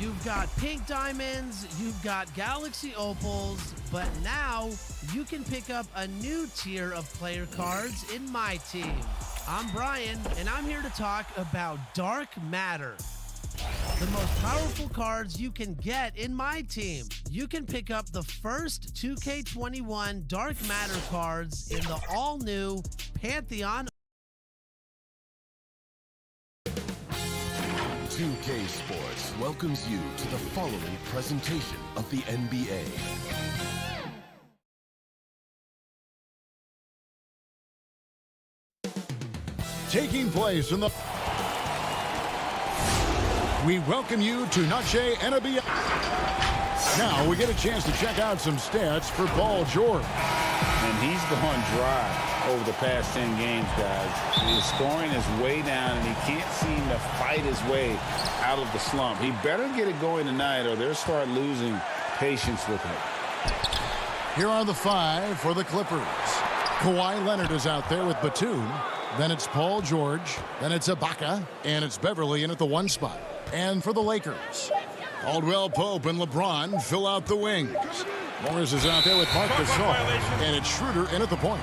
You've got pink diamonds, you've got galaxy opals, but now you can pick up a new tier of player cards in my team. I'm Brian, and I'm here to talk about Dark Matter. The most powerful cards you can get in my team. You can pick up the first 2K21 Dark Matter cards in the all-new Pantheon. 2K Sports welcomes you to the following presentation of the NBA. Taking place in the... We welcome you to Noche NBA. Now we get a chance to check out some stats for Paul George. And he's gone dry over the past 10 games, guys. His scoring is way down, and he can't seem to fight his way out of the slump. He better get it going tonight, or they'll start losing patience with him. Here are the five for the Clippers. Kawhi Leonard is out there with Batum. Then it's Paul George. Then it's Ibaka. And it's Beverly in at the one spot. And for the Lakers, Caldwell Pope and LeBron fill out the wings. Morris is out there with Marc Gasol. And it's Schroeder in at the point.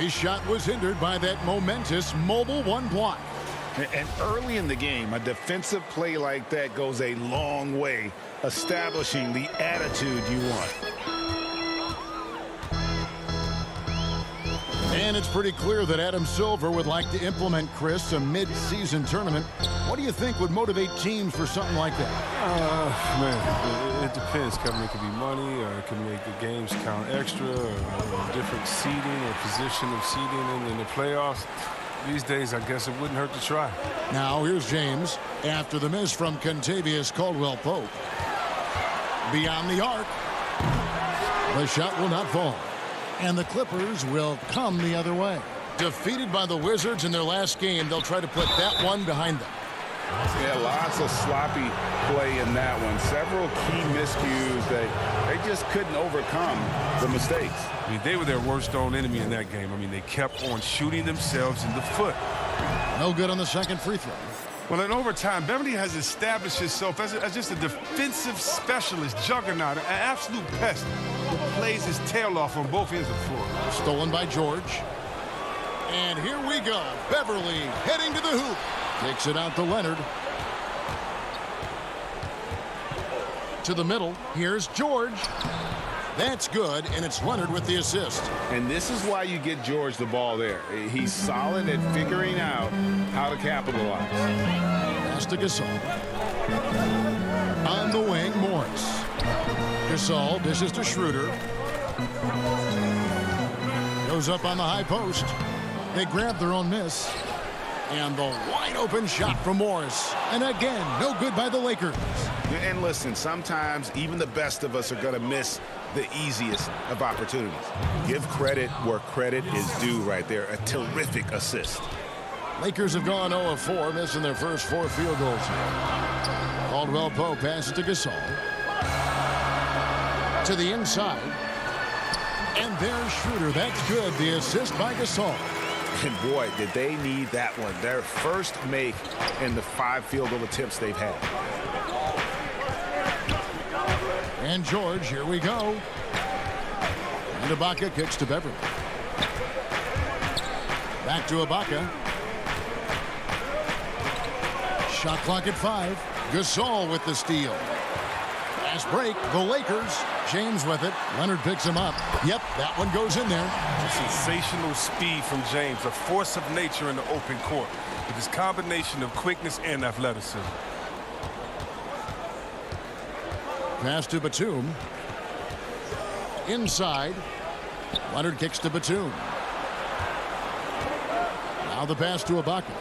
His shot was hindered by that momentous mobile one block. And early in the game, a defensive play like that goes a long way, establishing the attitude you want. And it's pretty clear that Adam Silver would like to implement, Chris, a mid-season tournament. What do you think would motivate teams for something like that? Man, it depends, Kevin. It could be money, or it can make the games count extra, or different seeding or position of seeding in the playoffs. These days, I guess it wouldn't hurt to try. Now, here's James after the miss from Contavious Caldwell-Pope. Beyond the arc. The shot will not fall. And the Clippers will come the other way. Defeated by the Wizards in their last game, they'll try to put that one behind them. Yeah, lots of sloppy play in that one. Several key miscues that they just couldn't overcome the mistakes. I mean, they were their worst own enemy in that game. I mean, they kept on shooting themselves in the foot. No good on the second free throw. Well, in overtime, Beverly has established himself as just a defensive specialist, juggernaut, an absolute pest who plays his tail off on both ends of the floor. Stolen by George. And here we go. Beverly heading to the hoop. Takes it out to Leonard. To the middle. Here's George. That's good, and it's Leonard with the assist. And this is why you get George the ball there. He's solid at figuring out how to capitalize. Pass to Gasol. On the wing, Morris. Gasol dishes to Schroeder. Goes up on the high post. They grab their own miss. And the wide open shot from Morris. And again, no good by the Lakers. And listen, sometimes even the best of us are going to miss the easiest of opportunities. Give credit where credit is due right there. A terrific assist. Lakers have gone 0 of 4, missing their first 4 field goals here. Caldwell Pope passes to Gasol. To the inside. And there's Schroeder. That's good. The assist by Gasol. And boy, did they need that one. Their first make in the 5 field goal attempts they've had. And George, here we go. And Ibaka kicks to Beverly. Back to Ibaka. Shot clock at 5. Gasol with the steal. Fast break. The Lakers. James with it. Leonard picks him up. Yep, that one goes in there. Sensational speed from James, a force of nature in the open court with his combination of quickness and athleticism. Pass to Batum. Inside. Leonard kicks to Batum. Now the pass to Ibaka.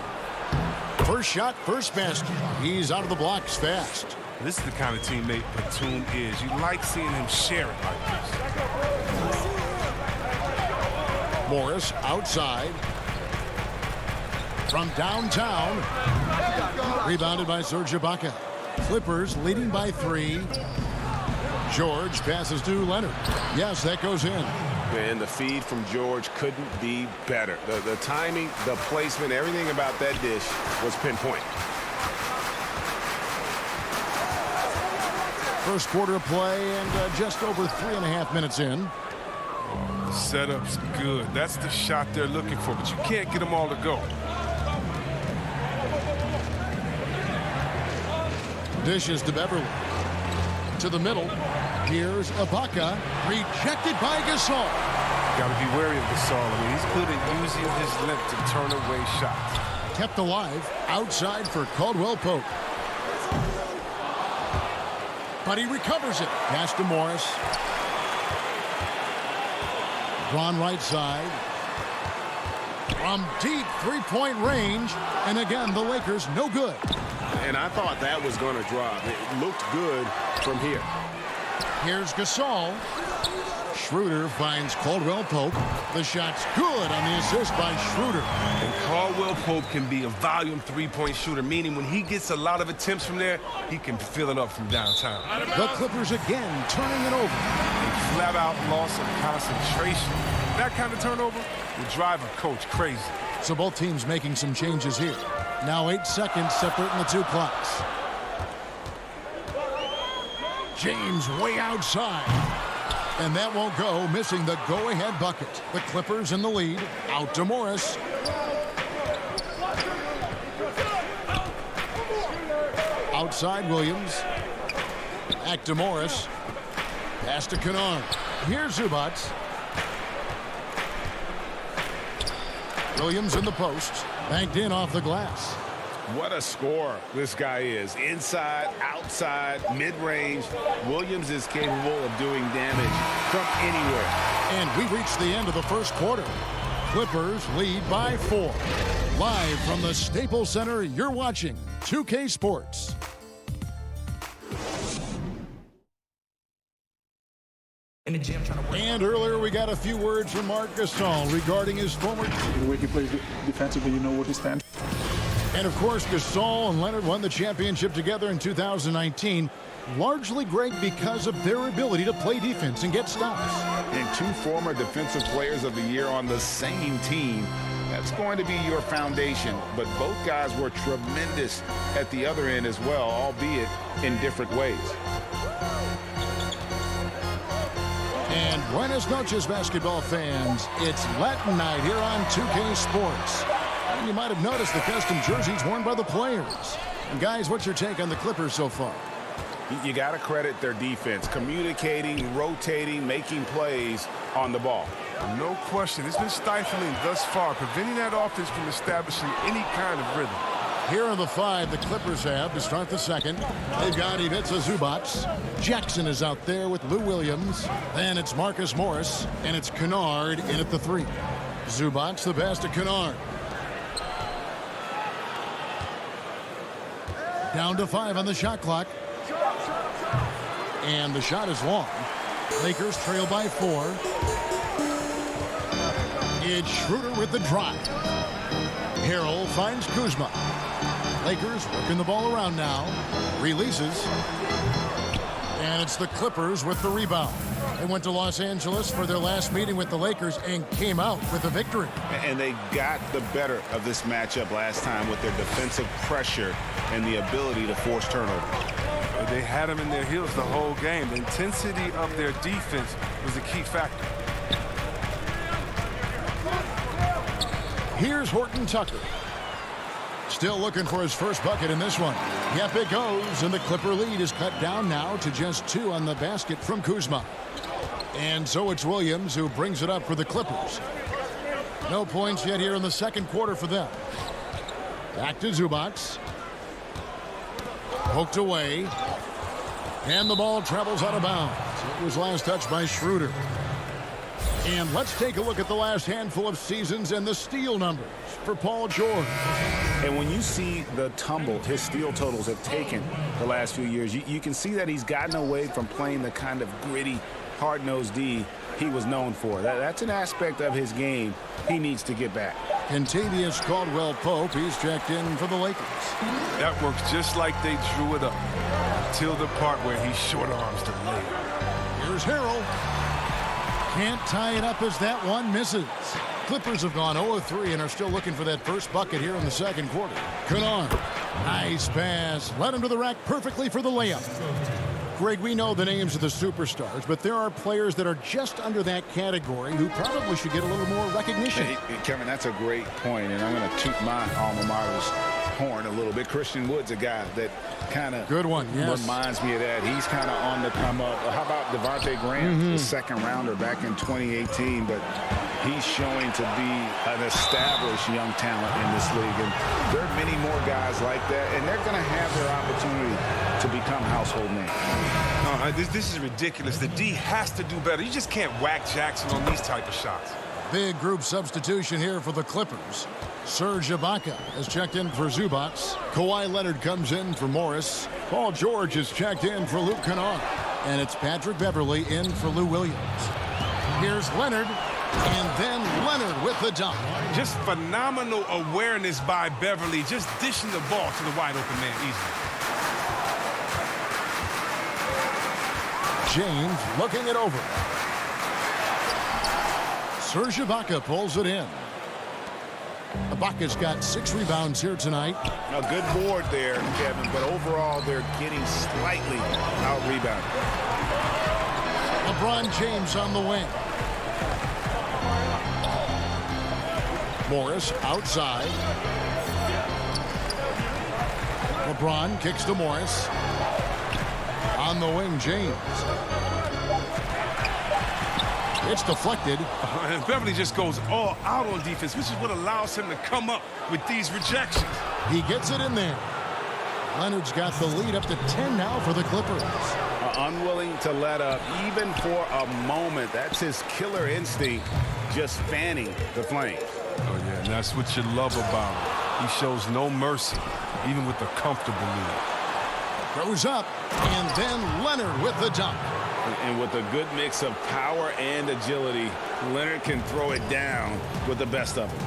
First shot, first basket. He's out of the blocks fast. This is the kind of teammate Batum is. You like seeing him share it like this. Morris outside. From downtown. Rebounded by Serge Ibaka. Clippers leading by 3. George passes to Leonard. Yes, that goes in. And the feed from George couldn't be better. The timing, the placement, everything about that dish was pinpoint. First quarter of play and just over 3.5 minutes in. The setup's good. That's the shot they're looking for, but you can't get them all to go. Dishes to Beverly. To the middle. Here's Ibaka. Rejected by Gasol. Got to be wary of Gasol. I mean, he's good at using his length to turn away shots. Kept alive. Outside for Caldwell Pope. But he recovers it. Pass to Morris. Braun right side. From deep three-point range. And again, the Lakers no good. And I thought that was going to drop. It looked good from here. Here's Gasol. Schroeder finds Caldwell Pope. The shot's good on the assist by Schroeder. And Caldwell Pope can be a volume three-point shooter, meaning when he gets a lot of attempts from there, he can fill it up from downtown. The Clippers again turning it over. A flat-out loss of concentration. That kind of turnover will drive a coach crazy. So both teams making some changes here. Now 8 seconds separating the two clocks. James way outside. And that won't go, missing the go-ahead bucket. The Clippers in the lead. Out to Morris. Outside Williams. Back to Morris. Pass to Kennard. Here's Zubac. Williams in the post. Banked in off the glass. What a scorer this guy is. Inside, outside, mid-range. Williams is capable of doing damage from anywhere. And we reached the end of the first quarter. Clippers lead by 4. Live from the Staples Center, you're watching 2K Sports. And earlier we got a few words from Marc Gasol regarding his former team. The way he plays defensively, you know what he stands. And of course, Gasol and Leonard won the championship together in 2019. Largely, Greg, because of their ability to play defense and get stops. And 2 former defensive players of the year on the same team. That's going to be your foundation. But both guys were tremendous at the other end as well, albeit in different ways. And buenas noches, basketball fans. It's Latin night here on 2K Sports. And you might have noticed the custom jerseys worn by the players. And guys, what's your take on the Clippers so far? You got to credit their defense, communicating, rotating, making plays on the ball. No question. It's been stifling thus far, preventing that offense from establishing any kind of rhythm. Here are the 5 the Clippers have to start the second. They've got Ivica Zubac. Jackson is out there with Lou Williams. Then it's Marcus Morris, and it's Kennard in at the 3. Zubac, the pass to Kennard. Down to 5 on the shot clock. And the shot is long. Lakers trail by 4. It's Schroeder with the drive. Harrell finds Kuzma. Lakers working the ball around now. Releases. And it's the Clippers with the rebound. They went to Los Angeles for their last meeting with the Lakers and came out with a victory. And they got the better of this matchup last time with their defensive pressure and the ability to force turnover. They had them in their heels the whole game. The intensity of their defense was a key factor. Here's Horton Tucker. Still looking for his first bucket in this one. Yep, it goes, and the Clipper lead is cut down now to just 2 on the basket from Kuzma. And so it's Williams who brings it up for the Clippers. No points yet here in the second quarter for them. Back to Zubac. Poked away. And the ball travels out of bounds. It was last touched by Schroeder. And let's take a look at the last handful of seasons and the steal numbers for Paul George. And when you see the tumble his steal totals have taken the last few years, you can see that he's gotten away from playing the kind of gritty, hard-nosed D he was known for. That's an aspect of his game he needs to get back. Kentavious Caldwell-Pope, he's checked in for the Lakers. That works just like they drew it up until the part where he short arms the layup. Here's Harrell. Can't tie it up as that one misses. Clippers have gone 0-3 and are still looking for that first bucket here in the second quarter. Kennard. Nice pass. Led him to the rack perfectly for the layup. Greg, we know the names of the superstars, but there are players that are just under that category who probably should get a little more recognition. Hey, Kevin, that's a great point, and I'm going to toot my alma mater's horn a little bit. Christian Wood's a guy that kind of reminds me of that. He's kind of on the come up. How about Devontae Graham, the second rounder back in 2018, but he's showing to be an established young talent in this league, and there are many more guys like that, and they're going to have their opportunity to become household names. This is ridiculous. The D has to do better. You just can't whack Jackson on these type of shots. Big group substitution here for the Clippers. Serge Ibaka has checked in for Zubac. Kawhi Leonard comes in for Morris. Paul George is checked in for Luke Kennard. And it's Patrick Beverley in for Lou Williams. Here's Leonard. And then Leonard with the dunk. Just phenomenal awareness by Beverley, just dishing the ball to the wide open man easily. James looking it over. Serge Ibaka pulls it in. Ibaka's got 6 rebounds here tonight. A good board there, Kevin, but overall they're getting slightly out-rebounded. LeBron James on the wing. Morris outside. LeBron kicks to Morris. On the wing, James. It's deflected. And Beverley just goes all out on defense, which is what allows him to come up with these rejections. He gets it in there. Leonard's got the lead up to 10 now for the Clippers. Unwilling to let up even for a moment. That's his killer instinct, just fanning the flames. Oh, yeah, and that's what you love about him. He shows no mercy, even with a comfortable lead. Throws up, and then Leonard with the dunk. And with a good mix of power and agility, Leonard can throw it down with the best of them.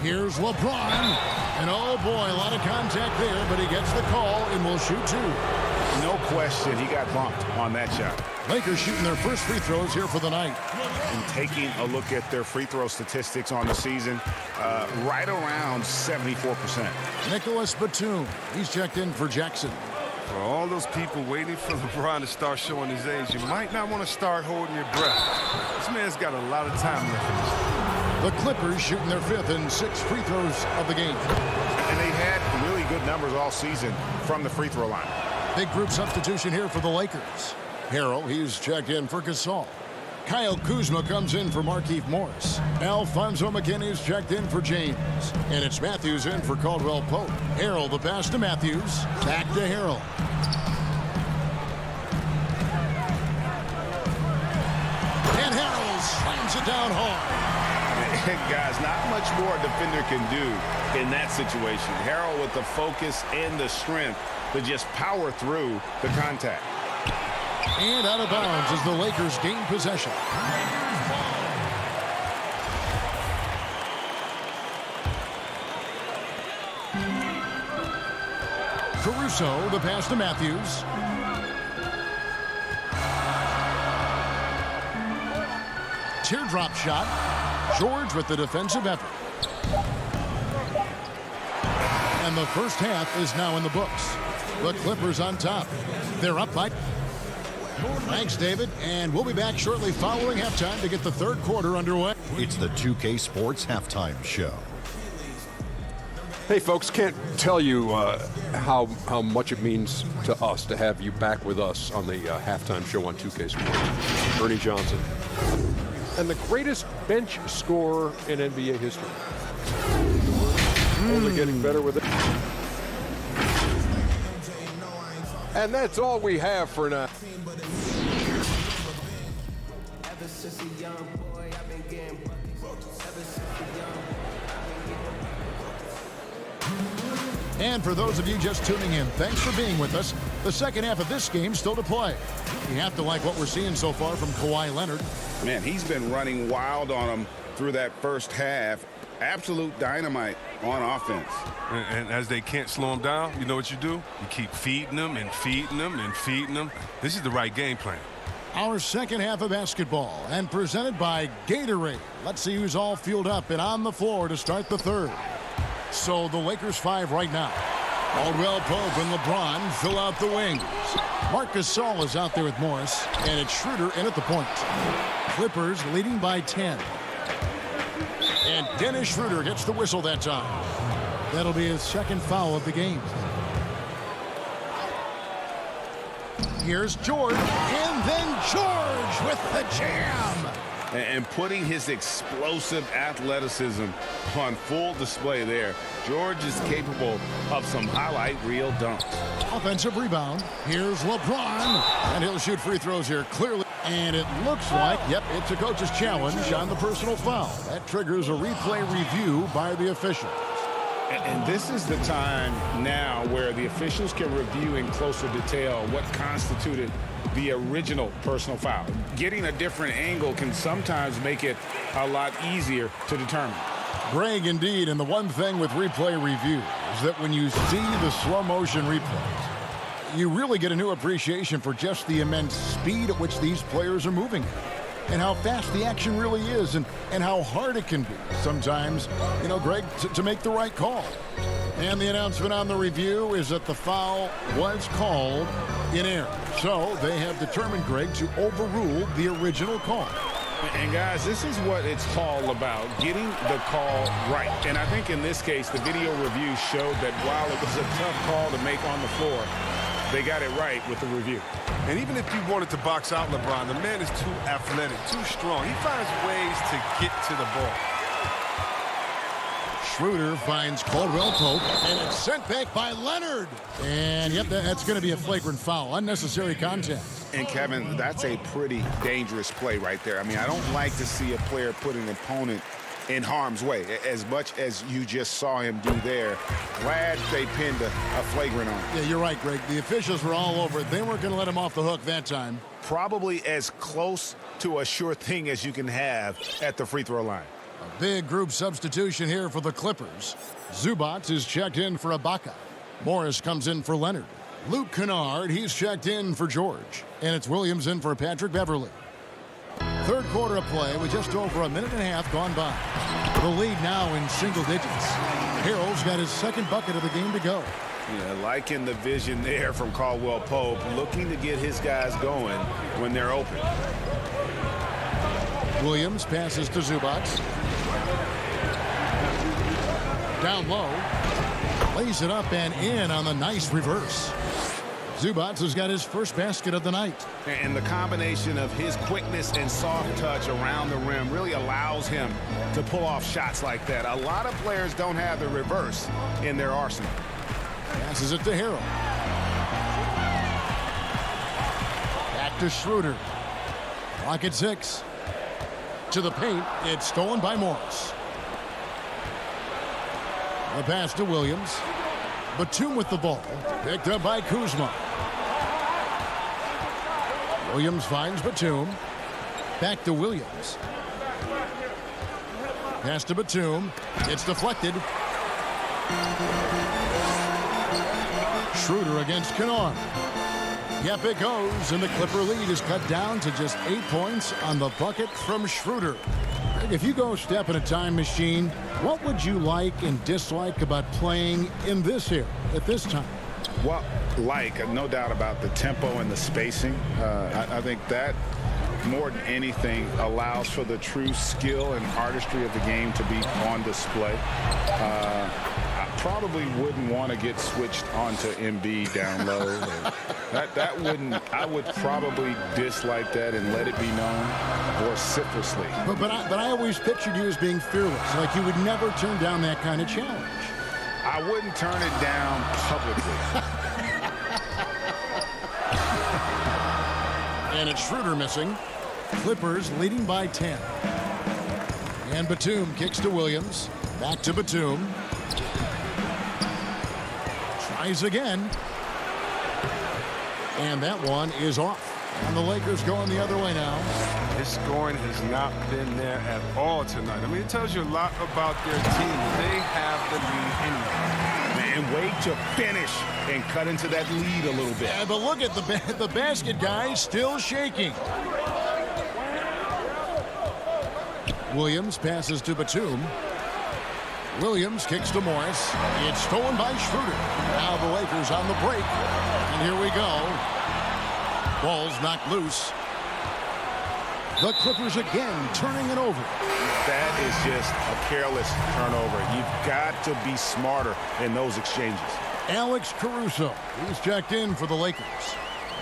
Here's LeBron. And oh boy, a lot of contact there, but he gets the call and will shoot 2. No question, he got bumped on that shot. Lakers shooting their first free throws here for the night. And taking a look at their free throw statistics on the season, right around 74%. Nicholas Batum, he's checked in for Jackson. For all those people waiting for LeBron to start showing his age, you might not want to start holding your breath. This man's got a lot of time left in this. The Clippers shooting their 5th and 6th free throws of the game. And they've had really good numbers all season from the free throw line. Big group substitution here for the Lakers. Harrell, he's checked in for Gasol. Kyle Kuzma comes in for Markieff Morris. Alfonso McKinney's checked in for James. And it's Matthews in for Caldwell Pope. Harrell the pass to Matthews. Back to Harrell. And Harrell slams it down hard. Guys, not much more a defender can do in that situation. Harrell with the focus and the strength to just power through the contact. And out of bounds as the Lakers gain possession. Caruso, the pass to Matthews. Teardrop shot. George with the defensive effort. And the first half is now in the books. The Clippers on top. They're up by... Thanks, David. And we'll be back shortly following halftime to get the third quarter underway. It's the 2K Sports Halftime Show. Hey, folks, can't tell you how much it means to us to have you back with us on the halftime show on 2K Sports. Ernie Johnson. And the greatest bench scorer in NBA history. Only getting better with it. And that's all we have for now. And for those of you just tuning in, thanks for being with us. The second half of this game still to play. You have to like what we're seeing so far from Kawhi Leonard. Man, he's been running wild on him through that first half. Absolute dynamite on offense. And as they can't slow him down, you know what you do? You keep feeding them and feeding them and feeding them. This is the right game plan. Our second half of basketball and presented by Gatorade. Let's see who's all fueled up and on the floor to start the third. So the Lakers 5 right now. Caldwell Pope and LeBron fill out the wings. Marcus Saul is out there with Morris, and it's Schroeder in at the point. Clippers leading by 10. And Dennis Schroeder gets the whistle that time. That'll be his second foul of the game. Here's George, and then George with the jam. And putting his explosive athleticism on full display there. George is capable of some highlight reel dunks. Offensive rebound. Here's LeBron. And he'll shoot free throws here clearly. And it looks like, yep, it's a coach's challenge on the personal foul. That triggers a replay review by the officials. And this is the time now where the officials can review in closer detail what constituted the original personal foul. Getting a different angle can sometimes make it a lot easier to determine. Greg, indeed, and the one thing with replay review is that when you see the slow motion replays, you really get a new appreciation for just the immense speed at which these players are moving and how fast the action really is and how hard it can be sometimes, Greg, to make the right call. And the announcement on the review is that the foul was called in error. So they have determined, Greg, to overrule the original call. And guys, this is what it's all about, getting the call right. And I think in this case, the video review showed that while it was a tough call to make on the floor, they got it right with the review. And even if you wanted to box out LeBron, the man is too athletic, too strong. He finds ways to get to the ball. Schroeder finds Caldwell Pope, and it's sent back by Leonard. And, yep, that's going to be a flagrant foul. Unnecessary contact. And, Kevin, that's a pretty dangerous play right there. I mean, I don't like to see a player put an opponent in harm's way, as much as you just saw him do there. Glad they pinned a flagrant on him. Yeah, you're right, Greg. The officials were all over it. They weren't going to let him off the hook that time. Probably as close to a sure thing as you can have at the free throw line. A big group substitution here for the Clippers. Zubac is checked in for Ibaka. Morris comes in for Leonard. Luke Kennard, he's checked in for George. And it's Williams in for Patrick Beverley. Third quarter of play with just over a minute and a half gone by. The lead now in single digits. Harrell's got his second bucket of the game to go. Yeah, liking the vision there from Caldwell Pope, looking to get his guys going when they're open. Williams passes to Zubac. Down low. Lays it up and in on the nice reverse. Zubac has got his first basket of the night. And the combination of his quickness and soft touch around the rim really allows him to pull off shots like that. A lot of players don't have the reverse in their arsenal. Passes it to Harrell. Back to Schroeder. Clock at 6. To the paint. It's stolen by Morris. The pass to Williams. Batum with the ball. Picked up by Kuzma. Williams finds Batum. Back to Williams. Pass to Batum. It's deflected. Schroeder against Kennard. Yep, it goes, and the Clipper lead is cut down to just 8 points on the bucket from Schroeder. If you go step in a time machine, what would you like and dislike about playing in this here at this time? Well, no doubt about the tempo and the spacing. I think that more than anything allows for the true skill and artistry of the game to be on display. I probably wouldn't want to get switched onto Embiid down low. I would probably dislike that and let it be known vociferously. But I always pictured you as being fearless, like you would never turn down that kind of challenge. I wouldn't turn it down publicly. And it's Schroeder missing. Clippers leading by 10. And Batum kicks to Williams. Back to Batum. Tries again. And that one is off. And the Lakers going the other way now. His scoring has not been there at all tonight. I mean, it tells you a lot about their team. They have the lead anyway. Man, wait to finish and cut into that lead a little bit. Yeah, but look at the basket, guys, still shaking. Williams passes to Batum. Williams kicks to Morris. It's stolen by Schroeder. Now the Lakers on the break. And here we go. Ball's knocked loose. The Clippers again turning it over. That is just a careless turnover. You've got to be smarter in those exchanges. Alex Caruso, he's checked in for the Lakers.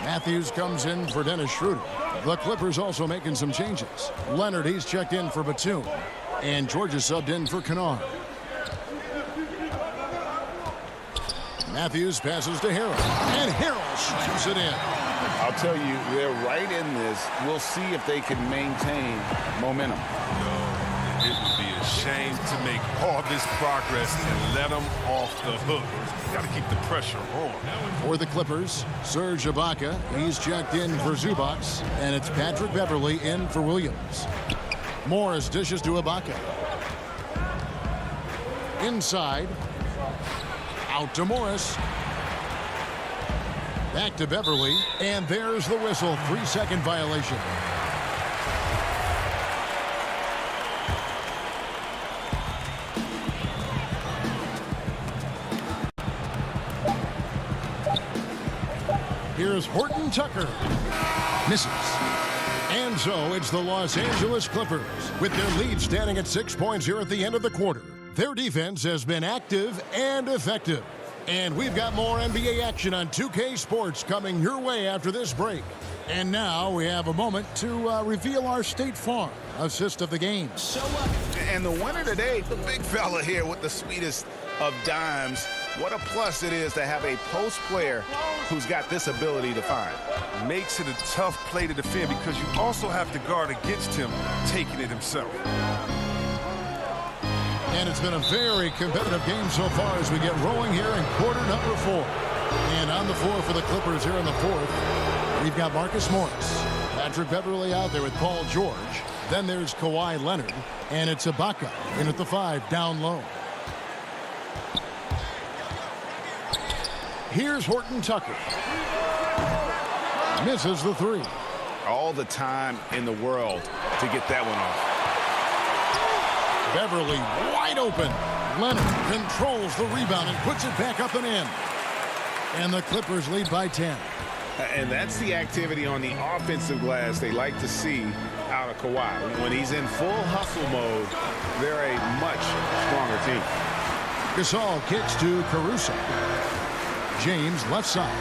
Matthews comes in for Dennis Schroeder. The Clippers also making some changes. Leonard, he's checked in for Batum. And George is subbed in for Kennard. Matthews passes to Harrell. And Harrell slams it in. I'll tell you, they're right in this. We'll see if they can maintain momentum. It would be a shame to make all this progress and let them off the hook. Got to keep the pressure on. For the Clippers, Serge Ibaka, he's checked in for Zubac, and it's Patrick Beverley in for Williams. Morris dishes to Ibaka. Inside. Out to Morris. Back to Beverley, and there's the whistle. 3-second violation. Here's Horton Tucker. Misses. And so it's the Los Angeles Clippers with their lead standing at 6 points here at the end of the quarter. Their defense has been active and effective. And we've got more NBA action on 2K Sports coming your way after this break. And now we have a moment to reveal our State Farm assist of the game. Show up. And the winner today, the big fella here with the sweetest of dimes. What a plus it is to have a post player who's got this ability to find. Makes it a tough play to defend because you also have to guard against him taking it himself. And it's been a very competitive game so far as we get rolling here in quarter number 4. And on the floor for the Clippers here in the fourth, we've got Marcus Morris. Patrick Beverley out there with Paul George. Then there's Kawhi Leonard. And it's Ibaka in at the 5 down low. Here's Horton Tucker. Misses the 3. All the time in the world to get that one off. Beverley wide open. Leonard controls the rebound and puts it back up and in. And the Clippers lead by 10. And that's the activity on the offensive glass they like to see out of Kawhi. When he's in full hustle mode, they're a much stronger team. Gasol kicks to Caruso. James left side.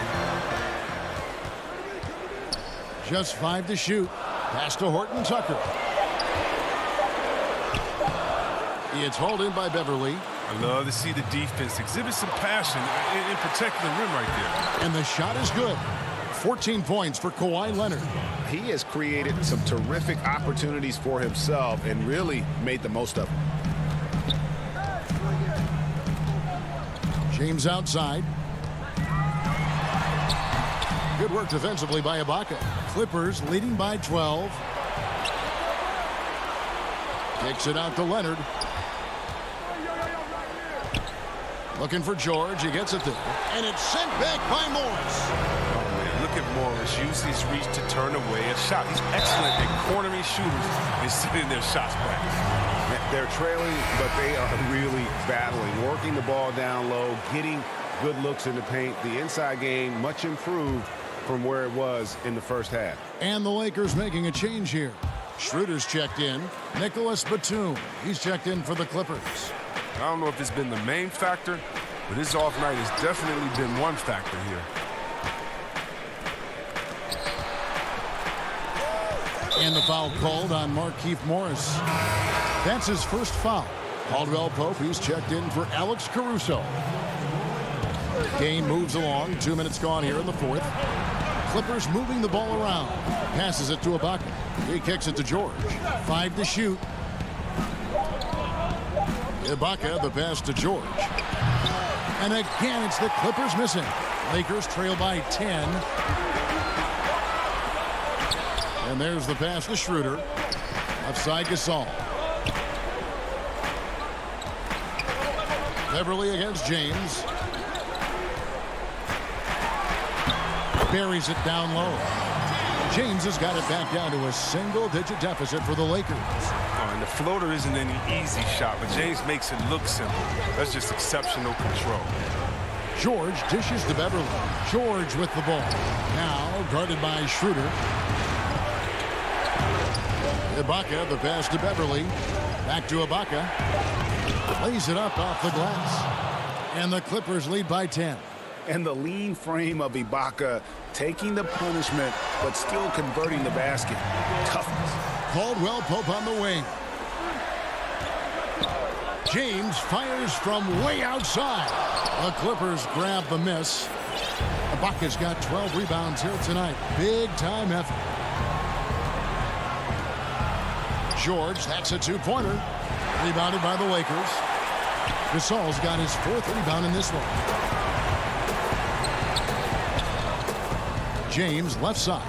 Just 5 to shoot. Pass to Horton Tucker. It's hauled in by Beverley. I love to see the defense exhibit some passion in protecting the rim right there. And the shot is good. 14 points for Kawhi Leonard. He has created some terrific opportunities for himself and really made the most of them. James outside. Good work defensively by Ibaka. Clippers leading by 12. Kicks it out to Leonard. Looking for George. He gets it there. And it's sent back by Morris. Oh, man. Look at Morris. Use his reach to turn away a shot. He's excellent at cornering shooters and sitting their shots back. They're trailing, but they are really battling. Working the ball down low, getting good looks in the paint. The inside game much improved from where it was in the first half. And the Lakers making a change here. Schroeder's checked in. Nicholas Batum. He's checked in for the Clippers. I don't know if it's been the main factor, but his off night has definitely been one factor here. And the foul called on Markieff Morris. That's his first foul. Caldwell Pope, he's checked in for Alex Caruso. Game moves along. 2 minutes gone here in the fourth. Clippers moving the ball around. Passes it to Ibaka. He kicks it to George. 5 to shoot. Ibaka, the pass to George. And again, it's the Clippers missing. Lakers trail by 10. And there's the pass to Schroeder. Offside Gasol. Beverley against James. Buries it down low. James has got it back down to a single-digit deficit for the Lakers. Oh, and the floater isn't any easy shot, but James makes it look simple. That's just exceptional control. George dishes to Beverly. George with the ball. Now guarded by Schroeder. Ibaka, the pass to Beverly. Back to Ibaka. Lays it up off the glass. And the Clippers lead by 10. And the lean frame of Ibaka taking the punishment, but still converting the basket. Toughness. Caldwell Pope on the wing. James fires from way outside. The Clippers grab the miss. Ibaka's got 12 rebounds here tonight. Big time effort. George, that's a two-pointer. Rebounded by the Lakers. Gasol's got his 4th rebound in this one. James, left side.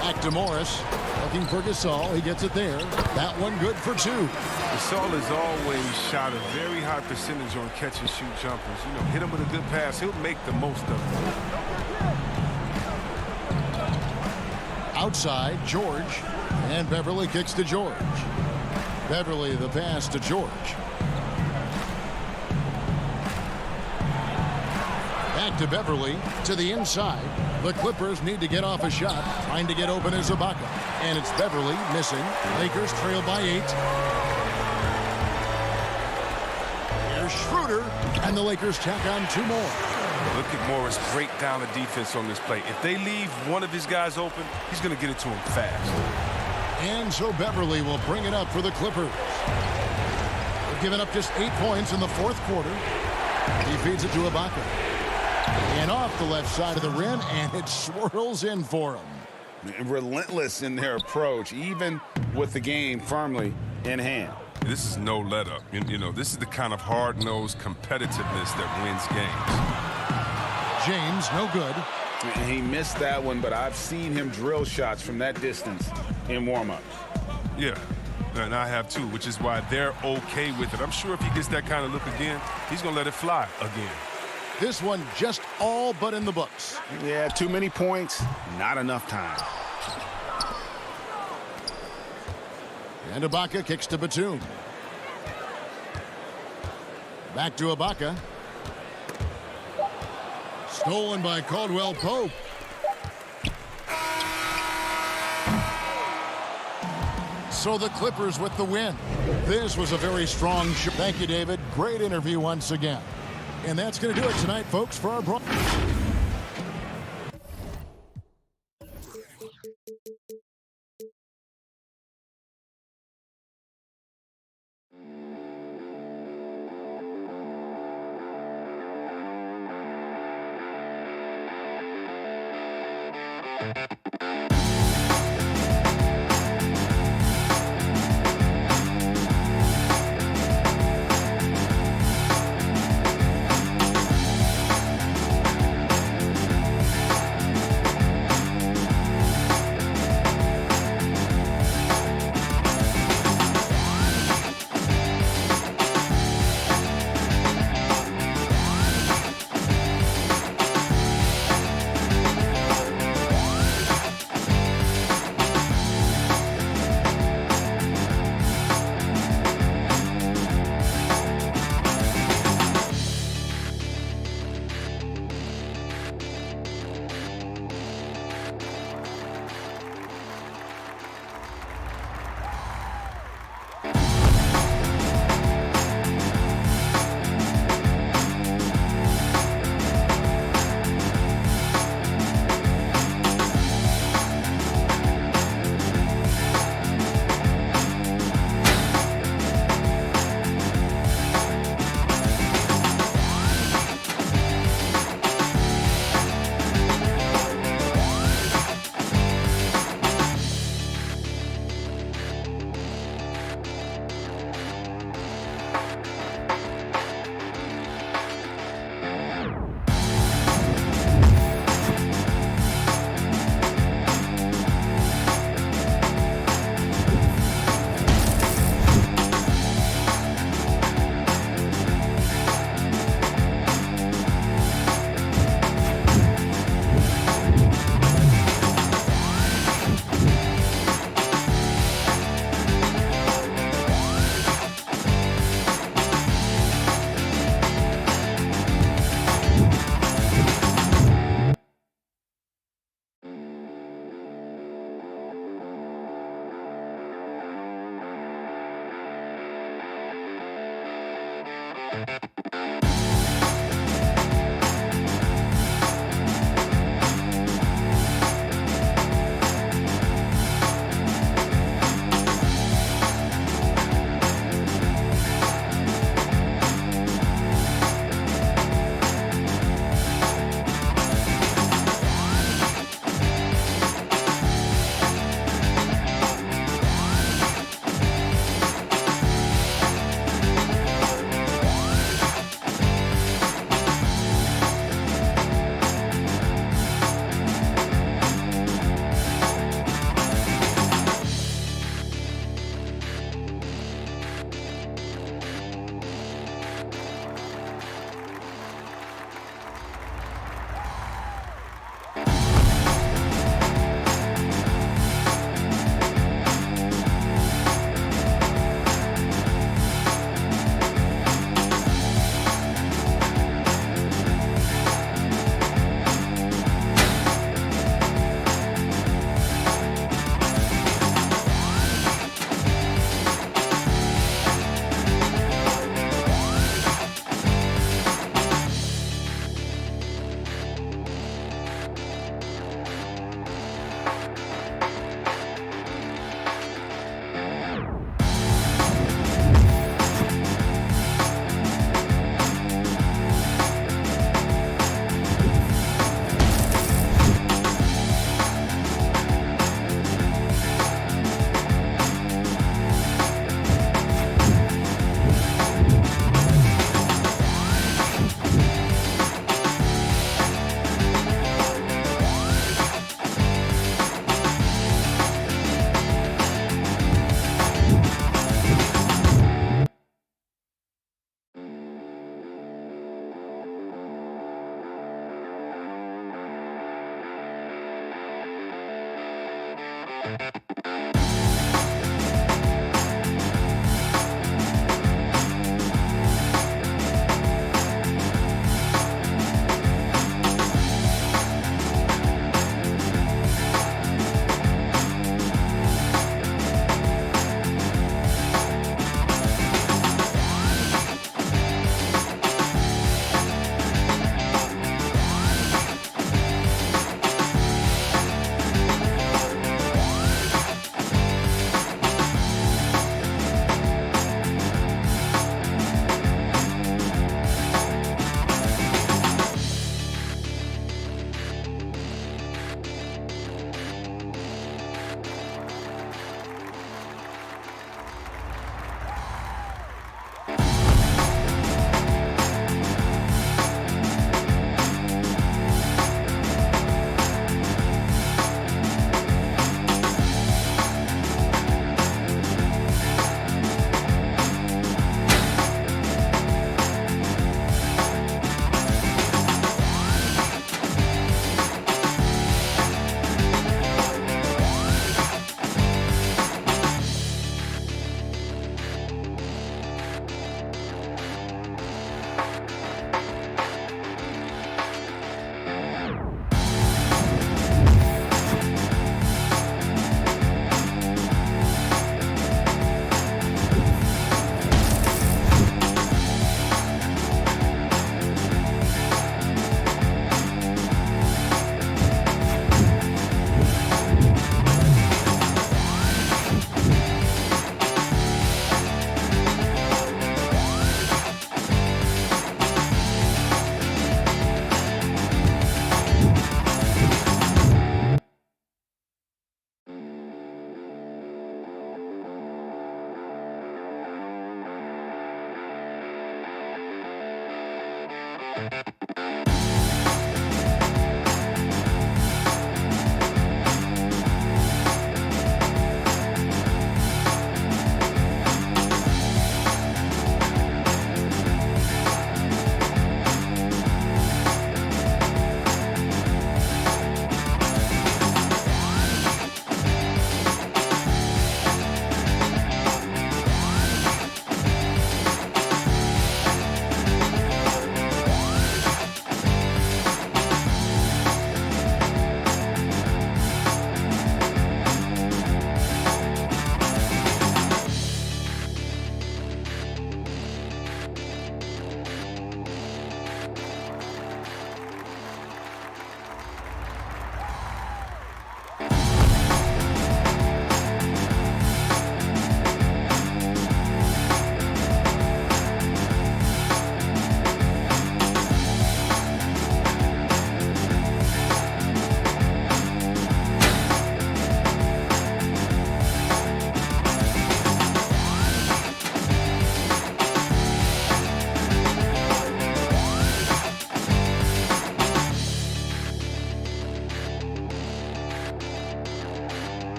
Back to Morris. Looking for Gasol. He gets it there. That one good for 2. Gasol has always shot a very high percentage on catch-and-shoot jumpers. You know, hit him with a good pass. He'll make the most of it. Outside, George. And Beverly kicks to George. Beverly, the pass to George. Back to Beverly, to the inside. The Clippers need to get off a shot. Trying to get open is Ibaka. And it's Beverly missing. Lakers trail by 8. Here's Schroeder. And the Lakers tack on 2 more. Look at Morris break down the defense on this play. If they leave one of his guys open, he's going to get it to him fast. And so Beverly will bring it up for the Clippers. They've given up just 8 points in the 4th quarter. He feeds it to Ibaka. And off the left side of the rim, and it swirls in for him. Relentless in their approach, even with the game firmly in hand. This is no let-up. You know, this is the kind of hard-nosed competitiveness that wins games. James, no good. He missed that one, but I've seen him drill shots from that distance in warm-ups. Yeah, and I have too, which is why they're okay with it. I'm sure if he gets that kind of look again, he's going to let it fly again. This one just all but in the books. Yeah, too many points, not enough time. And Ibaka kicks to Batum. Back to Ibaka. Stolen by Caldwell Pope. So the Clippers with the win. This was a very strong show. Thank you, David. Great interview once again. And that's going to do it tonight, folks, for our broadcast.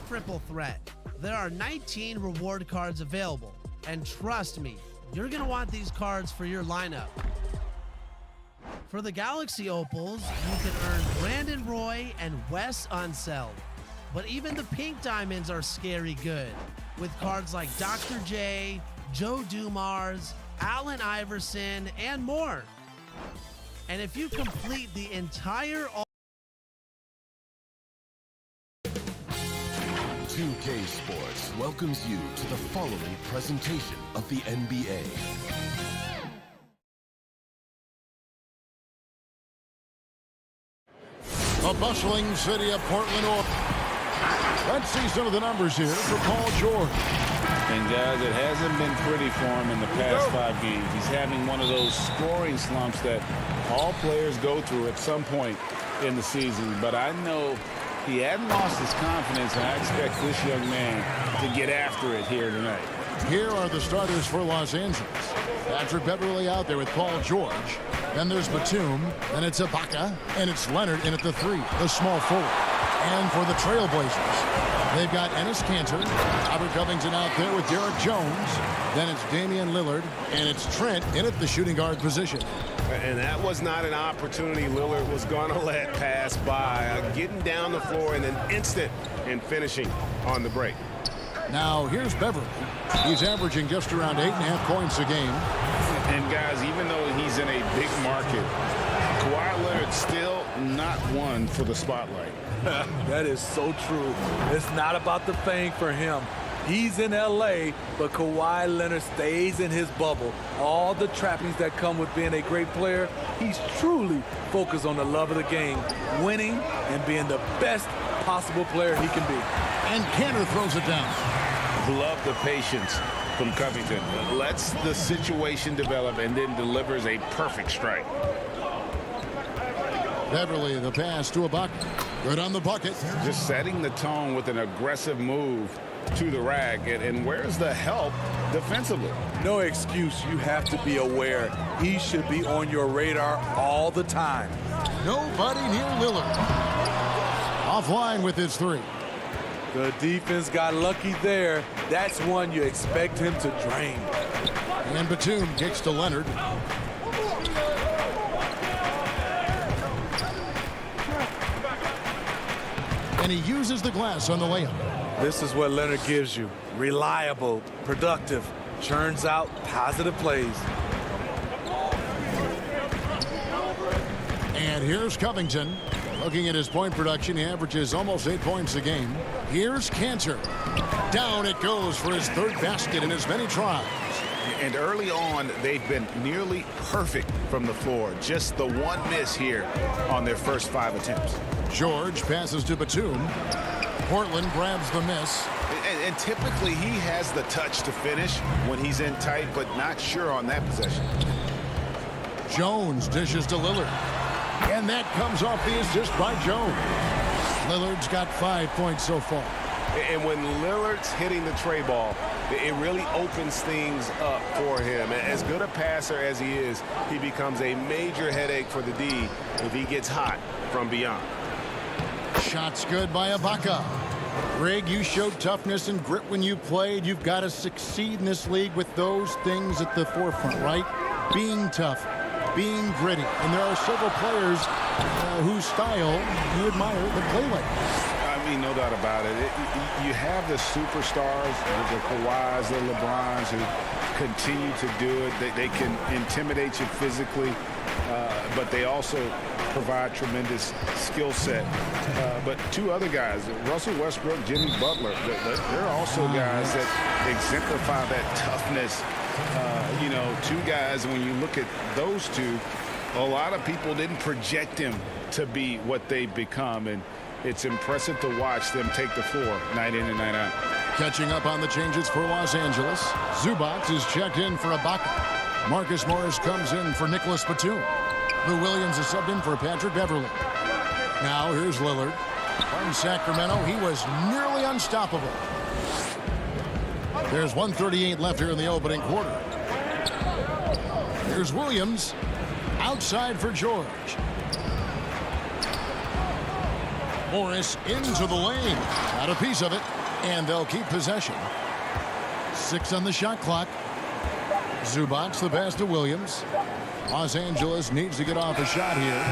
Triple threat. There are 19 reward cards available, and trust me, you're going to want these cards for your lineup. For the Galaxy Opals, you can earn Brandon Roy and Wes Unseld. But even the pink diamonds are scary good, with cards like Dr. J, Joe Dumars, Allen Iverson, and more. And if you complete the entire 2K Sports welcomes you to the following presentation of the NBA. The bustling city of Portland, Oregon. Let's see some of the numbers here for Paul George. And guys, it hasn't been pretty for him in the past 5 games. He's having one of those scoring slumps that all players go through at some point in the season. But I know he hadn't lost his confidence, and I expect this young man to get after it here tonight. Here are the starters for Los Angeles. Patrick Beverly out there with Paul George. Then there's Batum. Then it's Ibaka. And it's Leonard in at the 3, the small forward. And for the Trailblazers, they've got Enes Kanter, Robert Covington out there with Derek Jones. Then it's Damian Lillard. And it's Trent in at the shooting guard position. And that was not an opportunity Lillard was going to let pass by. Getting down the floor in an instant and finishing on the break. Now, here's Beverly. He's averaging just around 8.5 points a game. And, guys, even though he's in a big market, Kawhi Leonard's still not one for the spotlight. That is so true. It's not about the fame for him. He's in L.A., but Kawhi Leonard stays in his bubble. All the trappings that come with being a great player, he's truly focused on the love of the game, winning and being the best possible player he can be. And Kanter throws it down. Love the patience from Covington. Lets the situation develop and then delivers a perfect strike. Beverly, the pass to Ibaka. Good on the bucket. Just setting the tone with an aggressive move to the rack. And where's the help defensively? No excuse. You have to be aware. He should be on your radar all the time. Nobody near Lillard. Offline with his 3. The defense got lucky there. That's one you expect him to drain. And Batum kicks to Leonard. And he uses the glass on the layup. This is what Leonard gives you. Reliable, productive, churns out positive plays. And here's Covington. Looking at his point production, he averages almost 8 points a game. Here's Kanter. Down it goes for his 3rd basket in as many tries. And early on, they've been nearly perfect from the floor. Just the one miss here on their first 5 attempts. George passes to Batum. Portland grabs the miss. And typically, he has the touch to finish when he's in tight, but not sure on that possession. Jones dishes to Lillard. And that comes off the assist by Jones. Lillard's got 5 points so far. And when Lillard's hitting the tray ball, it really opens things up for him. As good a passer as he is, he becomes a major headache for the D if he gets hot from beyond. Shots good by Ibaka. Greg, you showed toughness and grit when you played. You've got to succeed in this league with those things at the forefront, right? Being tough, being gritty. And there are several players whose style you admire that play like this. I mean, no doubt about it. You have the superstars, the Kawhis, the LeBrons, who continue to do it. They can intimidate you physically, but they also provide tremendous skill set. But 2 other guys, Russell Westbrook, Jimmy Butler, they're also guys that exemplify that toughness. 2 guys, when you look at those 2, a lot of people didn't project them to be what they've become, and it's impressive to watch them take the floor night in and night out. Catching up on the changes for Los Angeles. Zubac is checked in for Ibaka. Marcus Morris comes in for Nicholas Batum. Lou Williams is subbed in for Patrick Beverly. Now here's Lillard. From Sacramento, he was nearly unstoppable. There's 1:38 left here in the opening quarter. Here's Williams. Outside for George. Morris into the lane. Got a piece of it, and they'll keep possession. 6 on the shot clock. Zubac the pass to Williams. Los Angeles needs to get off a shot here.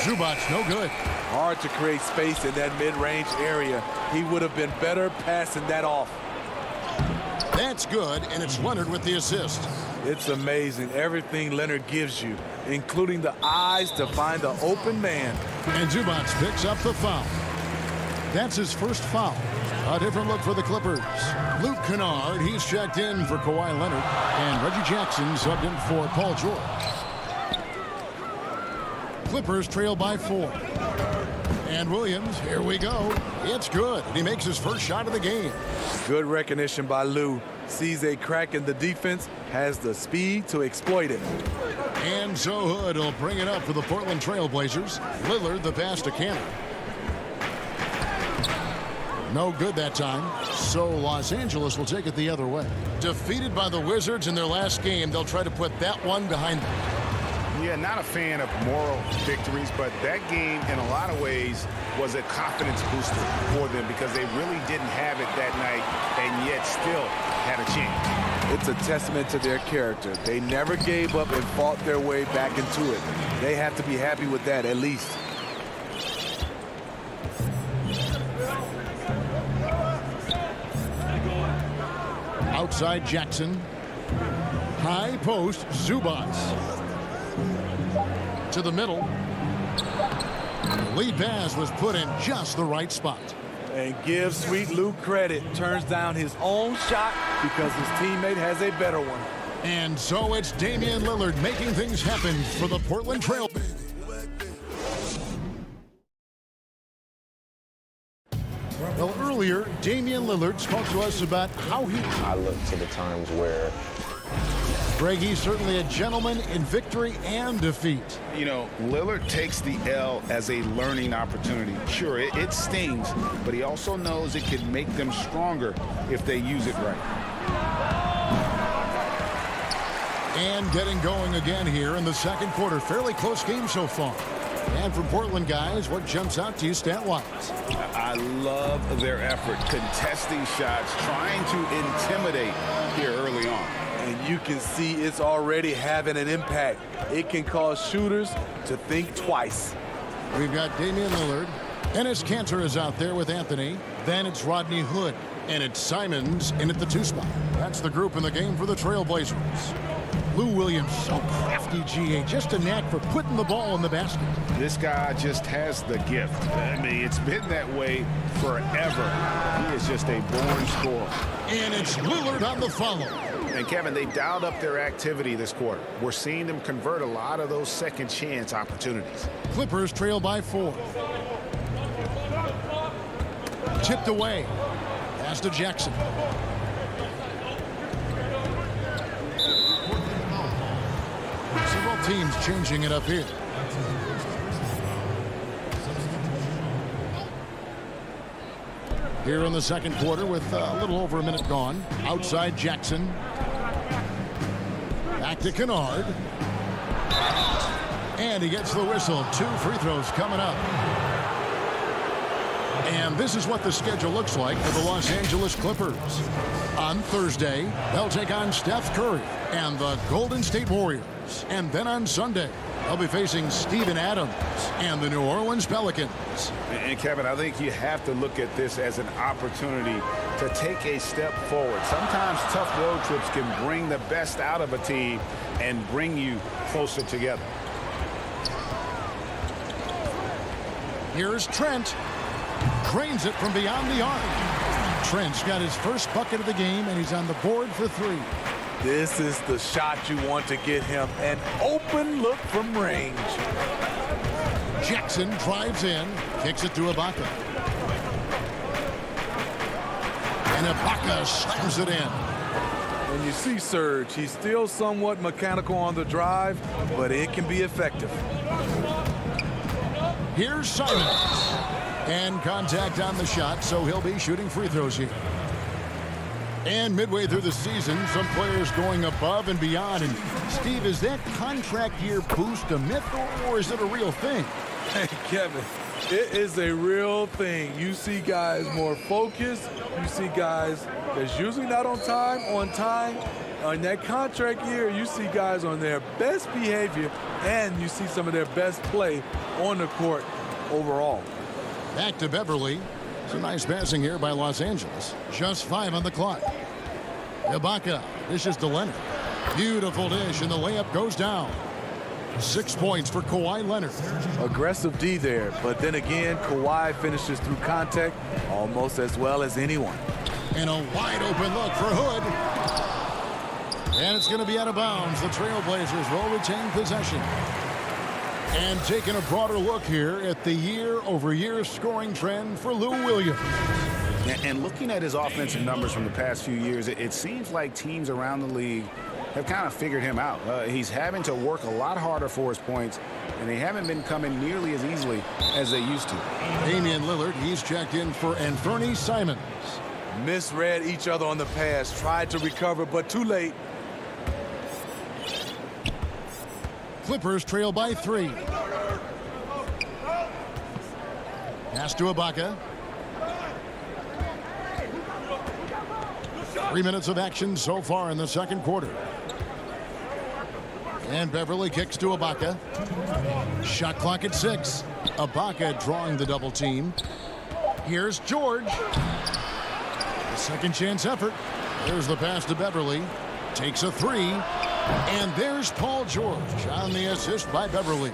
Zubac no good. Hard to create space in that mid-range area. He would have been better passing that off. That's good, and it's Leonard with the assist. It's amazing everything Leonard gives you, including the eyes to find the open man. And Zubac picks up the foul. That's his first foul. A different look for the Clippers. Luke Kennard, he's checked in for Kawhi Leonard. And Reggie Jackson subbed in for Paul George. Clippers trail by 4. And Williams, here we go. It's good. And he makes his first shot of the game. Good recognition by Lou. Sees a crack in the defense, has the speed to exploit it. And so Hood will bring it up for the Portland Trail Blazers. Lillard the pass to Cannon. No good that time. So Los Angeles will take it the other way. Defeated by the Wizards in their last game, they'll try to put that one behind them. Yeah, not a fan of moral victories, but that game in a lot of ways was a confidence booster for them because they really didn't have it that night and yet still had a chance. It's a testament to their character. They never gave up and fought their way back into it. They have to be happy with that at least. Outside Jackson. High post, Zubac. To the middle. The lead pass was put in just the right spot. And give Sweet Luke credit. Turns down his own shot because his teammate has a better one. And so it's Damian Lillard making things happen for the Portland Trail. Well, earlier, Damian Lillard spoke to us about how I look to the times where Greg, he's certainly a gentleman in victory and defeat. You know, Lillard takes the L as a learning opportunity. Sure, it stings, but he also knows it can make them stronger if they use it right. And getting going again here in the second quarter. Fairly close game so far. And from Portland, guys, what jumps out to you stat-wise? I love their effort, contesting shots, trying to intimidate here early on. And you can see it's already having an impact. It can cause shooters to think twice. We've got Damian Lillard. Enes Kanter is out there with Anthony. Then it's Rodney Hood. And it's Simons in at the 2 spot. That's the group in the game for the Trailblazers. Lou Williams, so crafty, GA. Just a knack for putting the ball in the basket. This guy just has the gift. I mean, it's been that way forever. He is just a born scorer. And it's Lillard on the follow. And Kevin, they dialed up their activity this quarter. We're seeing them convert a lot of those second chance opportunities. Clippers trail by 4. Tipped away. Pass to Jackson. Several teams changing it up here. Here in the second quarter with a little over a minute gone. Outside Jackson. Back to Kennard. And he gets the whistle. 2 free throws coming up. And this is what the schedule looks like for the Los Angeles Clippers. On Thursday, they'll take on Steph Curry and the Golden State Warriors. And then on Sunday, they'll be facing Steven Adams and the New Orleans Pelicans. And Kevin, I think you have to look at this as an opportunity to take a step forward. Sometimes tough road trips can bring the best out of a team and bring you closer together. Here's Trent. Drains it from beyond the arc. Trent's got his first bucket of the game, and he's on the board for 3. This is the shot you want to get him. An open look from range. Jackson drives in, kicks it to Ibaka. And Ibaka slams it in. And you see Serge, he's still somewhat mechanical on the drive, but it can be effective. Here's Simons. And contact on the shot, so he'll be shooting free throws here. And midway through the season, some players going above and beyond. And Steve, is that contract year boost a myth or is it a real thing? Hey, Kevin, it is a real thing. You see guys more focused. You see guys that's usually not on time. On that contract year, you see guys on their best behavior, and you see some of their best play on the court overall. Back to Beverly. Some nice passing here by Los Angeles. Just 5 on the clock. Ibaka dishes to Leonard. Beautiful dish, and the layup goes down. 6 points for Kawhi Leonard. Aggressive D there, but then again, Kawhi finishes through contact almost as well as anyone. And a wide open look for Hood. And it's going to be out of bounds. The Trailblazers will retain possession. And taking a broader look here at the year-over-year scoring trend for Lou Williams. And looking at his offensive numbers from the past few years, it seems like teams around the league have kind of figured him out. He's having to work a lot harder for his points, and they haven't been coming nearly as easily as they used to. Damian Lillard, he's checked in for Anthony Simons. Misread each other on the pass, tried to recover, but too late. Clippers trail by 3. Pass to Ibaka. 3 minutes of action so far in the second quarter. And Beverly kicks to Ibaka. Shot clock at 6. Ibaka drawing the double team. Here's George. Second chance effort. There's the pass to Beverly. Takes a 3. And there's Paul George on the assist by Beverly.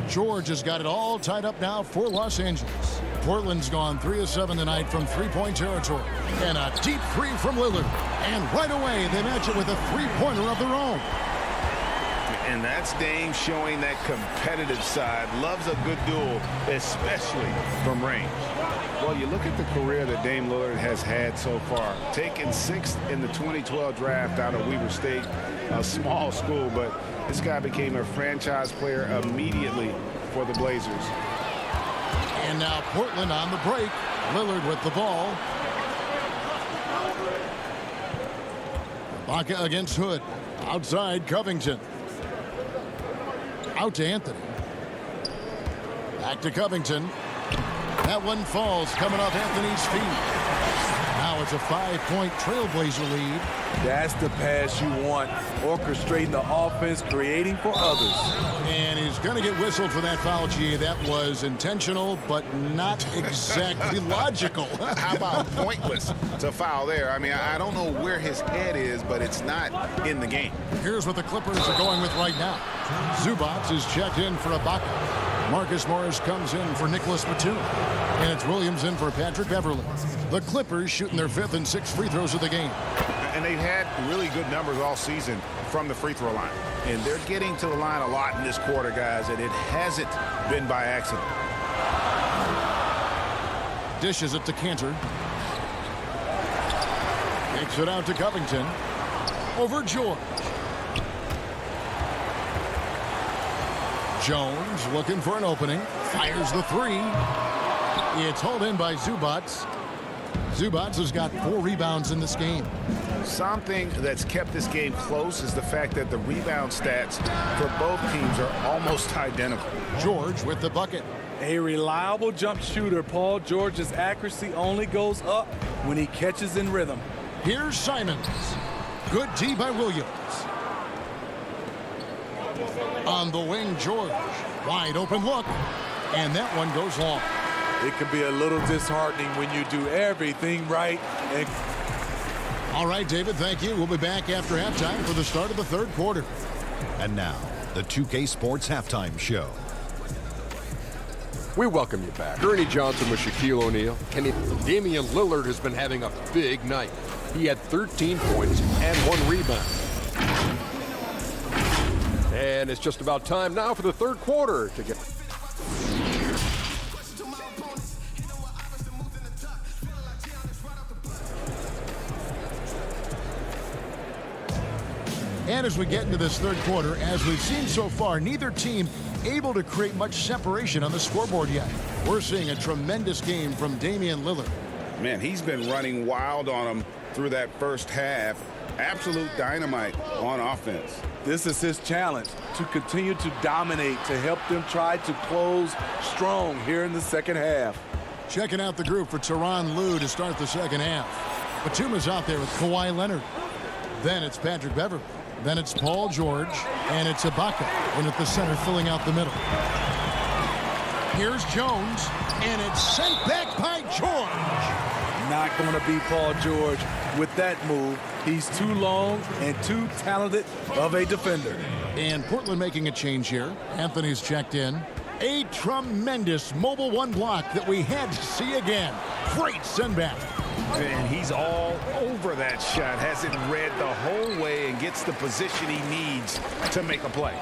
George has got it all tied up now for Los Angeles. Portland's gone 3 of 7 tonight from three-point territory. And a deep 3 from Lillard. And right away, they match it with a three-pointer of their own. And that's Dame showing that competitive side. Loves a good duel, especially from range. Well, you look at the career that Dame Lillard has had so far. Taken 6th in the 2012 draft out of Weber State, a small school, but this guy became a franchise player immediately for the Blazers. And now Portland on the break. Lillard with the ball. Ibaka against Hood. Outside Covington. Out to Anthony. Back to Covington. That one falls coming off Anthony's feet. Now it's a 5-point Trailblazer lead. That's the pass you want. Orchestrating the offense, creating for others. And he's going to get whistled for that foul, G. That was intentional, but not exactly logical. How about pointless to foul there? I mean, I don't know where his head is, but it's not in the game. Here's what the Clippers are going with right now. Zubac is checked in for Ibaka. Marcus Morris comes in for Nicholas Batum. And it's Williams in for Patrick Beverly. The Clippers shooting their 5th and 6th free throws of the game. And they've had really good numbers all season from the free throw line. And they're getting to the line a lot in this quarter, guys, and it hasn't been by accident. Dishes it to Cantor. Takes it out to Covington. Over George. Jones looking for an opening. Fires the 3. It's hauled in by Zubac. Zubac has got 4 rebounds in this game. Something that's kept this game close is the fact that the rebound stats for both teams are almost identical. George with the bucket. A reliable jump shooter. Paul George's accuracy only goes up when he catches in rhythm. Here's Simons. Good D by Williams. On the wing, George. Wide open look. And that one goes long. It can be a little disheartening when you do everything right. All right, David, thank you. We'll be back after halftime for the start of the third quarter. And now, the 2K Sports Halftime Show. We welcome you back. Ernie Johnson with Shaquille O'Neal. And Damian Lillard has been having a big night. He had 13 points and 1 rebound. And it's just about time now for the third quarter to get... And as we get into this third quarter, as we've seen so far, neither team able to create much separation on the scoreboard yet. We're seeing a tremendous game from Damian Lillard. Man, he's been running wild on him through that first half. Absolute dynamite on offense. This is his challenge, to continue to dominate, to help them try to close strong here in the second half. Checking out the group for Tyronn Lue to start the second half. Batum is out there with Kawhi Leonard. Then it's Patrick Beverley. Then it's Paul George. And it's Ibaka in at the center, filling out the middle. Here's Jones. And it's sent back by George. Not going to be Paul George with that move. He's too long and too talented of a defender. And Portland making a change here. Anthony's checked in. A tremendous mobile one block that we had to see again. Great send back. And he's all over that shot. Has it read the whole way and gets the position he needs to make a play.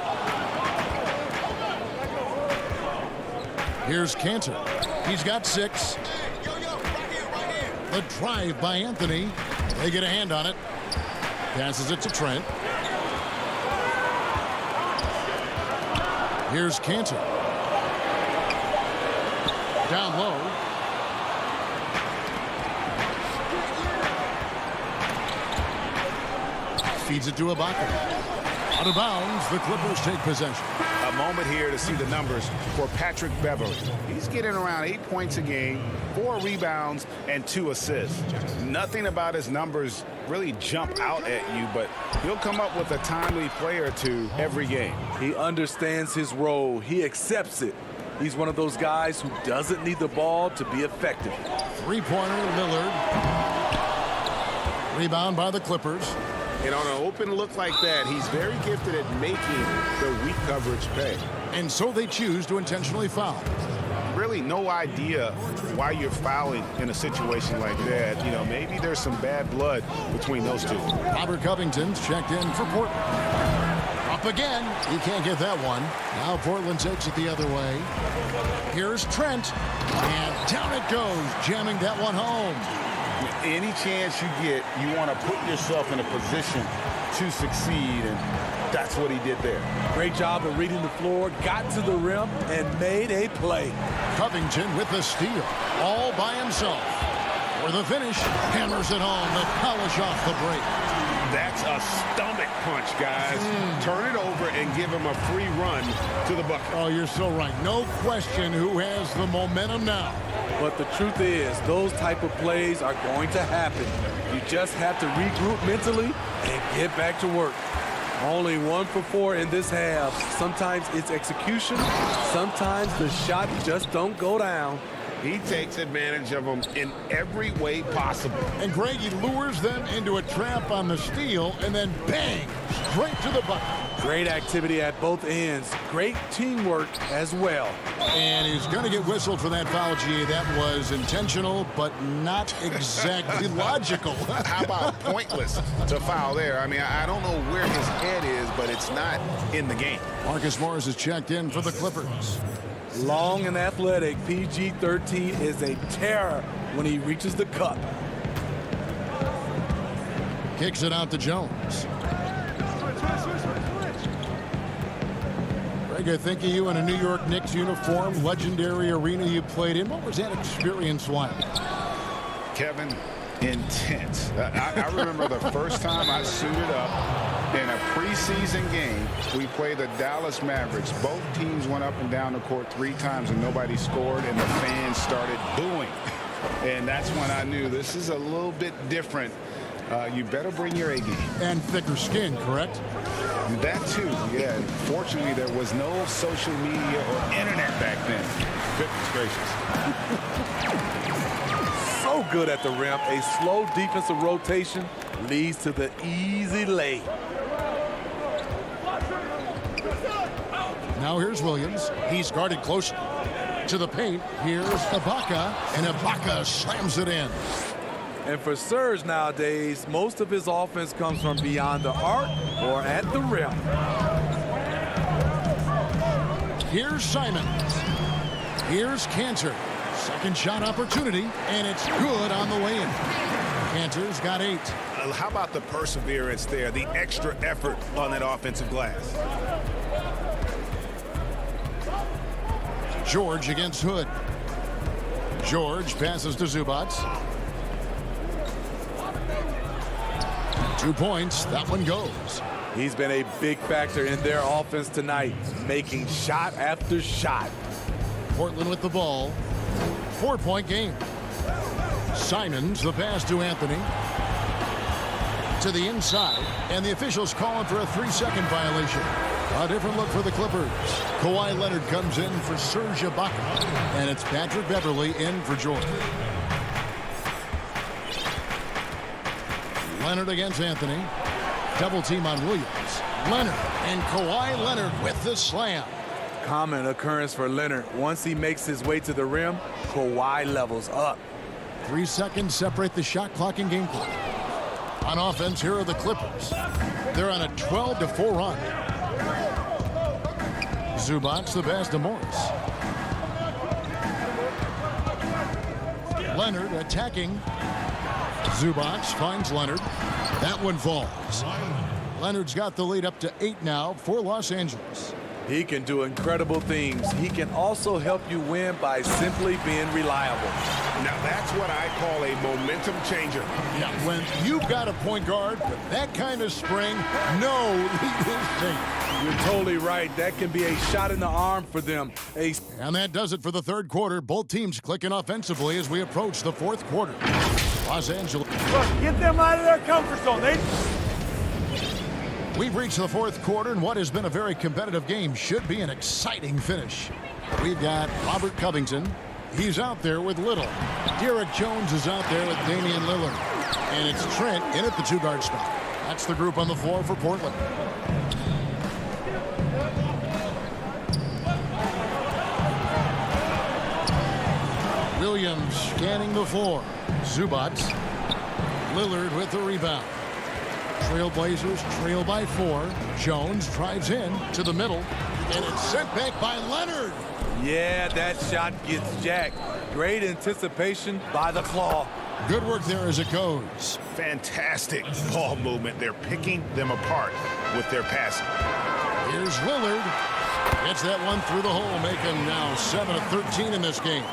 Here's Cantor. He's got 6. The drive by Anthony. They get a hand on it. Passes it to Trent. Here's Cantor. Down low. Feeds it to Ibaka. Out of bounds, the Clippers take possession. A moment here to see the numbers for Patrick Beverley. He's getting around 8 points a game, 4 rebounds, and 2 assists. Nothing about his numbers really jump out at you, but he'll come up with a timely play or two every game. He understands his role. He accepts it. He's one of those guys who doesn't need the ball to be effective. Three-pointer, Lillard. Rebound by the Clippers. And on an open look like that, he's very gifted at making the weak coverage pay. And so they choose to intentionally foul. Really no idea why you're fouling in a situation like that. You know, maybe there's some bad blood between those two. Robert Covington's checked in for Portland. Up again. He can't get that one. Now Portland takes it the other way. Here's Trent. And down it goes, jamming that one home. Any chance you get, you want to put yourself in a position to succeed, and that's what he did there. Great job of reading the floor, got to the rim, and made a play. Covington with the steal, all by himself. For the finish, hammers it home to polish off the break. That's a stomach punch, guys. Turn it over and give him a free run to the bucket. Oh, you're so right. No question who has the momentum now. But the truth is, those type of plays are going to happen. You just have to regroup mentally and get back to work. Only 1 for 4 in this half. Sometimes it's execution. Sometimes the shots just don't go down. He takes advantage of them in every way possible. And Greg, he lures them into a trap on the steal, and then bang, straight to the bucket. Great activity at both ends. Great teamwork as well. And he's going to get whistled for that foul, G. That was intentional, but not exactly logical. How about pointless to foul there? I mean, I don't know where his head is, but it's not in the game. Marcus Morris is checked in for the Clippers. Long and athletic, PG-13 is a terror when he reaches the cup. Kicks it out to Jones. Greg, I think of you in a New York Knicks uniform, legendary arena you played in. What was that experience like? Kevin, intense. I remember the first time I suited up in a preseason game. We played the Dallas Mavericks. Both teams went up and down the court 3 times and nobody scored, and the fans started booing. And that's when I knew this is a little bit different. You better bring your A game. And thicker skin, correct? That too, yeah. Fortunately, there was no social media or internet back then. Goodness gracious. So good at the rim. A slow defensive rotation leads to the easy lay. Now here's Williams. He's guarded close to the paint. Here's Ibaka, and Ibaka slams it in. And for Serge nowadays, most of his offense comes from beyond the arc or at the rim. Here's Simons. Here's Cantor. Second shot opportunity, and it's good on the way in. Cantor's got 8. how about the perseverance there, the extra effort on that offensive glass? George against Hood. George passes to Zubats. 2 points. That one goes. He's been a big factor in their offense tonight, making shot after shot. Portland with the ball. 4-point game. Simons, the pass to Anthony. To the inside, and the officials calling for a 3-second violation. A different look for the Clippers. Kawhi Leonard comes in for Serge Ibaka, and it's Patrick Beverley in for Jordan. Leonard against Anthony. Double team on Williams. Leonard and Kawhi Leonard with the slam. Common occurrence for Leonard. Once he makes his way to the rim, Kawhi levels up. 3 seconds separate the shot clock and game clock. On offense, here are the Clippers. They're on a 12-4 run. Zubats the pass to Morris. Leonard attacking. Zubats finds Leonard. That one falls. Leonard's got the lead up to 8 now for Los Angeles. He can do incredible things. He can also help you win by simply being reliable. Now that's what I call a momentum changer. Yeah, when you've got a point guard with that kind of spring, no lead is safe. You're totally right. That can be a shot in the arm for them. And that does it for the third quarter. Both teams clicking offensively as we approach the fourth quarter. Los Angeles. Look, get them out of their comfort zone. We've reached the fourth quarter, and what has been a very competitive game should be an exciting finish. We've got Robert Covington. He's out there with Little. Derek Jones is out there with Damian Lillard. And it's Trent in at the 2-guard spot. That's the group on the floor for Portland. Williams scanning the floor. Zubats. Lillard with the rebound. Trailblazers trail by 4. Jones drives in to the middle, and it's sent back by Leonard. Yeah, that shot gets jacked. Great anticipation by the claw. Good work there as it goes. Fantastic ball movement. They're picking them apart with their passing. Here's Lillard. Gets that one through the hole, making now 7 of 13 in this game.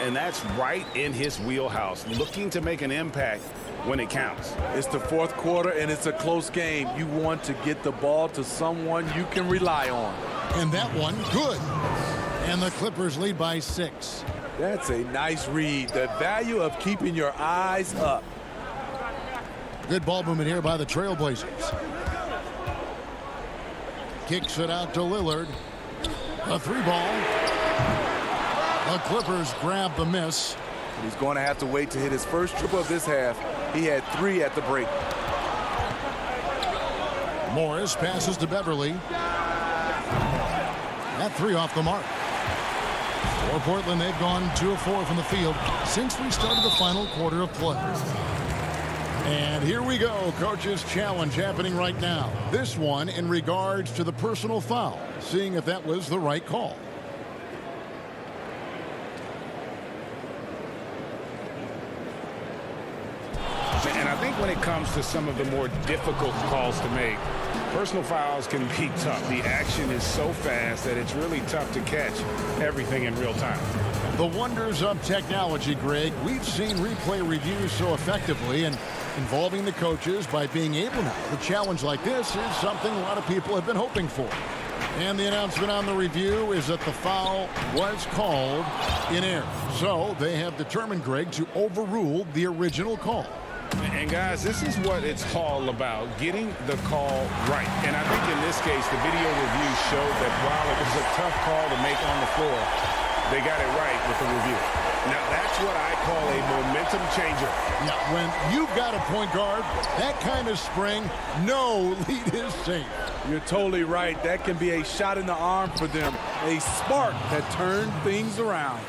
And that's right in his wheelhouse, looking to make an impact when it counts. It's the fourth quarter, and it's a close game. You want to get the ball to someone you can rely on. And that one, good. And the Clippers lead by 6. That's a nice read. The value of keeping your eyes up. Good ball movement here by the Trailblazers. Kicks it out to Lillard. A 3-ball. The Clippers grab the miss. He's going to have to wait to hit his first triple of this half. He had 3 at the break. Morris passes to Beverley. That 3 off the mark. For Portland, they've gone 2 of 4 from the field since we started the final quarter of play. And here we go. Coach's challenge happening right now. This one in regards to the personal foul, seeing if that was the right call. And I think when it comes to some of the more difficult calls to make, personal fouls can be tough. The action is so fast that it's really tough to catch everything in real time. The wonders of technology, Greg. We've seen replay reviews so effectively, and involving the coaches by being able now to challenge like this is something a lot of people have been hoping for. And the announcement on the review is that the foul was called in error. So they have determined, Greg, to overrule the original call. And guys, this is what it's all about, getting the call right. And I think in this case, the video review showed that while it was a tough call to make on the floor, they got it right with the review. Now, that's what I call a momentum changer. Now, when you've got a point guard, that kind of spring, no lead is safe. You're totally right. That can be a shot in the arm for them, a spark that turned things around.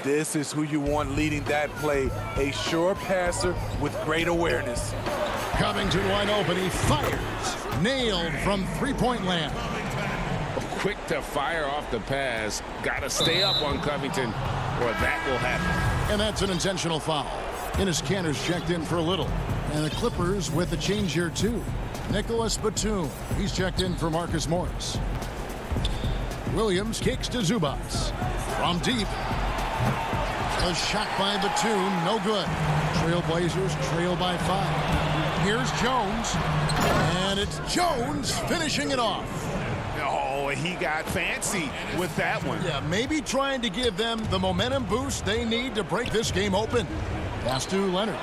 This is who you want leading that play, a sure passer with great awareness. Covington wide open, he fires. Nailed from three-point land. Quick to fire off the pass. Got to stay up on Covington, or that will happen. And that's an intentional foul. Enes Kanter's checked in for a little. And the Clippers with a change here, too. Nicholas Batum. He's checked in for Marcus Morris. Williams kicks to Zubats. From deep. A shot by Batum. No good. Trailblazers trail by 5. Here's Jones. And it's Jones finishing it off. Oh, he got fancy with that one. Yeah, maybe trying to give them the momentum boost they need to break this game open. Pass to Leonard.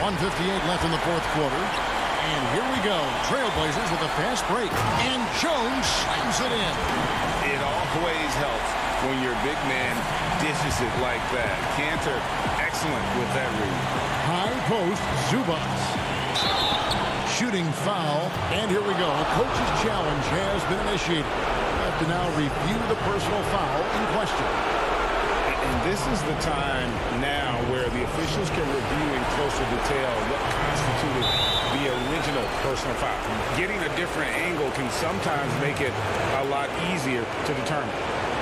1:58 left in the fourth quarter. And here we go. Trailblazers with a fast break. And Jones slams it in. It always helps when your big man dishes it like that. Cantor, excellent with that read. High post, Zubats. Shooting foul. And here we go. A coach's challenge has been initiated. We have to now review the personal foul in question. And this is the time now where the officials can review in closer detail what constituted the original personal foul. Getting a different angle can sometimes make it a lot easier to determine.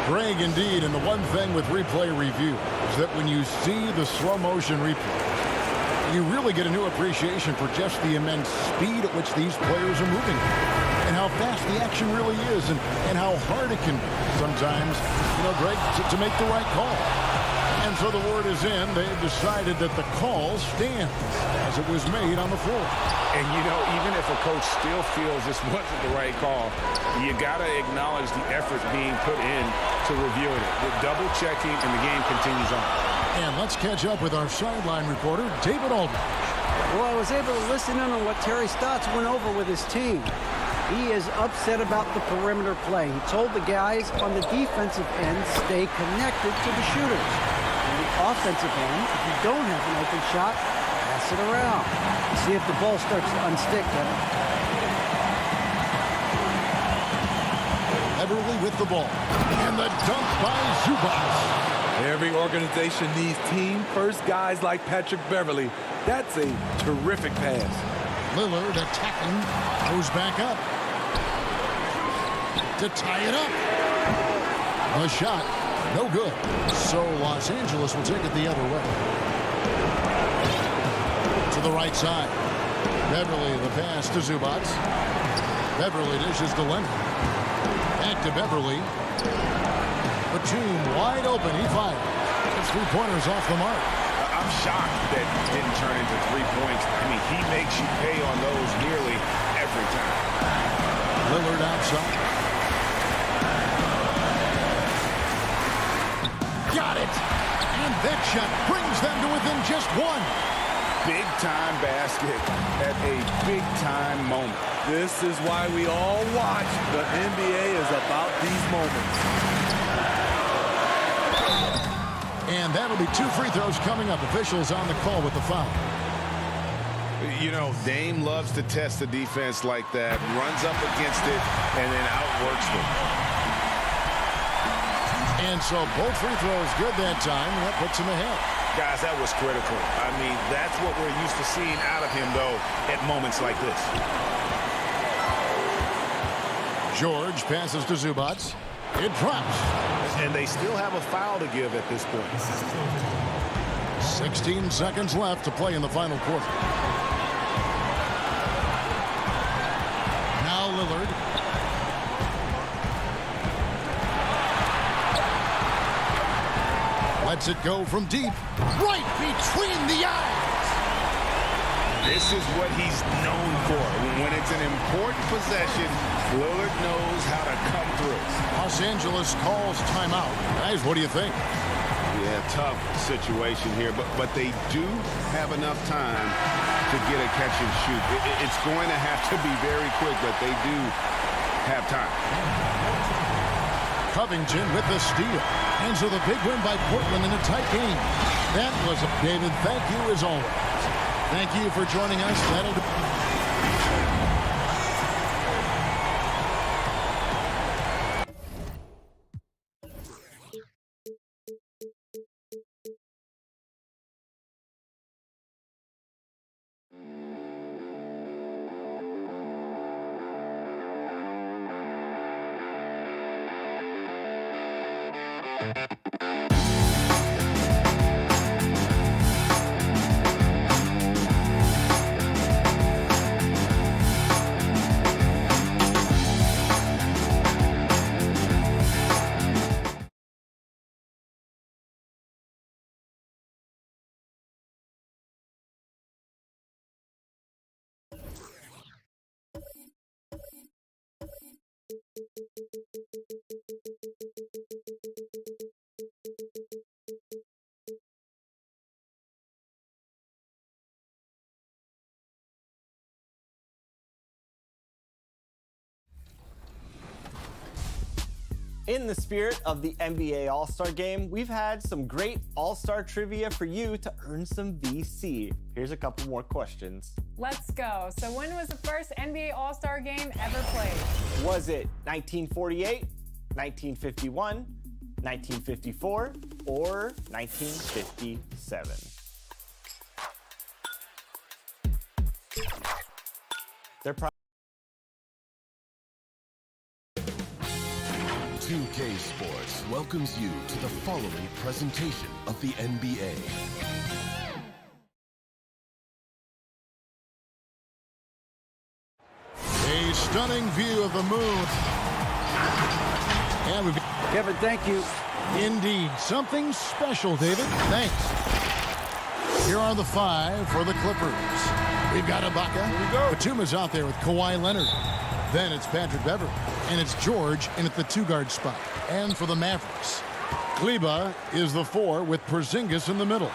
Greg, indeed, and the one thing with replay review is that when you see the slow motion replay, you really get a new appreciation for just the immense speed at which these players are moving and how fast the action really is and how hard it can be sometimes, Greg, to make the right call. And so the word is in. They've decided that the call stands as it was made on the floor. And, even if a coach still feels this wasn't the right call, you got to acknowledge the effort being put in to reviewing it. The double checking, and the game continues on. And let's catch up with our sideline reporter, David Aldridge. Well, I was able to listen in on what Terry Stotts went over with his team. He is upset about the perimeter play. He told the guys on the defensive end, stay connected to the shooters. On the offensive end, if you don't have an open shot, pass it around. See if the ball starts to unstick, Kevin. Beverly with the ball. And the dunk by Zubats. Every organization needs team-first guys like Patrick Beverly. That's a terrific pass. Lillard attacking, goes back up to tie it up. The shot, no good. So Los Angeles will take it the other way. To the right side. Beverly, the pass to Zubats. Beverly dishes to Leonard. Back to Beverly. Batum wide open. He fired. His three-pointers off the mark. I'm shocked that it didn't turn into 3 points. I mean, he makes you pay on those nearly every time. Lillard outside. Got it. And that shot brings them to within just one. Big-time basket at a big-time moment. This is why we all watch. The NBA is about these moments. And that'll be 2 free throws coming up. Officials on the call with the foul. Dame loves to test the defense like that. Runs up against it and then outworks them. And so both free throws good that time. That puts him ahead. Guys, that was critical. I mean, that's what we're used to seeing out of him, though, at moments like this. George passes to Zubats. It drops. And they still have a foul to give at this point. 16 seconds left to play in the final quarter. Now Lillard. Lets it go from deep. Right between the eyes. This is what he's known for. When it's an important possession, Lillard knows how to come through. Los Angeles calls timeout. Guys, what do you think? Yeah, tough situation here, but they do have enough time to get a catch and shoot. It's going to have to be very quick, but they do have time. Covington with the steal. And so the big win by Portland in a tight game. That was a David. Thank you as always. Thank you for joining us. That'll do. In the spirit of the NBA All-Star Game, we've had some great All-Star trivia for you to earn some VC. Here's a couple more questions. Let's go. So when was the first NBA All-Star Game ever played? Was it 1948, 1951, 1954, or 1957? They're 2K Sports welcomes you to the following presentation of the NBA. A stunning view of the moon. And Kevin, thank you. Indeed. Something special, David. Thanks. Here are the 5 for the Clippers. We've got Ibaka. Here we go. Batum is out there with Kawhi Leonard. Then it's Patrick Beverley. And it's George in at the 2-guard spot. And for the Mavericks, Kleba is the 4 with Porzingis in the middle.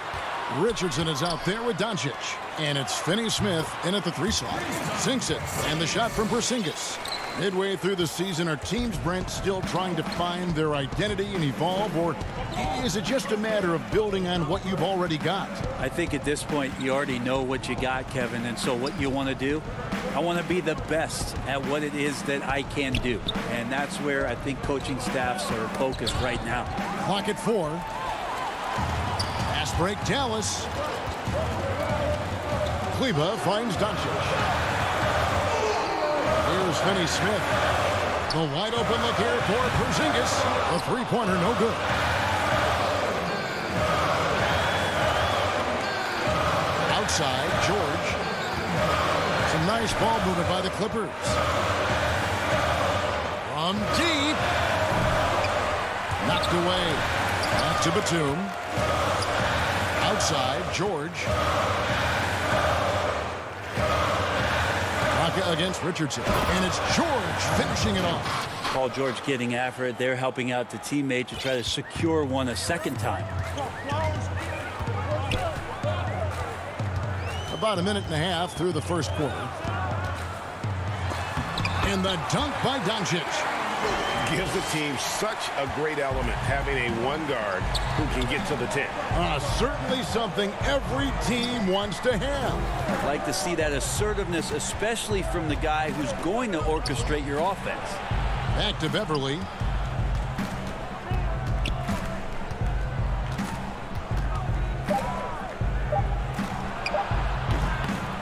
Richardson is out there with Doncic. And it's Finney Smith in at the 3 slot. Sinks it. And the shot from Porzingis. Midway through the season, are teams, Brent, still trying to find their identity and evolve? Or is it just a matter of building on what you've already got? I think at this point, you already know what you got, Kevin. And so what you want to do, I want to be the best at what it is that I can do. And that's where I think coaching staffs are focused right now. Clock at 4. Pass break, Dallas. Kleba finds Doncic. Here's Finney Smith. The wide open look here for Porzingis. The three-pointer, no good. Outside, George. Some nice ball movement by the Clippers. From deep. Knocked away. Back to Batum. Outside, George. Against Richardson. And it's George finishing it off. Paul George getting after it. They're helping out the teammate to try to secure one a second time. About a minute and a half through the first quarter. And the dunk by Doncic. Gives the team such a great element, having a 1 guard who can get to the 10. Certainly something every team wants to have. I'd like to see that assertiveness, especially from the guy who's going to orchestrate your offense. Back to Beverley.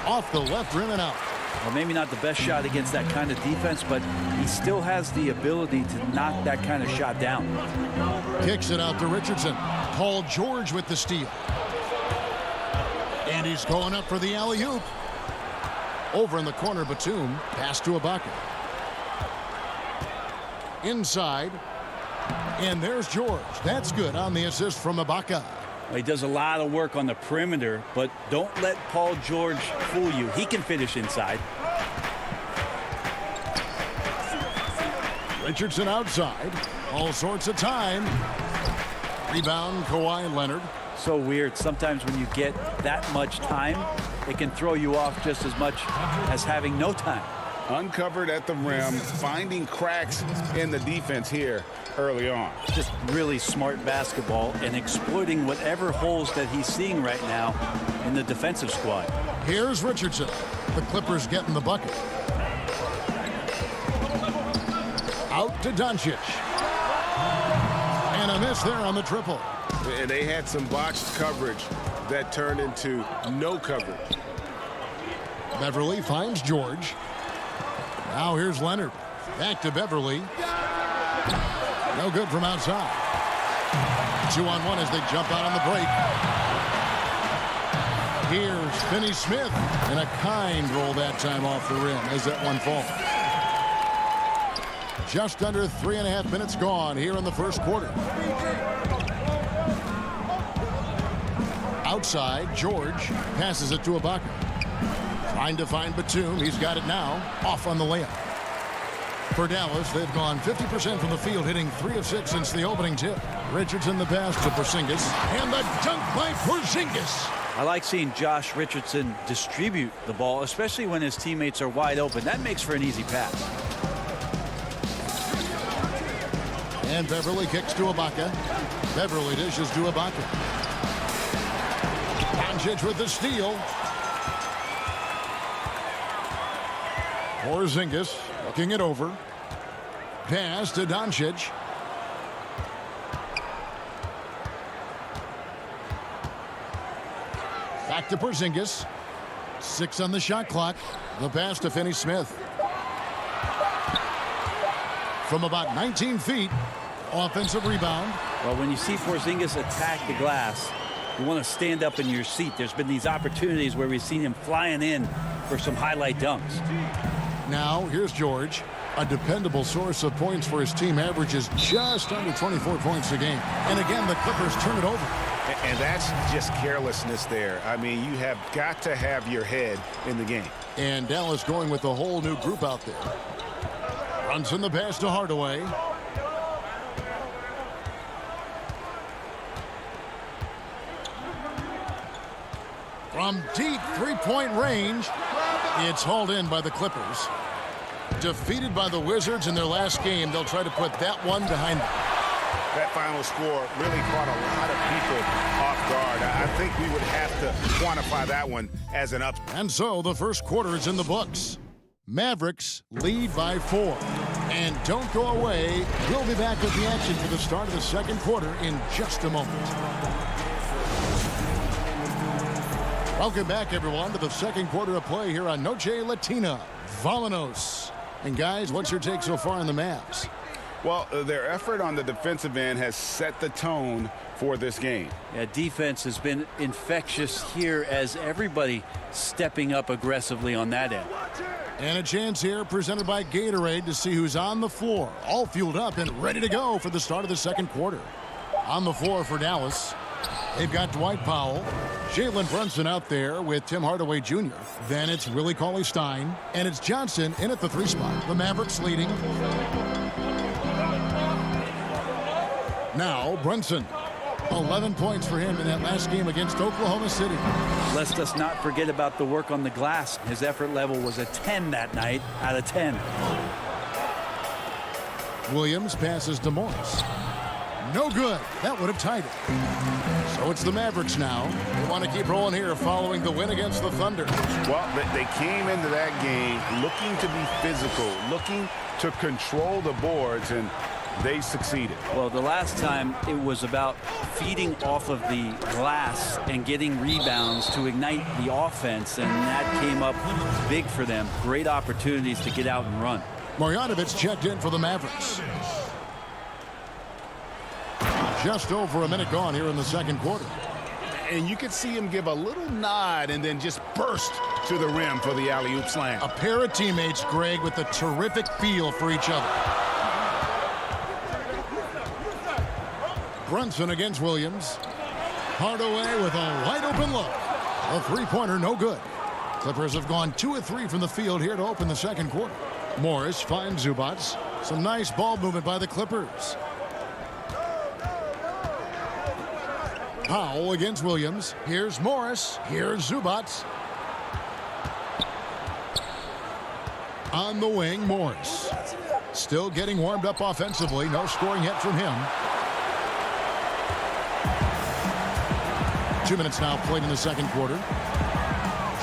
Off the left rim and out. Well, maybe not the best shot against that kind of defense, but he still has the ability to knock that kind of shot down. Kicks it out to Richardson. Paul George with the steal. And he's going up for the alley-oop. Over in the corner, Batum. Pass to Ibaka. Inside. And there's George. That's good on the assist from Ibaka. Well, he does a lot of work on the perimeter, but don't let Paul George fool you. He can finish inside. Richardson outside. All sorts of time. Rebound, Kawhi Leonard. So weird. Sometimes when you get that much time, it can throw you off just as much as having no time. Uncovered at the rim, finding cracks in the defense here early on. Just really smart basketball and exploiting whatever holes that he's seeing right now in the defensive squad. Here's Richardson. The Clippers getting the bucket. Out to Doncic. And a miss there on the triple. And they had some botched coverage that turned into no coverage. Beverley finds George. Now here's Leonard. Back to Beverley. No good from outside. 2-on-1 as they jump out on the break. Here's Finney Smith. And a kind roll that time off the rim as that one falls. Just under 3.5 minutes gone here in the first quarter. Outside, George passes it to Ibaka. Trying to find Batum. He's got it now. Off on the layup. For Dallas, they've gone 50% from the field, hitting 3 of 6 since the opening tip. Richardson the pass to Porzingis. And the dunk by Porzingis. I like seeing Josh Richardson distribute the ball, especially when his teammates are wide open. That makes for an easy pass. And Beverly kicks to Ibaka. Beverly dishes to Ibaka. Doncic with the steal. Porzingis looking it over. Pass to Doncic. Back to Porzingis. 6 on the shot clock. The pass to Finney-Smith. From about 19 feet. Offensive rebound. Well, when you see Porzingis attack the glass, you want to stand up in your seat. There's been these opportunities where we've seen him flying in for some highlight dunks. Now, here's George. A dependable source of points for his team, averages just under 24 points a game. And again, the Clippers turn it over. And that's just carelessness there. I mean, you have got to have your head in the game. And Dallas going with a whole new group out there. Brunson the pass to Hardaway. From deep three-point range, it's hauled in by the Clippers. Defeated by the Wizards in their last game, they'll try to put that one behind them. That final score really caught a lot of people off guard. I think we would have to quantify that one as an up. And so the first quarter is in the books. Mavericks lead by 4. And don't go away. We'll be back with the action for the start of the second quarter in just a moment. Welcome back, everyone, to the second quarter of play here on Noche Latina. Vámonos. And guys, what's your take so far on the Mavs? Well, their effort on the defensive end has set the tone for this game. Yeah, defense has been infectious here as everybody stepping up aggressively on that end. And a chance here presented by Gatorade to see who's on the floor. All fueled up and ready to go for the start of the second quarter. On the floor for Dallas, they've got Dwight Powell, Jalen Brunson out there with Tim Hardaway Jr. Then it's Willie Cauley-Stein, and it's Johnson in at the 3 spot. The Mavericks leading. Now Brunson. 11 points for him in that last game against Oklahoma City. Let's us not forget about the work on the glass. His effort level was a 10 that night out of 10. Williams passes to Morris. No good. That would have tied it. So it's the Mavericks now. They want to keep rolling here following the win against the Thunder. Well, they came into that game looking to be physical, looking to control the boards, and they succeeded. Well, the last time it was about feeding off of the glass and getting rebounds to ignite the offense, and that came up big for them. Great opportunities to get out and run. Marjanovic checked in for the Mavericks. Just over a minute gone here in the second quarter. And you could see him give a little nod and then just burst to the rim for the alley-oop slam. A pair of teammates, Greg, with a terrific feel for each other. Brunson against Williams. Hardaway with a wide-open look. A three-pointer, no good. Clippers have gone 2 of 3 from the field here to open the second quarter. Morris finds Zubac. Some nice ball movement by the Clippers. Powell against Williams. Here's Morris. Here's Zubac. On the wing, Morris. Still getting warmed up offensively. No scoring yet from him. 2 minutes now played in the second quarter.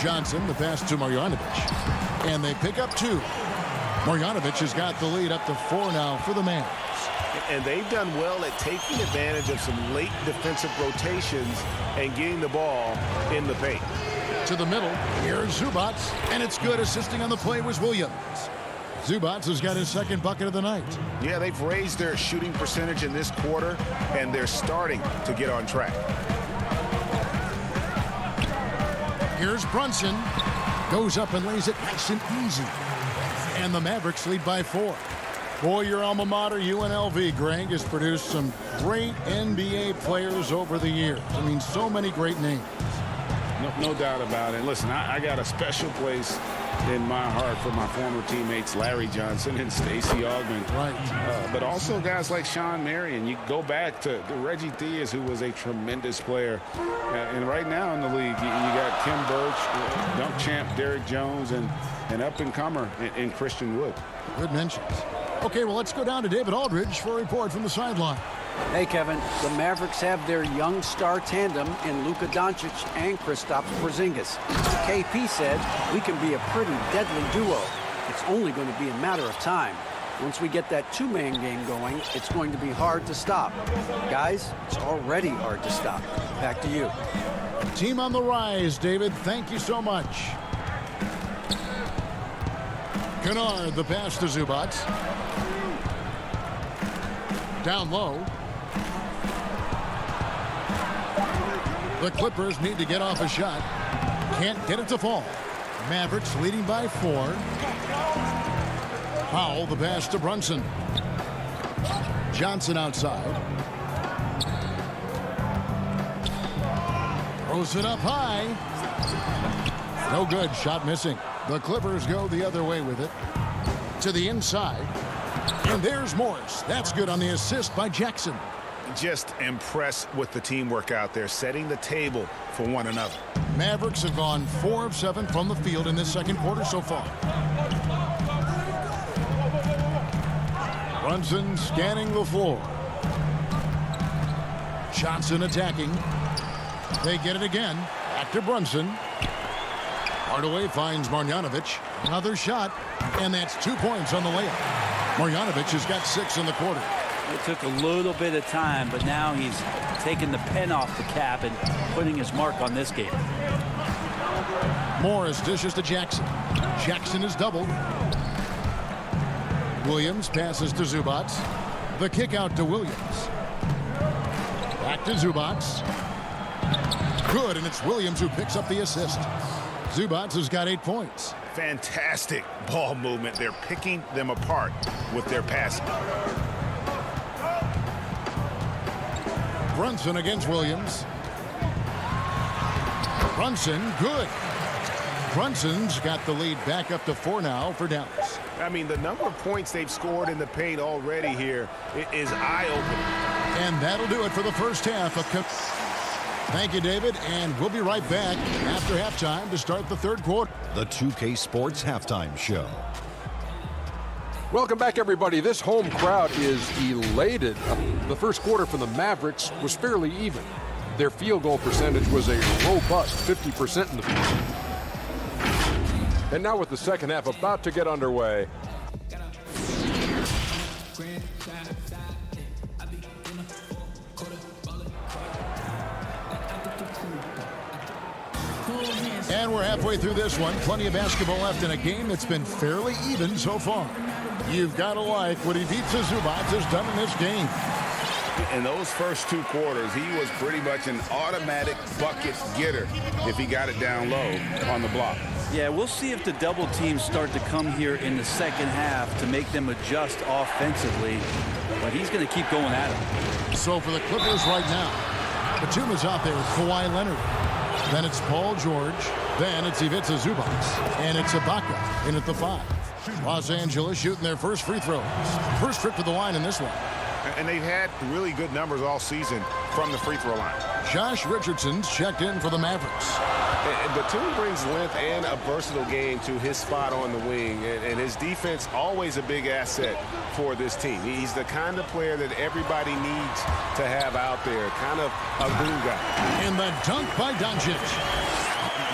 Johnson, the pass to Marjanovic. And they pick up 2. Marjanovic has got the lead up to 4 now for the Mavs. And they've done well at taking advantage of some late defensive rotations and getting the ball in the paint. To the middle, here's Zubac, and it's good. Assisting on the play was Williams. Zubac has got his second bucket of the night. Yeah, they've raised their shooting percentage in this quarter, and they're starting to get on track. Here's Brunson. Goes up and lays it nice and easy. And the Mavericks lead by 4. Boy, your alma mater, UNLV, Greg, has produced some great NBA players over the years. I mean, so many great names. No doubt about it. Listen, I got a special place in my heart for my former teammates Larry Johnson and Stacey Augmon. Right. But also guys like Sean Marion. You go back to Reggie Diaz, who was a tremendous player. And right now in the league, you got Kim Birch, dunk champ Derrick Jones, and an up-and-comer in Christian Wood. Good mentions. Okay, well, let's go down to David Aldridge for a report from the sideline. Hey, Kevin. The Mavericks have their young star tandem in Luka Doncic and Kristaps Porzingis. KP said, we can be a pretty deadly duo. It's only going to be a matter of time. Once we get that two-man game going, it's going to be hard to stop. Guys, it's already hard to stop. Back to you. Team on the rise, David. Thank you so much. Kennard, the pass to Zubac. Down low. The Clippers need to get off a shot. Can't get it to fall. Mavericks leading by 4. Powell, the pass to Brunson. Johnson outside. Throws it up high. No good. Shot missing. The Clippers go the other way with it. To the inside. And there's Morris. That's good on the assist by Jackson. Just impressed with the teamwork out there, setting the table for one another. Mavericks have gone 4 of 7 from the field in this second quarter so far. Brunson scanning the floor. Johnson attacking. They get it again. Back to Brunson. Hardaway finds Marjanovic. Another shot. And that's 2 points on the layup. Marjanovic has got 6 in the quarter. It took a little bit of time, but now he's taking the pen off the cap and putting his mark on this game. Morris dishes to Jackson. Jackson is doubled. Williams passes to Zubac. The kick out to Williams. Back to Zubac. Good, and it's Williams who picks up the assist. Zubac has got 8 points. Fantastic ball movement. They're picking them apart with their passing. Brunson against Williams. Brunson, good. Brunson's got the lead back up to 4 now for Dallas. I mean, the number of points they've scored in the paint already here is eye-opening. And that'll do it for the first half of Thank you, David, and we'll be right back after halftime to start the third quarter. The 2K Sports Halftime Show. Welcome back, everybody. This home crowd is elated. The first quarter for the Mavericks was fairly even. Their field goal percentage was a robust 50% in the quarter. And now with the second half about to get underway. And we're halfway through this one. Plenty of basketball left in a game that's been fairly even so far. You've got to like what Ivica Zubac has done in this game. In those first 2 quarters, he was pretty much an automatic bucket getter if he got it down low on the block. Yeah, we'll see if the double teams start to come here in the second half to make them adjust offensively. But he's going to keep going at it. So for the Clippers right now, Batum is out there with Kawhi Leonard. Then it's Paul George. Then it's Ivica Zubac. And it's Ibaka in at the 5. Los Angeles shooting their first free throws. First trip to the line in this one. And they've had really good numbers all season from the free throw line. Josh Richardson's checked in for the Mavericks. Batum brings length and a versatile game to his spot on the wing, and his defense always a big asset for this team. He's the kind of player that everybody needs to have out there, kind of a glue guy. And the dunk by Doncic.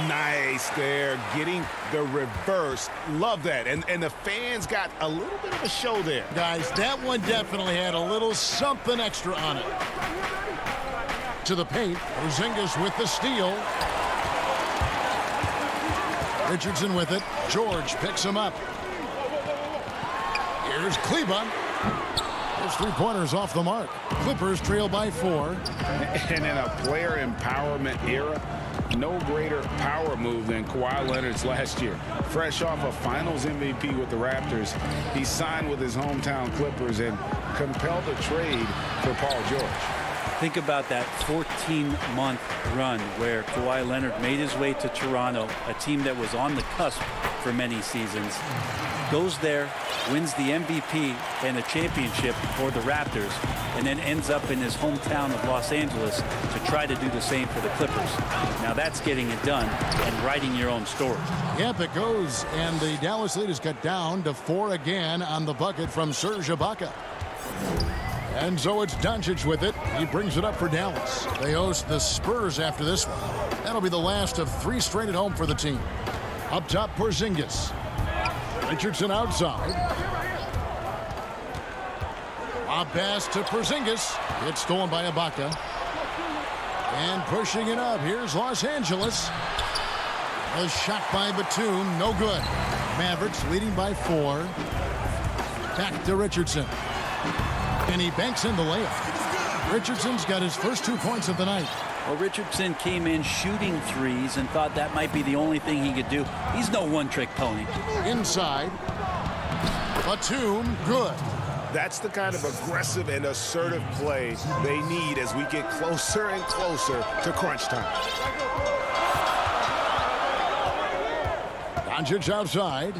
Nice there, getting the reverse. Love that. And the fans got a little bit of a show there. Guys, that one definitely had a little something extra on it. To the paint, Porzingis with the steal. Richardson with it. George picks him up. Here's Kleba. His 3-pointers off the mark. Clippers trail by 4. And in a player empowerment era, no greater power move than Kawhi Leonard's last year. Fresh off a Finals MVP with the Raptors, he signed with his hometown Clippers and compelled a trade for Paul George. Think about that 14-month run where Kawhi Leonard made his way to Toronto, a team that was on the cusp for many seasons. goes there, wins the MVP and a championship for the Raptors, and then ends up in his hometown of Los Angeles to try to do the same for the Clippers. Now that's getting it done and writing your own story. Yep, it goes, and the Dallas lead is cut down to 4 again on the bucket from Serge Ibaka. And so it's Doncic with it. He brings it up for Dallas. They host the Spurs after this one. That'll be the last of 3 straight at home for the team. Up top, Porzingis. Richardson outside. A pass to Porzingis. It's stolen by Ibaka. And pushing it up. Here's Los Angeles. A shot by Batum. No good. Mavericks leading by 4. Back to Richardson. And he banks in the layup. Richardson's got his first 2 points of the night. Well, Richardson came in shooting threes and thought that might be the only thing he could do. He's no one-trick pony. Inside. Batum, good. That's the kind of aggressive and assertive play they need as we get closer and closer to crunch time. Doncic outside.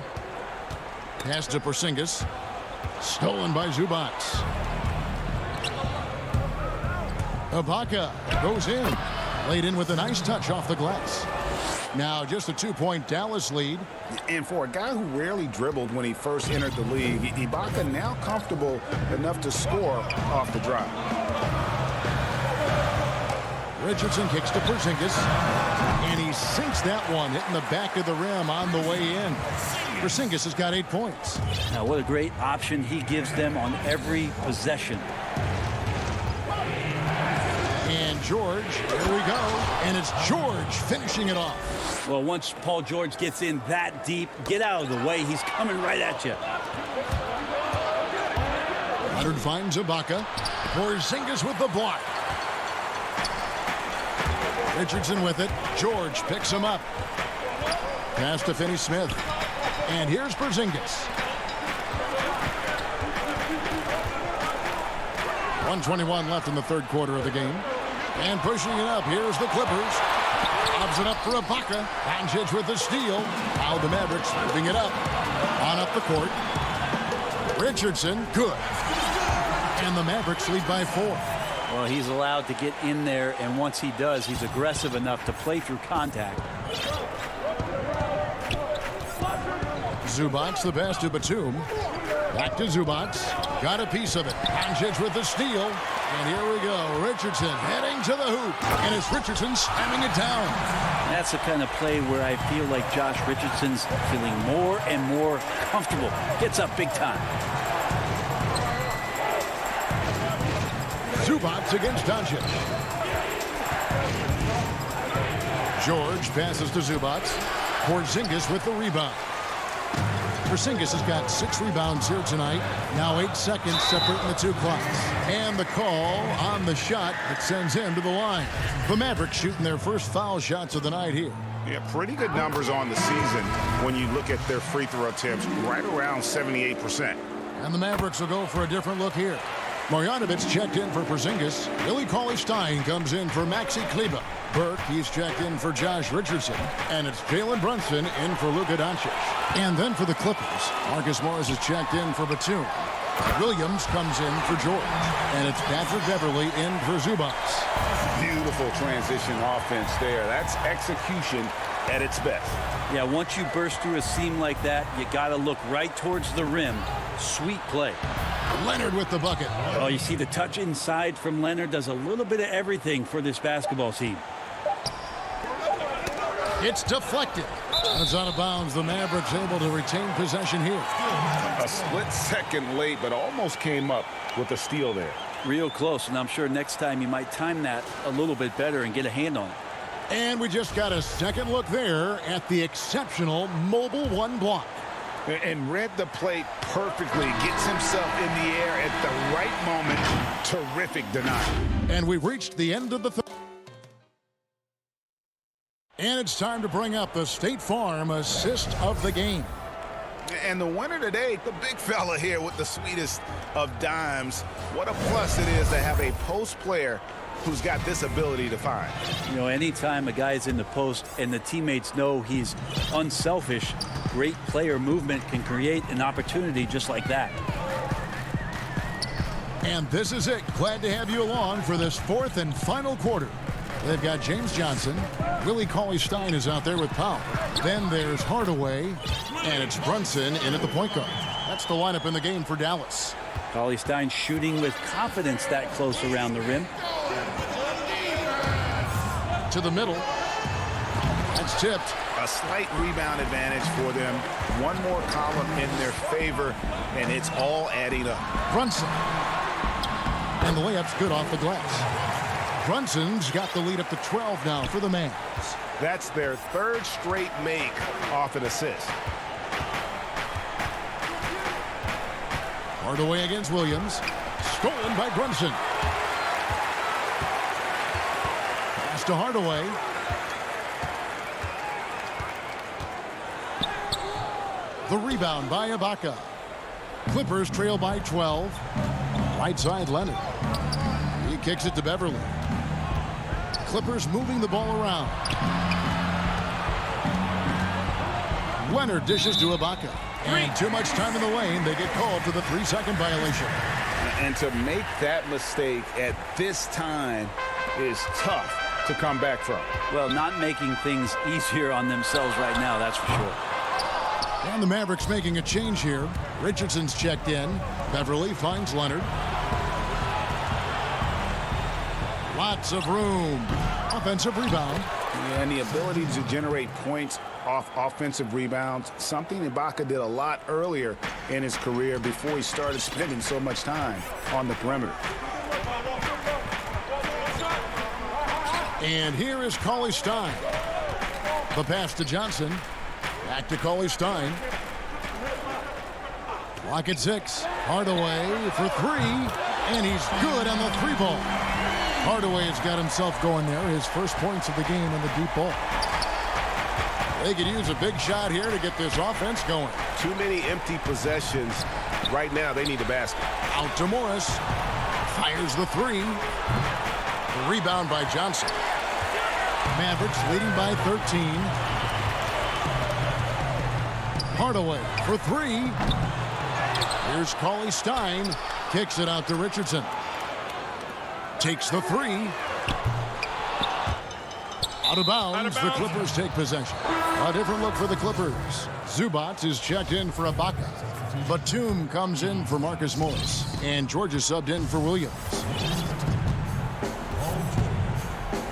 Pass to Porzingis. Stolen by Zubac. Ibaka goes in. Laid in with a nice touch off the glass. Now just a 2-point Dallas lead. And for a guy who rarely dribbled when he first entered the league, Ibaka now comfortable enough to score off the drive. Richardson kicks to Porzingis. And he sinks that one, hitting the back of the rim on the way in. Porzingis has got 8 points. Now what a great option he gives them on every possession. And George, here we go. And it's George finishing it off. Well, once Paul George gets in that deep, get out of the way. He's coming right at you. Leonard finds Ibaka. Porzingis with the block. Richardson with it. George picks him up. Pass to Finney-Smith. And here's Porzingis. 1:21 left in the third quarter of the game. And pushing it up, here's the Clippers. Lobs it up for Ibaka. Doncic with the steal. Now the Mavericks moving it up. On up the court. Richardson, good. And the Mavericks lead by 4. Well, he's allowed to get in there, and once he does, he's aggressive enough to play through contact. Zubac, the pass to Batum. Back to Zubac. Got a piece of it. Doncic with the steal. And here we go. Richardson heading to the hoop. And it's Richardson slamming it down. That's the kind of play where I feel like Josh Richardson's feeling more and more comfortable. Gets up big time. Zubac against Doncic. George passes to Zubac. Porzingis with the rebound. Porzingis has got 6 rebounds here tonight. Now 8 seconds separating the 2 clocks. And the call on the shot that sends him to the line. The Mavericks shooting their first foul shots of the night here. Yeah, pretty good numbers on the season when you look at their free throw attempts, right around 78%. And the Mavericks will go for a different look here. Marjanovic checked in for Porzingis. Billy Cauley-Stein comes in for Maxi Kleber. Burke, he's checked in for Josh Richardson. And it's Jalen Brunson in for Luka Doncic. And then for the Clippers, Marcus Morris is checked in for Batum. Williams comes in for George. And it's Patrick Beverly in for Zubac. Beautiful transition offense there. That's execution at its best. Yeah, once you burst through a seam like that, you got to look right towards the rim. Sweet play. Leonard with the bucket. Oh, you see the touch inside from Leonard does a little bit of everything for this basketball team. It's deflected. It's out of bounds. The Mavericks able to retain possession here. A split second late, but almost came up with a steal there. Real close, and I'm sure next time you might time that a little bit better and get a hand on it. And we just got a second look there at the exceptional mobile 1 block. And read the play perfectly. Gets himself in the air at the right moment. Terrific denial. And we've reached the end of the third. And it's time to bring up the State Farm assist of the game. And the winner today, the big fella here with the sweetest of dimes. What a plus it is to have a post player who's got this ability to find. You know, anytime a guy's in the post and the teammates know he's unselfish, great player movement can create an opportunity just like that. And this is it. Glad to have you along for this fourth and final quarter. They've got James Johnson. Willie Cauley-Stein is out there with Powell. Then there's Hardaway. And it's Brunson in at the point guard. That's the lineup in the game for Dallas. Cauley-Stein shooting with confidence that close around the rim. To the middle. That's tipped. A slight rebound advantage for them. One more column in their favor, and it's all adding up. Brunson. And the layup's good off the glass. Brunson's got the lead up to 12 now for the Mavs. That's their third straight make off an assist. Hardaway against Williams. Stolen by Brunson. Pass to Hardaway. The rebound by Ibaka. Clippers trail by 12. Right side Leonard. He kicks it to Beverly. Clippers moving the ball around. Leonard dishes to Ibaka. And too much time in the lane. They get called for the 3-second violation. And to make that mistake at this time is tough to come back from. Well, not making things easier on themselves right now, that's for sure. And the Mavericks making a change here. Richardson's checked in. Beverly finds Leonard. Lots of room. Offensive rebound. And the ability to generate points off offensive rebounds, something Ibaka did a lot earlier in his career before he started spending so much time on the perimeter. And here is Cauley-Stein. The pass to Johnson. Back to Cauley-Stein. Clock at 6. Hardaway for 3. And he's good on the 3-ball. Hardaway has got himself going there. His first points of the game in the deep ball. They could use a big shot here to get this offense going. Too many empty possessions. Right now, they need the basket. Out to Morris. Fires the 3. The rebound by Johnson. Mavericks leading by 13. Hardaway for 3. Here's Cauley-Stein. Kicks it out to Richardson. Takes the 3. Out of bounds. The Clippers take possession. A different look for the Clippers. Zubac is checked in for Ibaka. Batum comes in for Marcus Morris. And Georgia subbed in for Williams.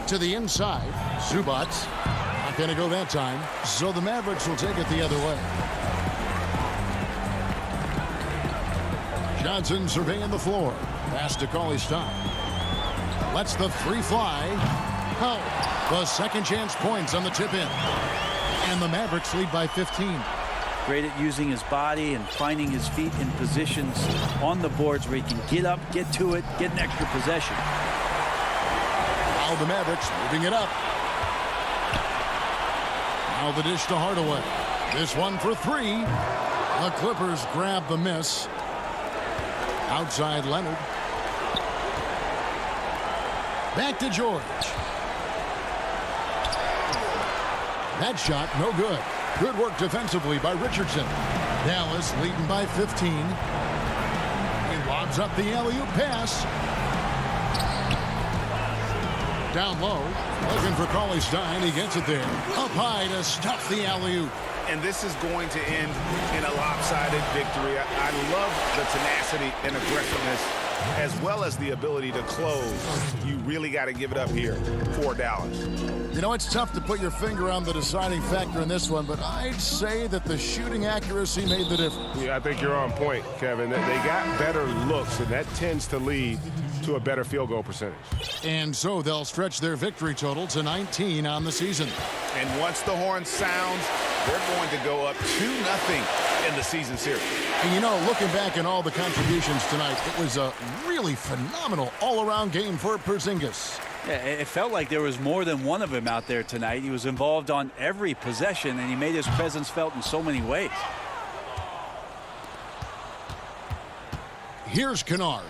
To the inside. Zubac. Not going to go that time. So the Mavericks will take it the other way. Johnson surveying the floor. Pass to Cauley-Stein. Lets the 3 fly. Out. The second chance points on the tip in. And the Mavericks lead by 15. Great at using his body and finding his feet in positions on the boards where he can get up, get to it, get an extra possession. Now the Mavericks moving it up. Now the dish to Hardaway. This one for 3. The Clippers grab the miss. Outside Leonard. Back to George. That shot, no good. Good work defensively by Richardson. Dallas leading by 15. He lobs up the alley-oop pass. Down low, looking for Cauley-Stein. He gets it there. Up high to stuff the alley-oop. And this is going to end in a lopsided victory. I love the tenacity and aggressiveness, as well as the ability to close. You really got to give it up here for Dallas. You know, it's tough to put your finger on the deciding factor in this one, but I'd say that the shooting accuracy made the difference. Yeah, I think you're on point, Kevin. They got better looks, and that tends to lead to a better field goal percentage. And so they'll stretch their victory total to 19 on the season. And once the horn sounds, they're going to go up 2-0 in the season series. And you know, looking back at all the contributions tonight, it was a really phenomenal all-around game for Porzingis. Yeah, it felt like there was more than one of him out there tonight. He was involved on every possession, and he made his presence felt in so many ways. Here's Kennard.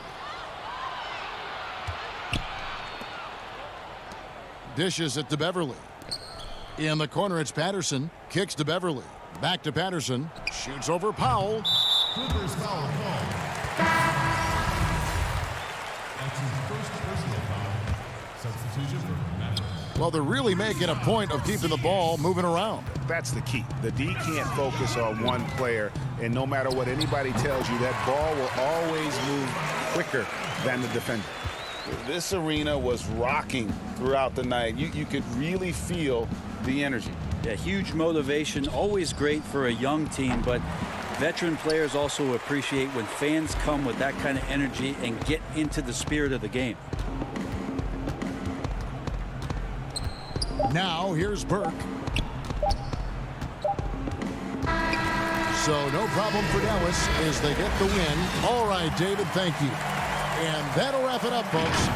Dishes it to Beverly. In the corner, it's Patterson. Kicks to Beverly. Back to Patterson. Shoots over Powell. Clippers foul call. That's his first personal foul. Substitution for Mavericks. Well, they're really making a point of keeping the ball moving around. That's the key. The D can't focus on one player, and no matter what anybody tells you, that ball will always move quicker than the defender. This arena was rocking throughout the night. You could really feel the energy. Yeah, huge motivation, always great for a young team, but veteran players also appreciate when fans come with that kind of energy and get into the spirit of the game. Now here's Burke. So no problem for Dallas as they get the win. All right, David, thank you. And that'll wrap it up, folks.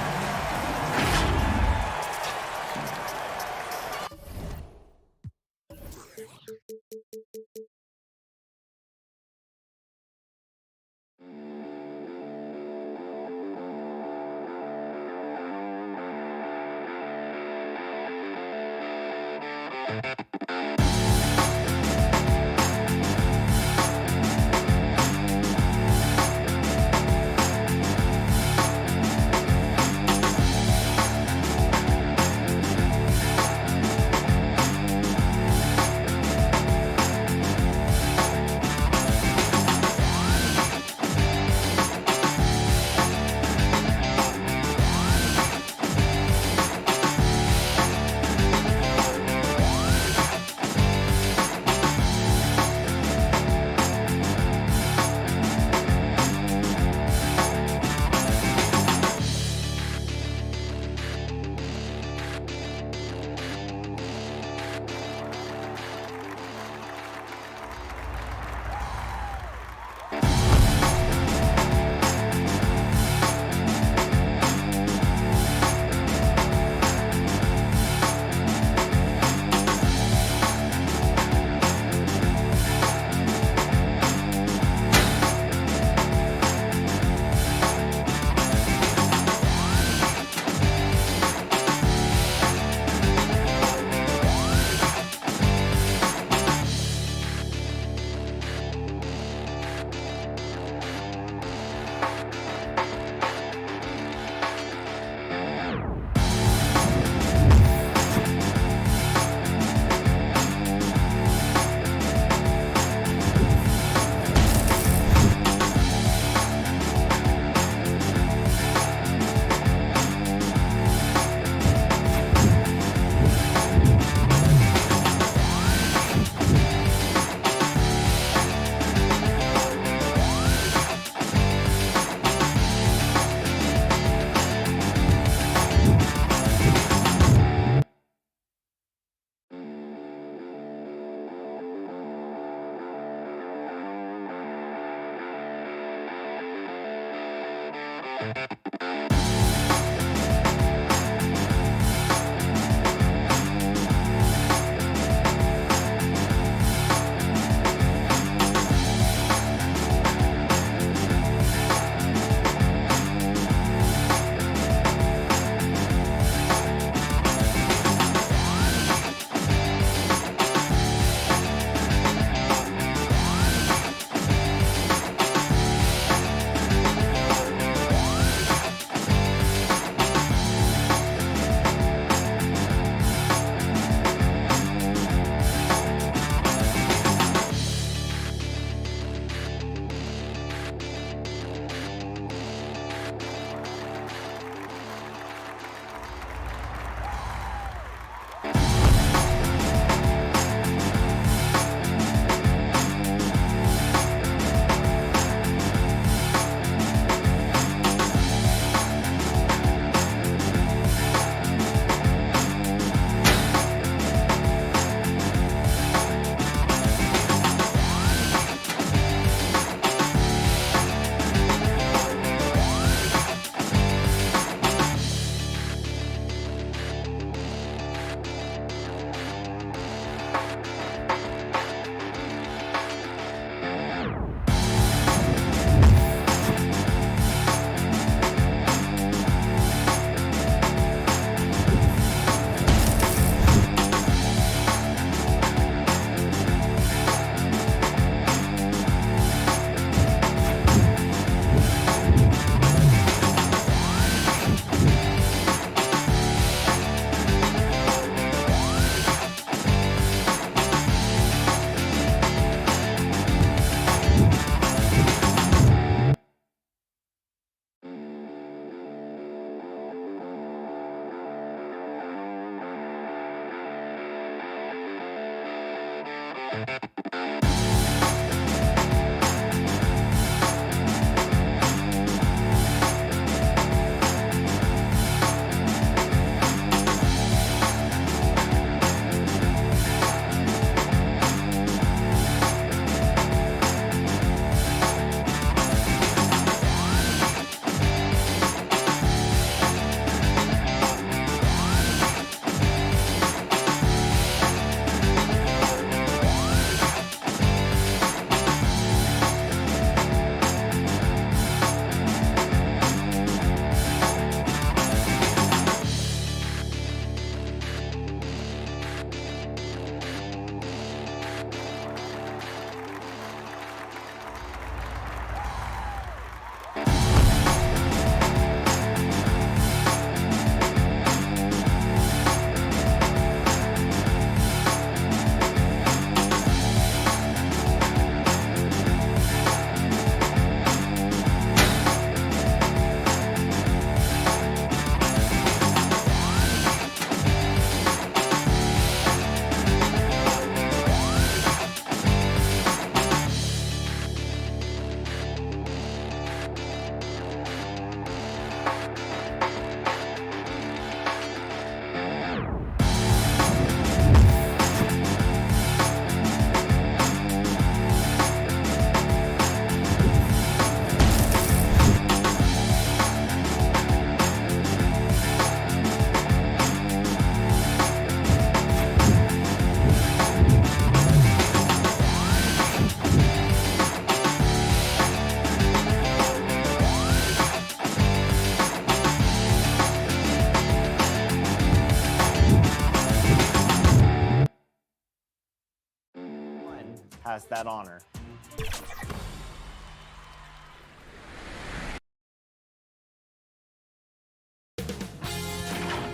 that honor.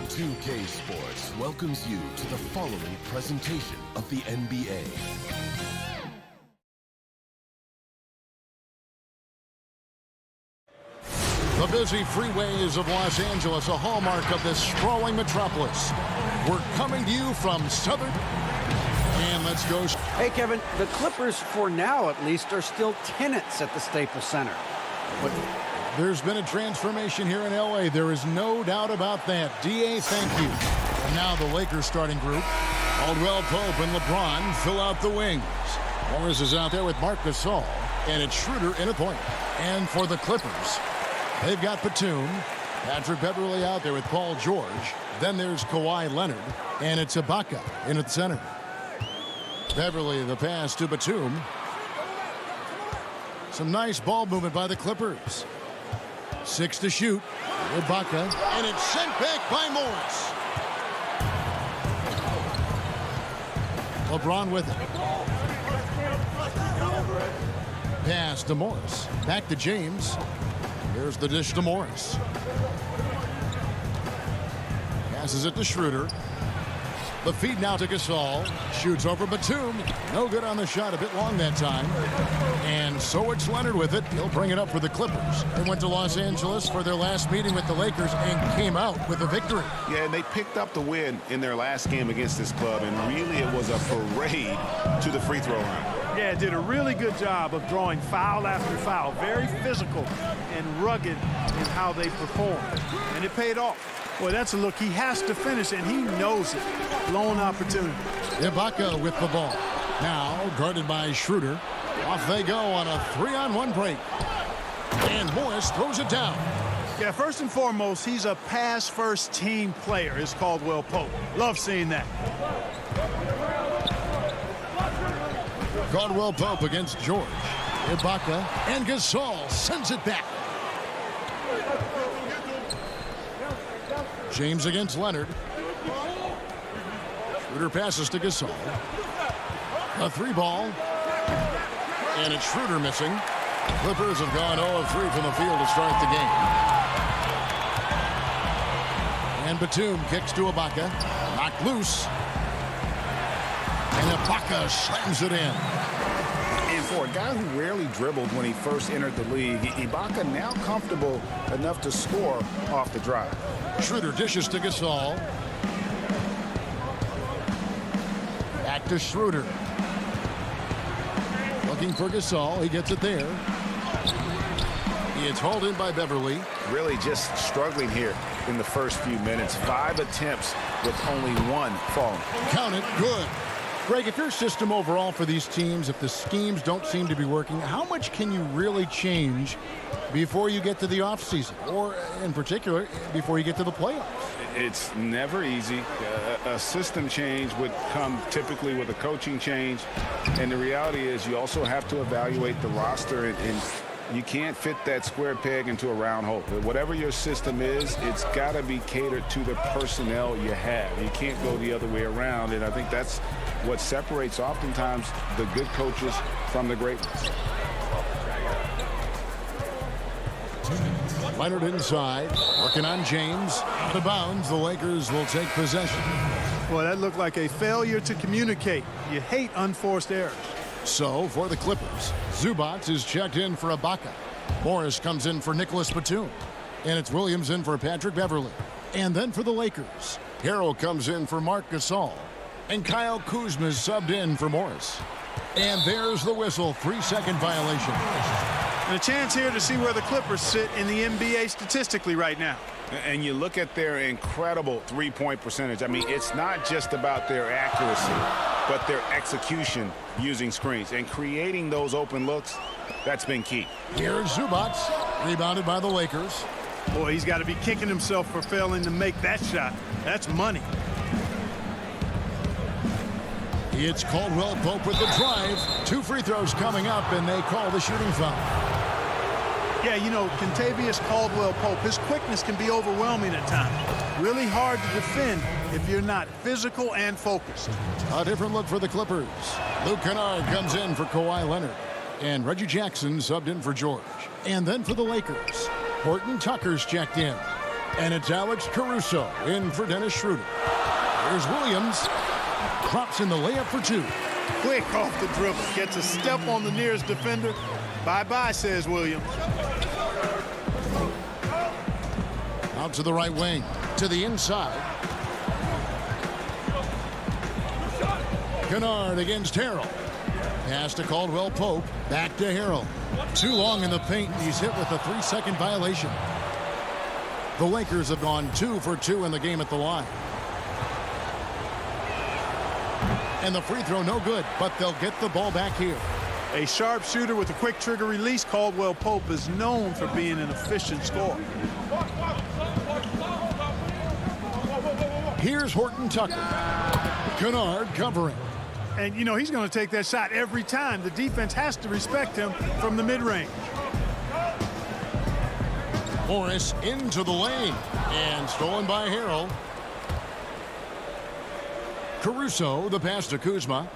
2K Sports welcomes you to the following presentation of the NBA. The busy freeways of Los Angeles, a hallmark of this sprawling metropolis. We're coming to you from Southern. And let's go. Hey, Kevin, the Clippers, for now at least, are still tenants at the Staples Center. But there's been a transformation here in L.A. There is no doubt about that. D.A., thank you. And now the Lakers starting group. Caldwell Pope and LeBron fill out the wings. Morris is out there with Marc Gasol. And it's Schroeder in a point. And for the Clippers, they've got Batum. Patrick Beverley out there with Paul George. Then there's Kawhi Leonard. And it's Ibaka in at center. Beverley, the pass to Batum. Some nice ball movement by the Clippers. 6 to shoot. Ibaka. And it's sent back by Morris. LeBron with it. Pass to Morris. Back to James. Here's the dish to Morris. Passes it to Schroeder. The feed now to Gasol. Shoots over Batum. No good on the shot. A bit long that time. And so it's Leonard with it. He'll bring it up for the Clippers. They went to Los Angeles for their last meeting with the Lakers and came out with a victory. Yeah, and they picked up the win in their last game against this club. And really it was a parade to the free throw line. Yeah, did a really good job of drawing foul after foul. Very physical and rugged in how they performed. And it paid off. Boy, that's a look he has to finish, and he knows it. Blown opportunity. Ibaka with the ball. Now guarded by Schroeder. Off they go on a 3-on-1 break. And Morris throws it down. Yeah, first and foremost, he's a pass-first team player, is Caldwell Pope. Love seeing that. Caldwell Pope against George. Ibaka and Gasol sends it back. James against Leonard. Schroeder passes to Gasol. A 3-ball. And it's Schroeder missing. Clippers have gone 0 of 3 from the field to start the game. And Batum kicks to Ibaka. Knocked loose. And Ibaka slams it in. And for a guy who rarely dribbled when he first entered the league, Ibaka now comfortable enough to score off the drive. Schroeder dishes to Gasol. Back to Schroeder. Looking for Gasol. He gets it there. It's hauled in by Beverley. Really just struggling here in the first few minutes. 5 attempts with only 1 falling. Count it. Good. Greg, if your system overall for these teams, if the schemes don't seem to be working, how much can you really change before you get to the offseason, or in particular, before you get to the playoffs? It's never easy. A system change would come typically with a coaching change, and the reality is you also have to evaluate the roster, and you can't fit that square peg into a round hole. Whatever your system is, it's got to be catered to the personnel you have. You can't go the other way around, and I think that's what separates oftentimes the good coaches from the great ones. Leonard inside, working on James. Out of bounds, the Lakers will take possession. Well, that looked like a failure to communicate. You hate unforced errors. So, for the Clippers, Zubac is checked in for Ibaka. Morris comes in for Nicholas Batum. And it's Williams in for Patrick Beverley. And then for the Lakers, Harrell comes in for Marc Gasol. And Kyle Kuzma is subbed in for Morris. And there's the whistle, 3-second violation. And a chance here to see where the Clippers sit in the NBA statistically right now. And you look at their incredible three-point percentage. I mean, it's not just about their accuracy, but their execution using screens and creating those open looks. That's been key. Here's Zubac, rebounded by the Lakers. Boy, he's got to be kicking himself for failing to make that shot. That's money. It's Caldwell Pope with the drive. 2 free throws coming up, and they call the shooting foul. Yeah, you know, Kentavious Caldwell-Pope, his quickness can be overwhelming at times. Really hard to defend if you're not physical and focused. A different look for the Clippers. Luke Kennard comes in for Kawhi Leonard. And Reggie Jackson subbed in for George. And then for the Lakers, Horton Tucker's checked in. And it's Alex Caruso in for Dennis Schroeder. Here's Williams. Drops in the layup for two. Quick off the dribble. Gets a step on the nearest defender. Bye-bye, says Williams. Out to the right wing. To the inside. Kennard against Harrell. Pass to Caldwell-Pope. Back to Harrell. Too long in the paint. He's hit with a 3-second violation. The Lakers have gone 2 for 2 in the game at the line. And the free throw no good, but they'll get the ball back here. A sharp shooter with a quick trigger release, Caldwell-Pope is known for being an efficient scorer. Here's Horton Tucker. Kennard covering. And, you know, he's going to take that shot every time. The defense has to respect him from the mid-range. Morris into the lane. And stolen by Harrell. Caruso, the pass to Kuzma.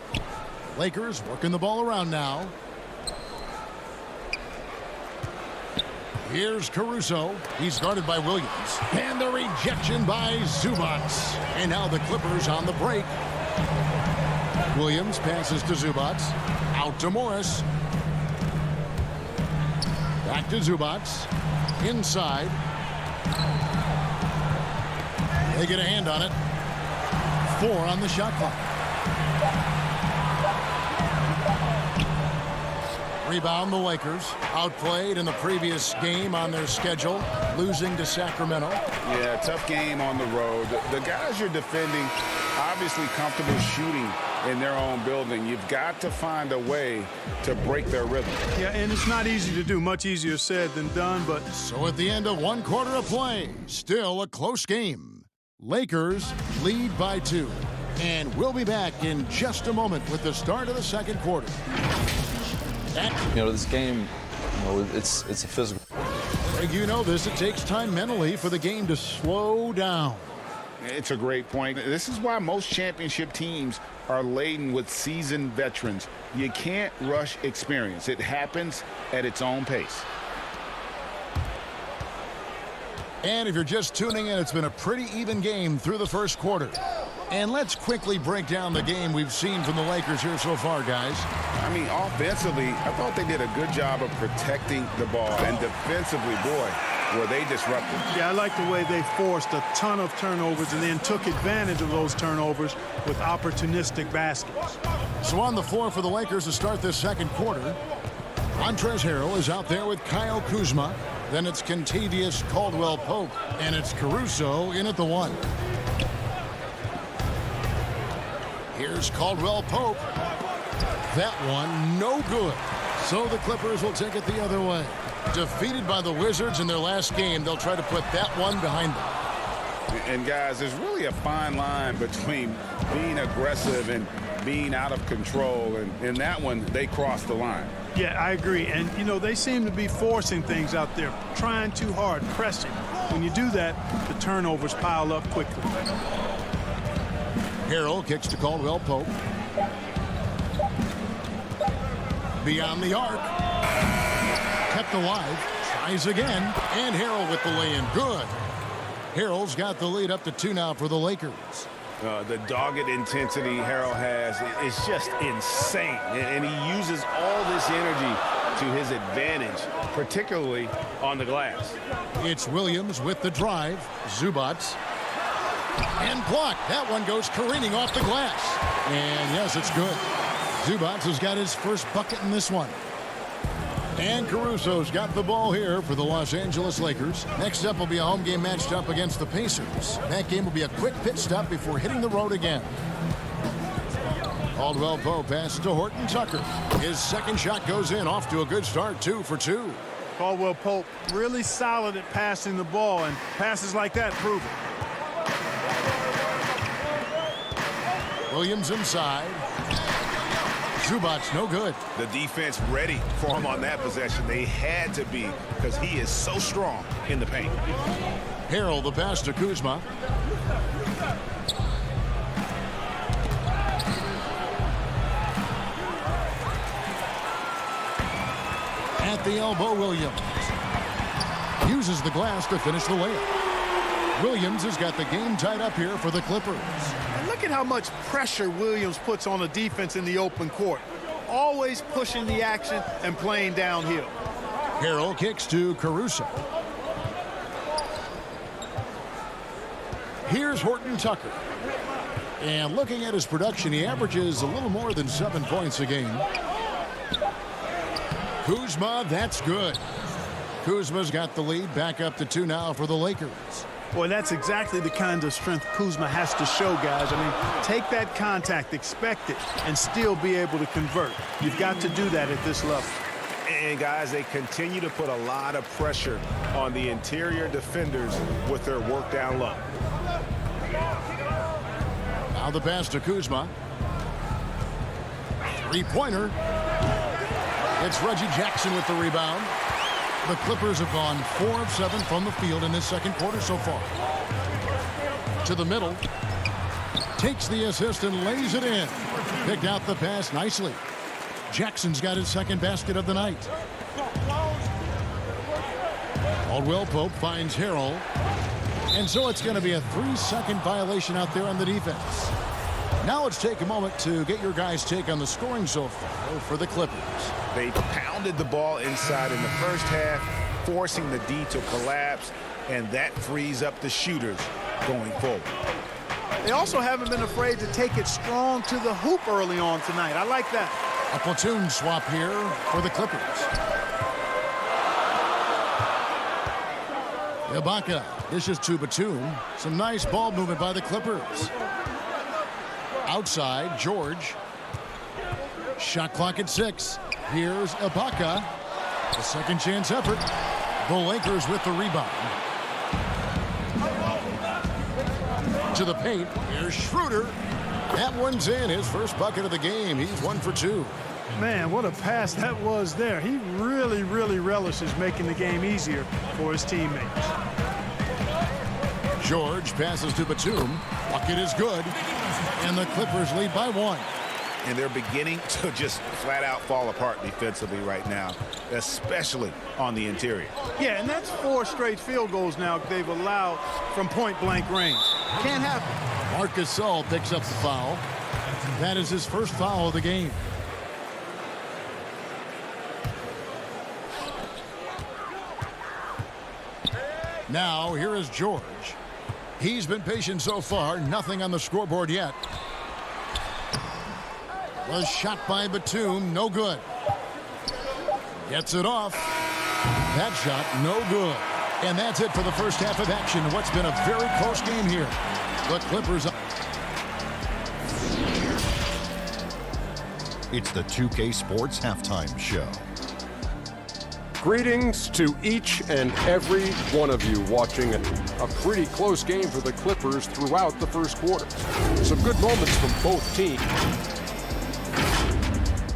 Lakers working the ball around now. Here's Caruso. He's guarded by Williams. And the rejection by Zubac. And now the Clippers on the break. Williams passes to Zubac. Out to Morris. Back to Zubac. Inside. They get a hand on it. 4 on the shot clock. Rebound the Lakers. Outplayed in the previous game on their schedule, losing to Sacramento. Yeah, tough game on the road. The guys you're defending obviously comfortable shooting in their own building. You've got to find a way to break their rhythm. Yeah, and it's not easy to do. Much easier said than done, but... So at the end of 1 quarter of play, still a close game. Lakers lead by 2. And we'll be back in just a moment with the start of the second quarter. You know, this game, you know, it's a physical. You know this, it takes time mentally for the game to slow down. It's a great point. This is why most championship teams are laden with seasoned veterans. You can't rush experience. It happens at its own pace. And if you're just tuning in, it's been a pretty even game through the first quarter. And let's quickly break down the game we've seen from the Lakers here so far, guys. I mean, offensively, I thought they did a good job of protecting the ball. And defensively, boy, were they disruptive. Yeah, I like the way they forced a ton of turnovers and then took advantage of those turnovers with opportunistic baskets. So on the floor for the Lakers to start this second quarter, Montrezl Harrell is out there with Kyle Kuzma. Then it's Kentavious Caldwell-Pope. And it's Caruso in at the 1. Here's Caldwell-Pope. That one, no good. So the Clippers will take it the other way. Defeated by the Wizards in their last game, they'll try to put that one behind them. And guys, there's really a fine line between being aggressive and being out of control. And in that one, they crossed the line. Yeah, I agree. And, you know, they seem to be forcing things out there, trying too hard, pressing. When you do that, the turnovers pile up quickly. Harrell kicks to Caldwell-Pope. Beyond the arc. Kept alive. Tries again. And Harrell with the lay-in. Good. Harrell's got the lead up to 2 now for the Lakers. The dogged intensity Harrell has is just insane. And he uses all this energy to his advantage, particularly on the glass. It's Williams with the drive. Zubac. And blocked. That one goes careening off the glass. And yes, it's good. Zubac has got his first bucket in this one. And Caruso's got the ball here for the Los Angeles Lakers. Next up will be a home game matched up against the Pacers. That game will be a quick pit stop before hitting the road again. Caldwell-Pope pass to Horton Tucker. His second shot goes in, off to a good start, 2 for 2. Caldwell-Pope really solid at passing the ball, and passes like that prove it. Williams inside. Zubac's no good. The defense ready for him on that possession. They had to be because he is so strong in the paint. Harrell the pass to Kuzma. At the elbow, Williams uses the glass to finish the layup. Williams has got the game tied up here for the Clippers. And look at how much pressure Williams puts on the defense in the open court. Always pushing the action and playing downhill. Harrell kicks to Caruso. Here's Horton Tucker. And looking at his production, he averages a little more than 7 points a game. Kuzma, that's good. Kuzma's got the lead, back up to 2 now for the Lakers. Boy, that's exactly the kind of strength Kuzma has to show, guys. I mean, take that contact, expect it, and still be able to convert. You've got to do that at this level. And, guys, they continue to put a lot of pressure on the interior defenders with their work down low. Now the pass to Kuzma. Three-pointer. It's Reggie Jackson with the rebound. The Clippers have gone 4 of 7 from the field in this second quarter so far. To the middle. Takes the assist and lays it in. Picked out the pass nicely. Jackson's got his second basket of the night. Caldwell Pope finds Harrell. And so it's going to be a 3-second violation out there on the defense. Now let's take a moment to get your guys' take on the scoring so far for the Clippers. They pounded the ball inside in the first half, forcing the D to collapse, and that frees up the shooters going forward. They also haven't been afraid to take it strong to the hoop early on tonight. I like that. A platoon swap here for the Clippers. Ibaka dishes to Batum. Some nice ball movement by the Clippers. Outside, George. Shot clock at 6. Here's Ibaka. A second chance effort. The Lakers with the rebound. To the paint. Here's Schroeder. That one's in. His first bucket of the game. He's 1 for 2. Man, what a pass that was there. He really, really relishes making the game easier for his teammates. George passes to Batum. Bucket is good. And the Clippers lead by 1. And they're beginning to just flat out fall apart defensively right now, especially on the interior. Yeah, and that's 4 straight field goals now they've allowed from point-blank range. Can't happen. Marcus Gasol picks up the foul. That is his first foul of the game. Now, here is George. He's been patient so far. Nothing on the scoreboard yet. Was shot by Batum. No good. Gets it off. That shot, no good. And that's it for the first half of action. What's been a very close game here. The Clippers. It's the 2K Sports Halftime Show. Greetings to each and every one of you watching a pretty close game for the Clippers throughout the first quarter. Some good moments from both teams.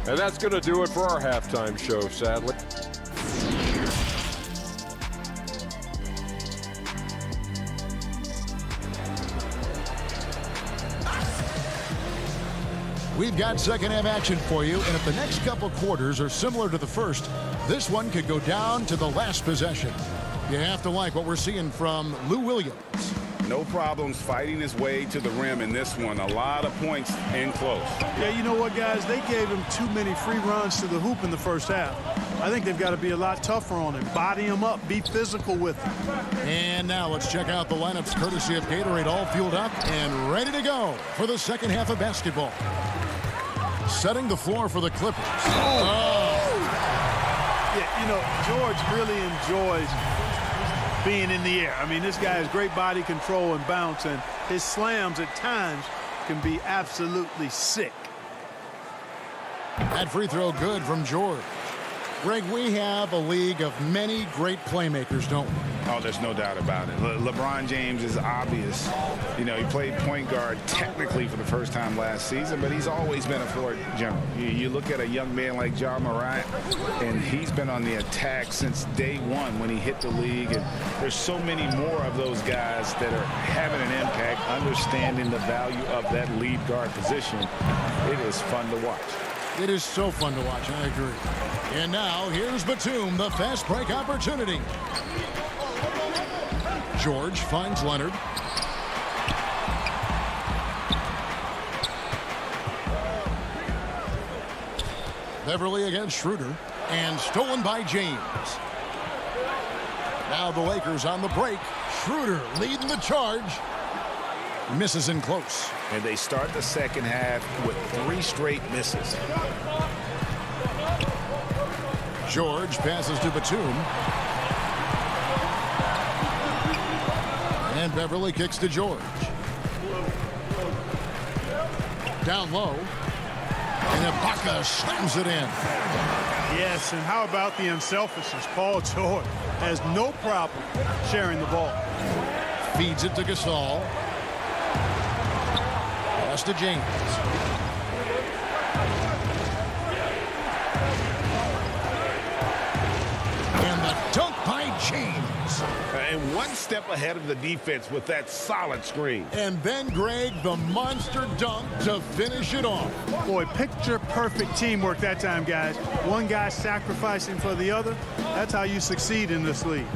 And that's going to do it for our halftime show, sadly. We've got second half action for you, and if the next couple quarters are similar to the first, this one could go down to the last possession. You have to like what we're seeing from Lou Williams. No problems fighting his way to the rim in this one. A lot of points in close. Yeah, you know what, guys? They gave him too many free runs to the hoop in the first half. I think they've got to be a lot tougher on him. Body him up. Be physical with him. And now let's check out the lineups courtesy of Gatorade, all fueled up and ready to go for the second half of basketball. Setting the floor for the Clippers. Yeah, you know, George really enjoys being in the air. I mean, this guy has great body control and bounce, and his slams at times can be absolutely sick. That free throw good from George. Greg, we have a league of many great playmakers, don't we? Oh, there's no doubt about it. LeBron James is obvious. You know, he played point guard technically for the first time last season, but he's always been a floor general. You look at a young man like Ja Morant, and he's been on the attack since day one when he hit the league. And there's so many more of those guys that are having an impact, understanding the value of that lead guard position. It is fun to watch. It is so fun to watch, I agree. And now, here's Batum, the fast break opportunity. George finds Leonard. Beverly against Schroeder. And stolen by James. Now the Lakers on the break. Schroeder leading the charge. Misses in close. And they start the second half with 3 straight misses. George passes to Batum. And Beverly kicks to George. Down low. And Ibaka slams it in. Yes, and how about the unselfishness? Paul George has no problem sharing the ball. Feeds it to Gasol. Pass to James. And the dunk by James. And one step ahead of the defense with that solid screen. And then, Greg, the monster dunk to finish it off. Boy, picture-perfect teamwork that time, guys. One guy sacrificing for the other. That's how you succeed in this league.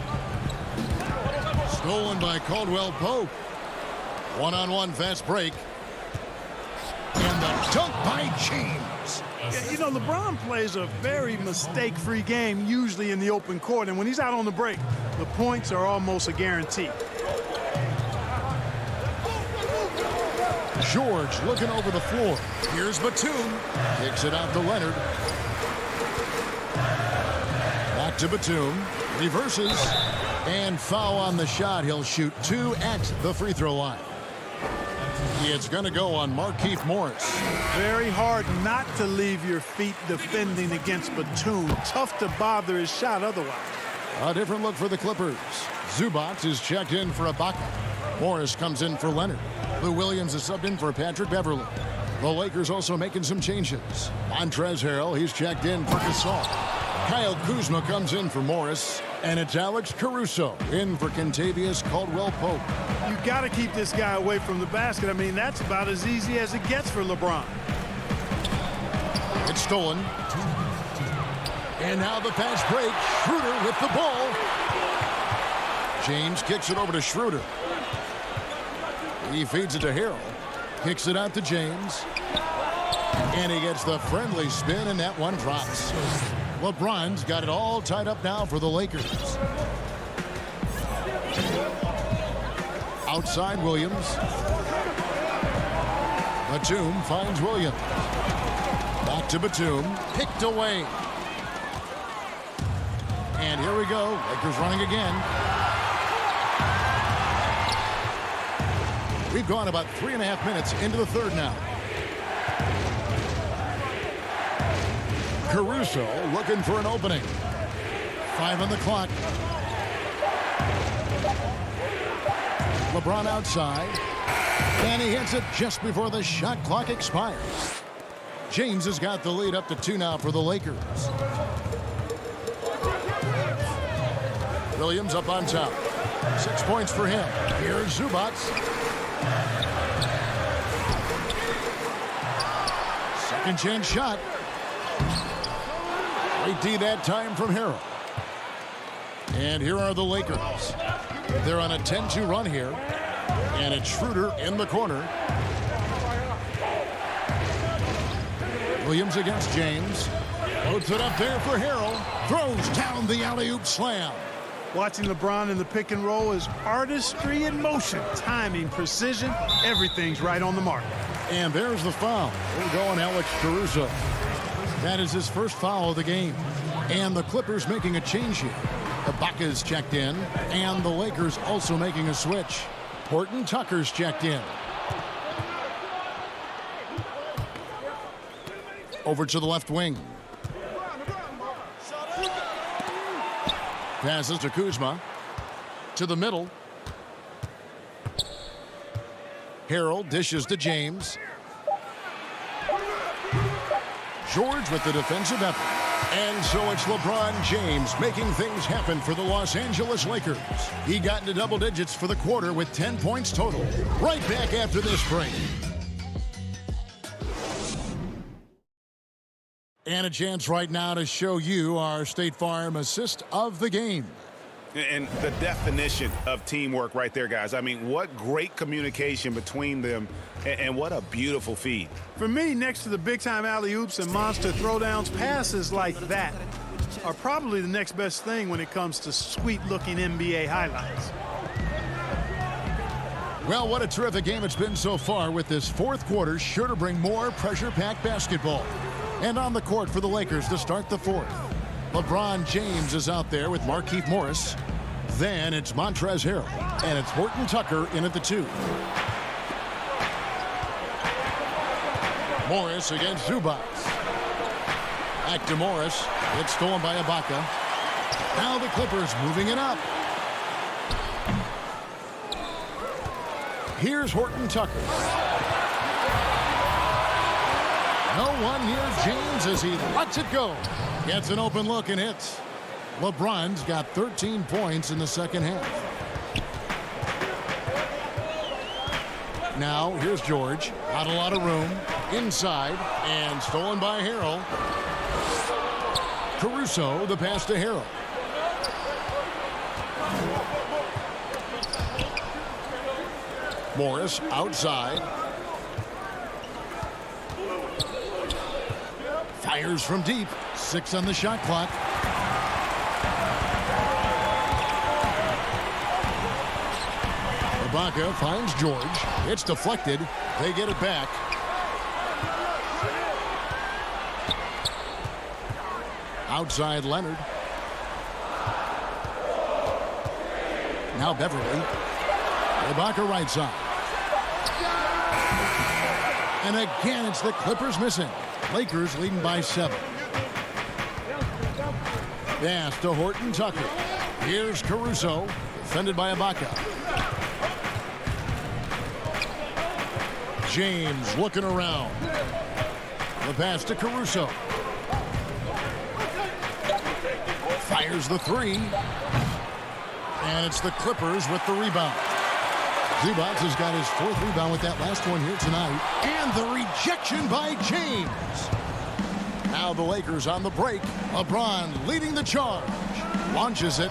Stolen by Caldwell Pope. One-on-one fast break. And the dunk by James. You know, LeBron plays a very mistake-free game, usually in the open court. And when he's out on the break, the points are almost a guarantee. George looking over the floor. Here's Batum. Kicks it out to Leonard. Back to Batum. Reverses. And foul on the shot. He'll shoot 2 at the free throw line. It's going to go on Markieff Morris. Very hard not to leave your feet defending against Batum. Tough to bother his shot otherwise. A different look for the Clippers. Zubac is checked in for Ibaka. Morris comes in for Leonard. Lou Williams is subbed in for Patrick Beverly. The Lakers also making some changes. Montrezl Harrell, he's checked in for Gasol. Kyle Kuzma comes in for Morris. And it's Alex Caruso in for Kentavious Caldwell-Pope. You got to keep this guy away from the basket. I mean, that's about as easy as it gets for LeBron. It's stolen. And now the fast break. Schroeder with the ball. James kicks it over to Schroeder. He feeds it to Harrell. Kicks it out to James. And he gets the friendly spin, and that one drops. LeBron's got it all tied up now for the Lakers. Outside Williams. Batum finds Williams. Back to Batum. Picked away. And here we go. Lakers running again. We've gone about 3.5 minutes into the third now. Caruso looking for an opening. 5 on the clock. LeBron outside. And he hits it just before the shot clock expires. James has got the lead up to 2 now for the Lakers. Williams up on top. 6 points for him. Here's Zubac. Second chance shot. Great D that time from Harrell. And here are the Lakers. They're on a 10-2 run here. And it's Schroeder in the corner. Williams against James. Puts it up there for Harrell. Throws down the alley-oop slam. Watching LeBron in the pick and roll is artistry in motion. Timing, precision, everything's right on the mark. And there's the foul. We're going Alex Caruso. That is his first foul of the game. And the Clippers making a change here. Ibaka's checked in. And the Lakers also making a switch. Horton Tucker's checked in. Over to the left wing. Passes to Kuzma. To the middle. Harrell dishes to James. George with the defensive effort. And so it's LeBron James making things happen for the Los Angeles Lakers. He got into double digits for the quarter with 10 points total. Right back after this break. And a chance right now to show you our State Farm assist of the game. And the definition of teamwork right there, guys. I mean, what great communication between them, and what a beautiful feed. For me, next to the big-time alley-oops and monster throwdowns, passes like that are probably the next best thing when it comes to sweet-looking NBA highlights. Well, what a terrific game it's been so far, with this fourth quarter sure to bring more pressure-packed basketball. And on the court for the Lakers to start the fourth. LeBron James is out there with Markieff Morris. Then it's Montrezl Harrell. And it's Horton Tucker in at the 2. Morris against Zubac. Back to Morris. It's stolen by Ibaka. Now the Clippers moving it up. Here's Horton Tucker. No one near James as he lets it go. Gets an open look and hits. LeBron's got 13 points in the second half. Now here's George. Not a lot of room. Inside and stolen by Harrell. Caruso, the pass to Harrell. Morris outside. Fires from deep. 6 on the shot clock. Ibaka finds George. It's deflected. They get it back. Outside Leonard. Now Beverly. Ibaka right side. And again, it's the Clippers missing. Lakers leading by 7. Pass to Horton Tucker. Here's Caruso, defended by Ibaka. James looking around. The pass to Caruso. Fires the 3. And it's the Clippers with the rebound. Zubac has got his 4th rebound with that last one here tonight. And the rejection by James. Now the Lakers on the break. LeBron leading the charge. Launches it.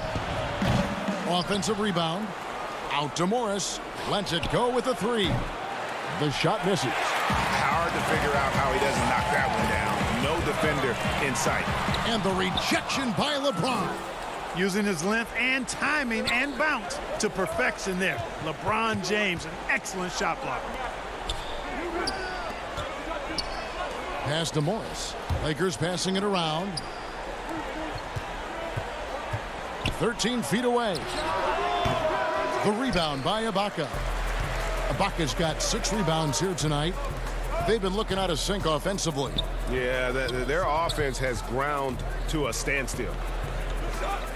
Offensive rebound. Out to Morris. Lets it go with a 3. The shot misses. Hard to figure out how he doesn't knock that one down. No defender in sight. And the rejection by LeBron. Using his length and timing and bounce to perfection there. LeBron James, an excellent shot blocker. Pass to Morris. Lakers passing it around. 13 feet away. The rebound by Ibaka. Ibaka's got 6 rebounds here tonight. They've been looking out of sync offensively. Yeah, their offense has ground to a standstill.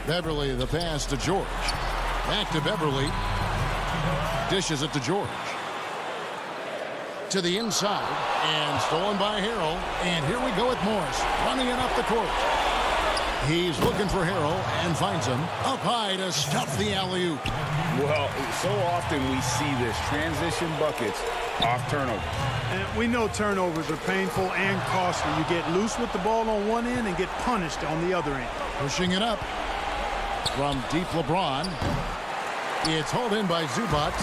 Beverly, the pass to George. Back to Beverly. Dishes it to George. To the inside. And stolen by Harrell. And here we go with Morris. Running it up the court. He's looking for Harrell and finds him. Up high to stuff the alley-oop. Well, so often we see this. Transition buckets off turnover. And we know turnovers are painful and costly. You get loose with the ball on one end and get punished on the other end. Pushing it up. From deep LeBron. It's hauled in by Zubac.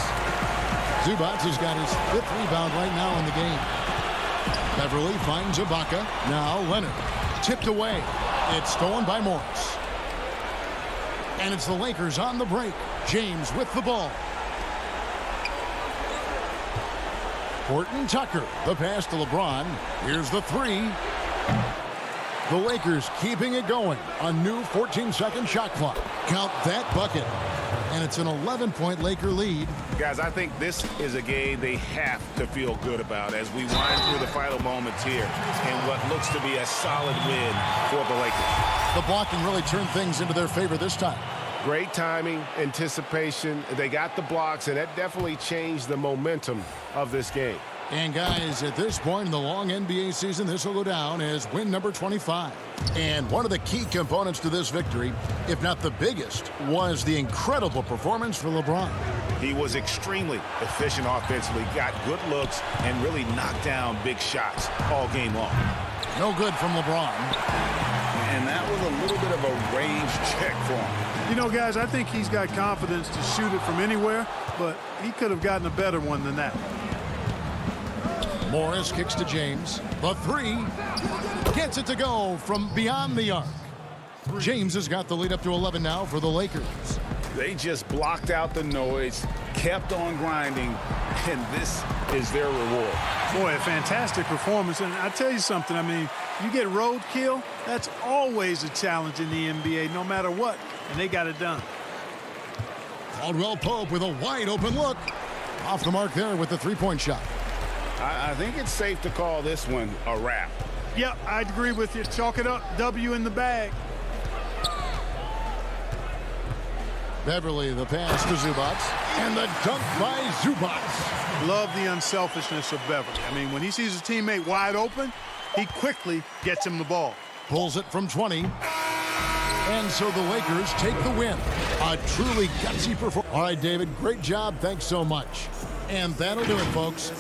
Zubac has got his 5th rebound right now in the game. Beverly finds Ibaka. Now Leonard. Tipped away. It's stolen by Morris. And it's the Lakers on the break. James with the ball. Horton Tucker. The pass to LeBron. Here's the 3. The Lakers keeping it going. A new 14-second shot clock. Count that bucket. And it's an 11-point Laker lead. Guys, I think this is a game they have to feel good about as we wind through the final moments here in what looks to be a solid win for the Lakers. The blocking really turned things into their favor this time. Great timing, anticipation. They got the blocks, and that definitely changed the momentum of this game. And guys, at this point in the long NBA season, this will go down as win number 25. And one of the key components to this victory, if not the biggest, was the incredible performance for LeBron. He was extremely efficient offensively, got good looks, and really knocked down big shots all game long. No good from LeBron. And that was a little bit of a range check for him. You know, guys, I think he's got confidence to shoot it from anywhere, but he could have gotten a better one than that. Morris kicks to James. The three. Gets it to go from beyond the arc. James has got the lead up to 11 now for the Lakers. They just blocked out the noise, kept on grinding, and this is their reward. Boy, a fantastic performance. And I tell you something, I mean, you get roadkill, that's always a challenge in the NBA, no matter what, and they got it done. Caldwell Pope with a wide open look. Off the mark there with the three-point shot. I think it's safe to call this one a wrap. Yep, I'd agree with you. Chalk it up. W in the bag. Beverly, the pass to Zubats. And the dunk by Zubats. Love the unselfishness of Beverly. I mean, when he sees his teammate wide open, he quickly gets him the ball. Pulls it from 20. And so the Lakers take the win. A truly gutsy performance. All right, David, great job. Thanks so much. And that'll do it, folks.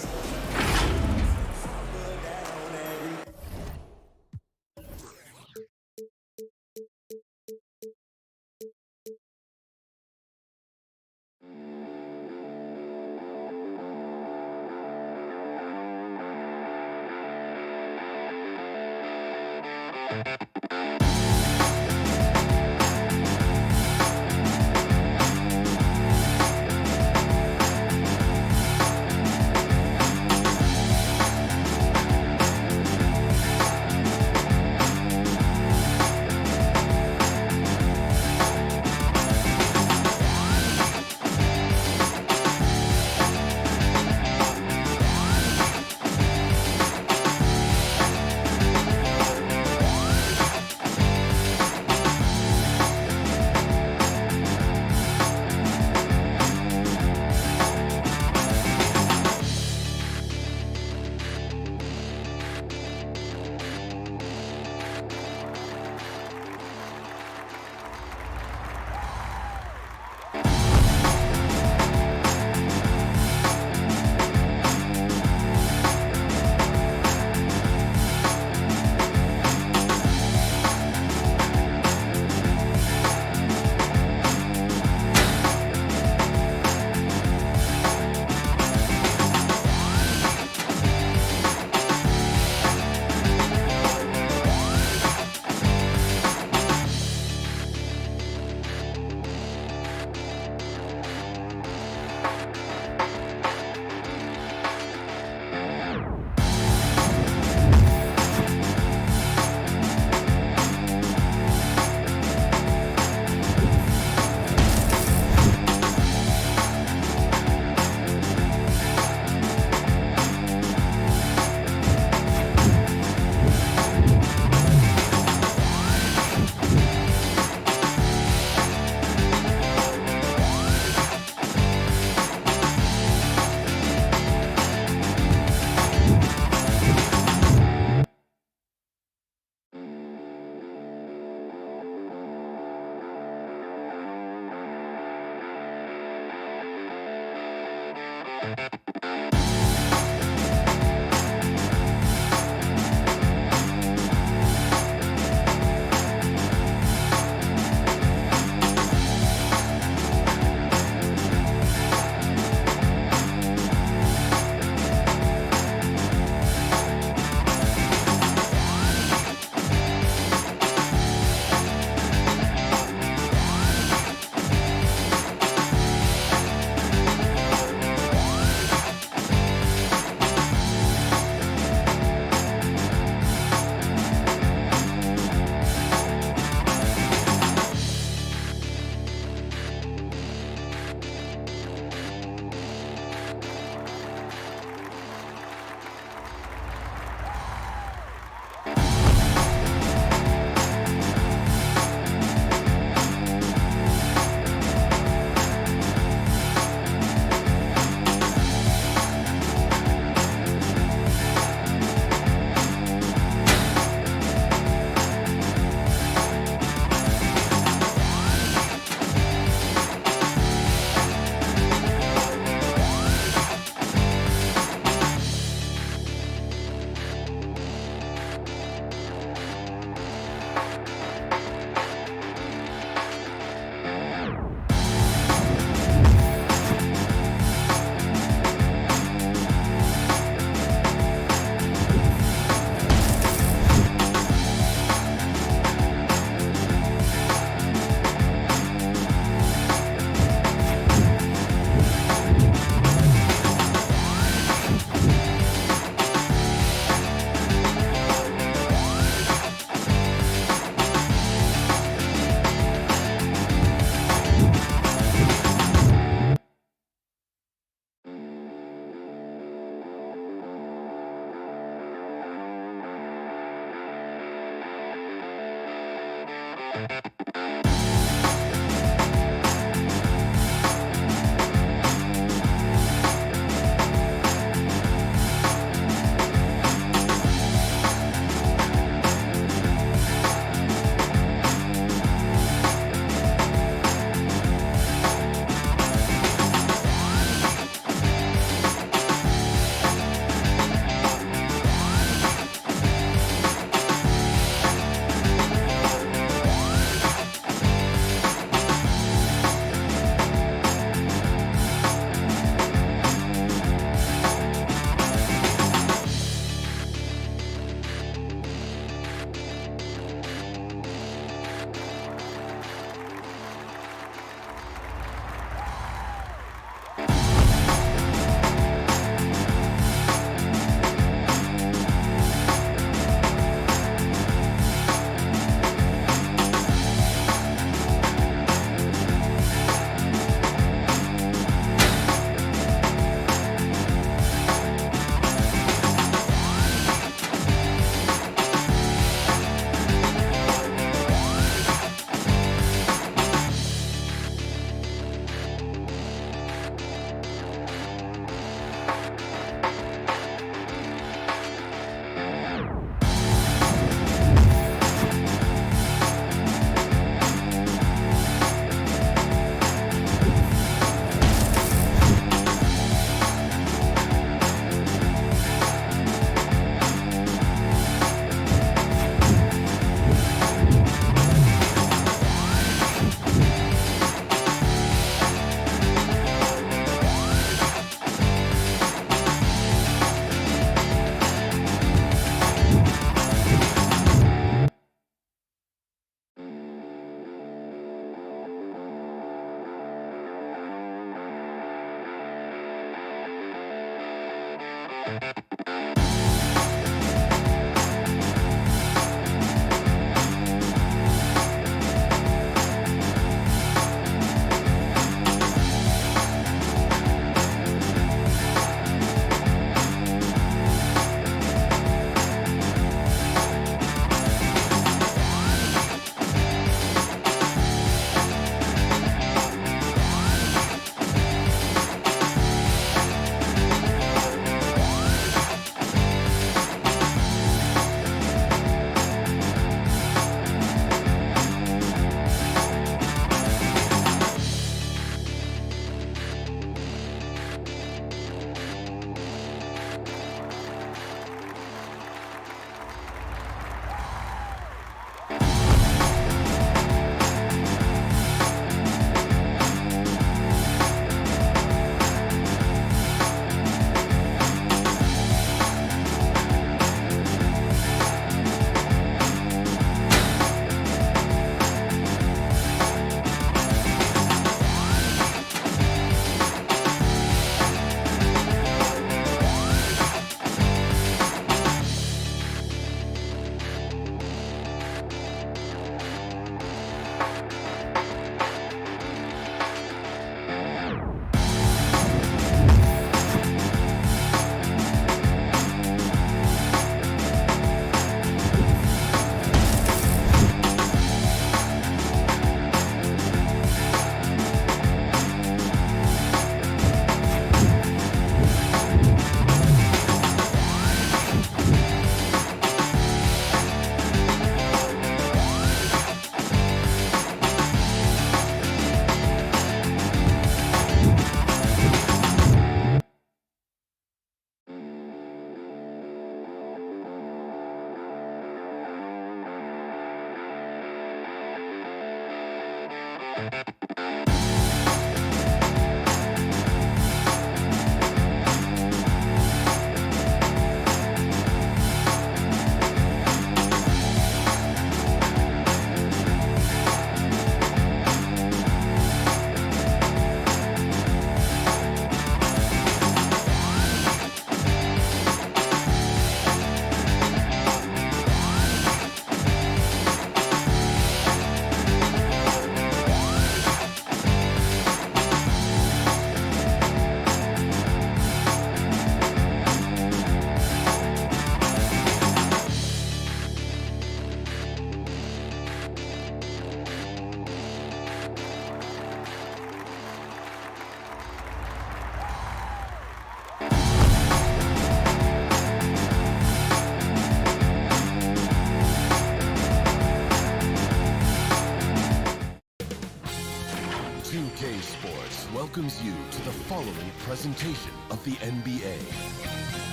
2K Sports welcomes you to the following presentation of the NBA.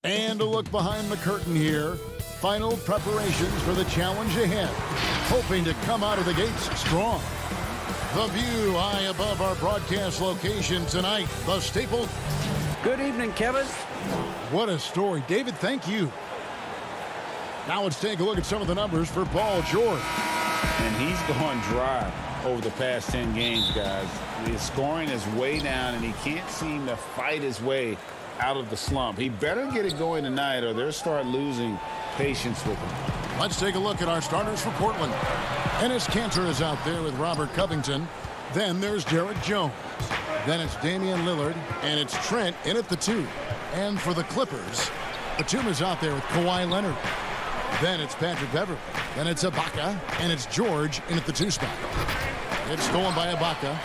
And a look behind the curtain here. Final preparations for the challenge ahead. Hoping to come out of the gates strong. The view high above our broadcast location tonight, the Staples. Good evening, Kevin. What a story. David, thank you. Now let's take a look at some of the numbers for Paul George. And he's gone dry over the past 10 games, guys. His scoring is way down, and he can't seem to fight his way out of the slump. He better get it going tonight, or they'll start losing patience with him. Let's take a look at our starters for Portland. Enes Kanter is out there with Robert Covington. Then there's Jared Jones. Then it's Damian Lillard, and it's Trent in at the 2. And for the Clippers, Batum is out there with Kawhi Leonard. Then it's Patrick Beverley. Then it's Ibaka, and it's George in at the 2 spot. It's stolen by Ibaka.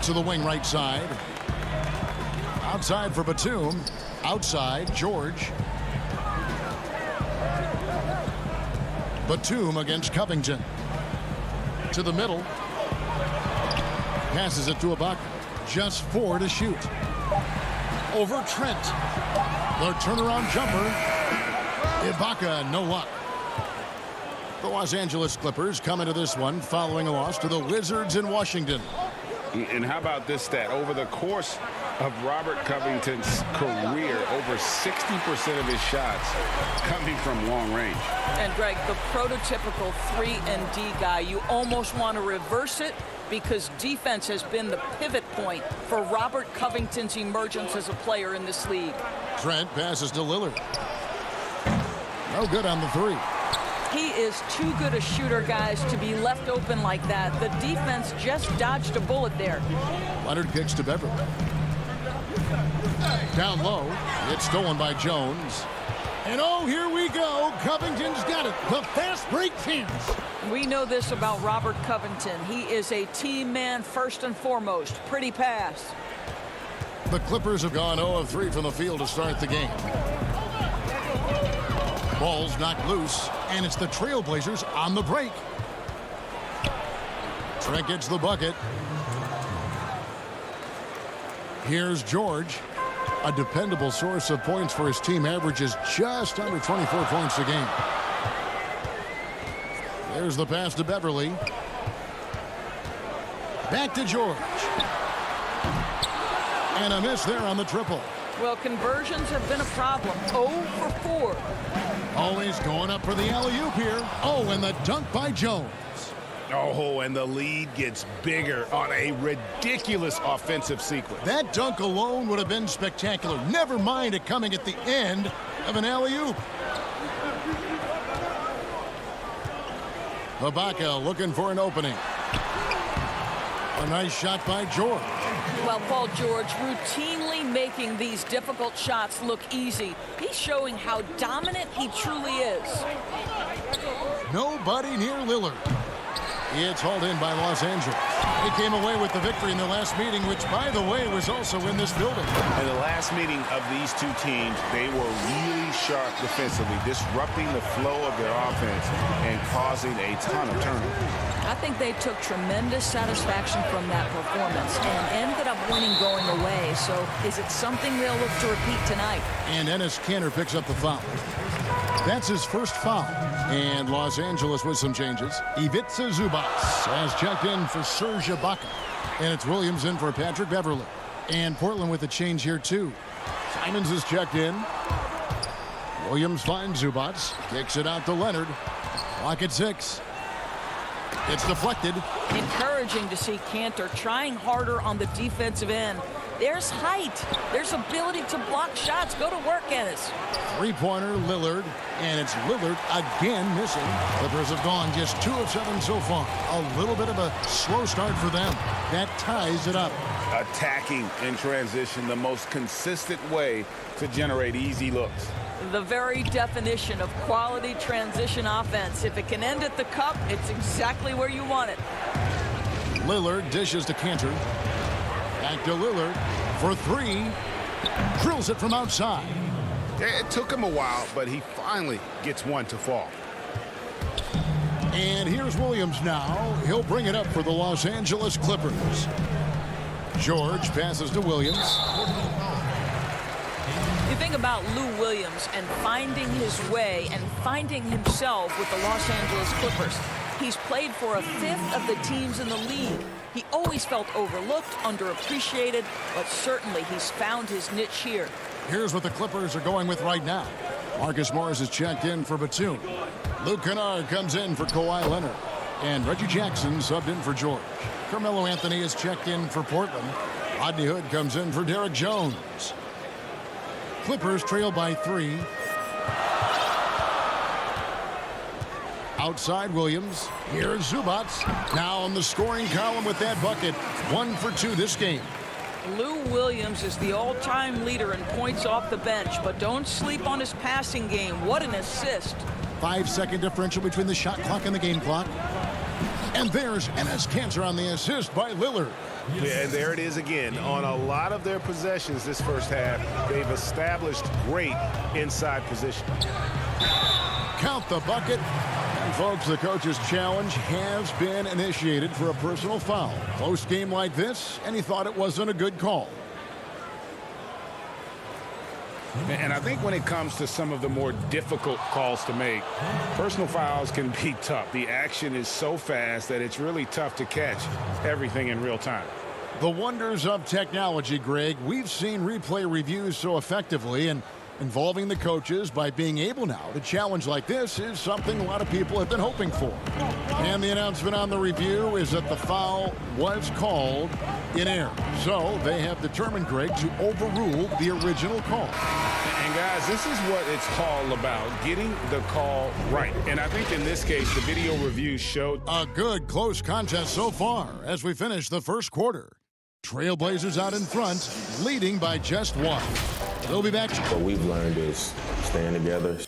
To the wing right side. Outside for Batum. Outside, George. Batum against Covington. To the middle. Passes it to Ibaka. Just 4 to shoot. Over Trent. The turnaround jumper. Ibaka, no luck. The Los Angeles Clippers come into this one following a loss to the Wizards in Washington. And how about this stat? Over the course of Robert Covington's career, over 60% of his shots coming from long range. And Greg, the prototypical 3-and-D guy, you almost want to reverse it because defense has been the pivot point for Robert Covington's emergence as a player in this league. Trent passes to Lillard. No good on the three. He is too good a shooter, guys, to be left open like that. The defense just dodged a bullet there. Leonard kicks to Beverly. Down low. It's stolen by Jones. And oh, here we go. Covington's got it. The fast break chance. We know this about Robert Covington. He is a team man first and foremost. Pretty pass. The Clippers have gone 0 of 3 from the field to start the game. Ball's knocked loose, and it's the Trailblazers on the break. Trent gets the bucket. Here's George. A dependable source of points for his team, averages just under 24 points a game. There's the pass to Beverly. Back to George. And a miss there on the triple. Well, conversions have been a problem. 0 for 4. Always going up for the alley-oop here. Oh, and the dunk by Jones. Oh, and the lead gets bigger on a ridiculous offensive sequence. That dunk alone would have been spectacular. Never mind it coming at the end of an alley-oop. Ibaka looking for an opening. A nice shot by George. Well, Paul George routinely making these difficult shots look easy. He's showing how dominant he truly is. Nobody near Lillard. It's hauled in by Los Angeles. They came away with the victory in the last meeting, which, by the way, was also in this building. In the last meeting of these two teams, they were really sharp defensively, disrupting the flow of their offense and causing a ton of turnovers. I think they took tremendous satisfaction from that performance and ended up winning going away. So is it something they'll look to repeat tonight? And Enes Kanter picks up the foul. That's his first foul. And Los Angeles with some changes. Ivica Zubac has checked in for Serge Ibaka. And it's Williams in for Patrick Beverly. And Portland with a change here, too. Simons is checked in. Williams finds Zubac. Kicks it out to Leonard. Clock at 6. It's deflected. Encouraging to see Kanter trying harder on the defensive end. There's height. There's ability to block shots. Go to work, Ennis. Three-pointer, Lillard. And it's Lillard again missing. Clippers have gone just 2 of 7 so far. A little bit of a slow start for them. That ties it up. Attacking in transition, the most consistent way to generate easy looks. The very definition of quality transition offense. If it can end at the cup, it's exactly where you want it. Lillard dishes to Kanter. Back to Lillard for 3. Drills it from outside. It took him a while, but he finally gets one to fall. And here's Williams now. He'll bring it up for the Los Angeles Clippers. George passes to Williams. You think about Lou Williams and finding his way and finding himself with the Los Angeles Clippers. He's played for a fifth of the teams in the league. He always felt overlooked, underappreciated, but certainly he's found his niche here. Here's what the Clippers are going with right now. Marcus Morris is checked in for Batum. Luke Kennard comes in for Kawhi Leonard. And Reggie Jackson subbed in for George. Carmelo Anthony is checked in for Portland. Rodney Hood comes in for Derek Jones. Clippers trail by 3. Outside Williams. Here's Zubac. Now on the scoring column with that bucket. 1 for 2 this game. Lou Williams is the all-time leader in points off the bench, but don't sleep on his passing game. What an assist. 5-second differential between the shot clock and the game clock. And there's Enes Kanter on the assist by Lillard. Yeah, and there it is again. On a lot of their possessions this first half, they've established great inside position. Count the bucket. And folks, the coach's challenge has been initiated for a personal foul. Close game like this, and he thought it wasn't a good call. And I think when it comes to some of the more difficult calls to make, personal fouls can be tough. The action is so fast that it's really tough to catch everything in real time. The wonders of technology, Greg. We've seen replay reviews so effectively, and Involving the coaches by being able now to challenge like this is something a lot of people have been hoping for. And the announcement on the review is that the foul was called in error. So they have determined, Greg, to overrule the original call. And guys, this is what it's all about, getting the call right. And I think in this case, the video review showed a good close contest so far as we finish the first quarter. Trailblazers out in front, leading by just one. They'll be back. What we've learned is staying together.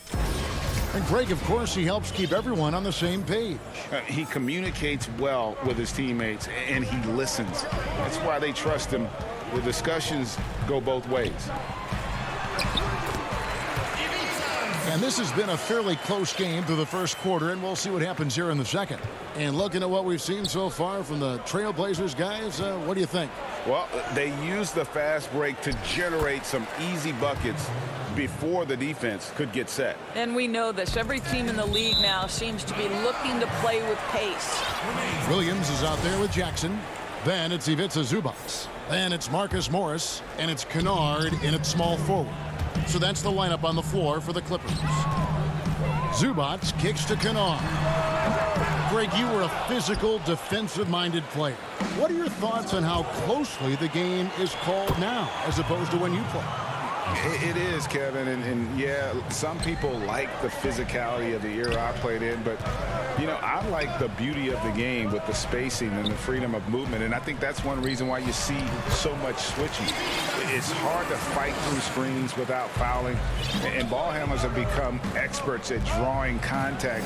And Greg, of course, he helps keep everyone on the same page. He communicates well with his teammates, and he listens. That's why they trust him. The discussions go both ways. And this has been a fairly close game through the first quarter, and we'll see what happens here in the second. And looking at what we've seen so far from the Trailblazers guys, what do you think? Well, they used the fast break to generate some easy buckets before the defense could get set. And we know this. Every team in the league now seems to be looking to play with pace. Williams is out there with Jackson. Then it's Ivica Zubac. Then it's Marcus Morris. And it's Kennard in at small forward. So that's the lineup on the floor for the Clippers. Zubac kicks to Kennard. Greg, you were a physical, defensive-minded player. What are your thoughts on how closely the game is called now as opposed to when you played? It is, Kevin, and yeah, some people like the physicality of the era I played in, but, you know, I like the beauty of the game with the spacing and the freedom of movement, and I think that's one reason why you see so much switching. It's hard to fight through screens without fouling, and ball handlers have become experts at drawing contact,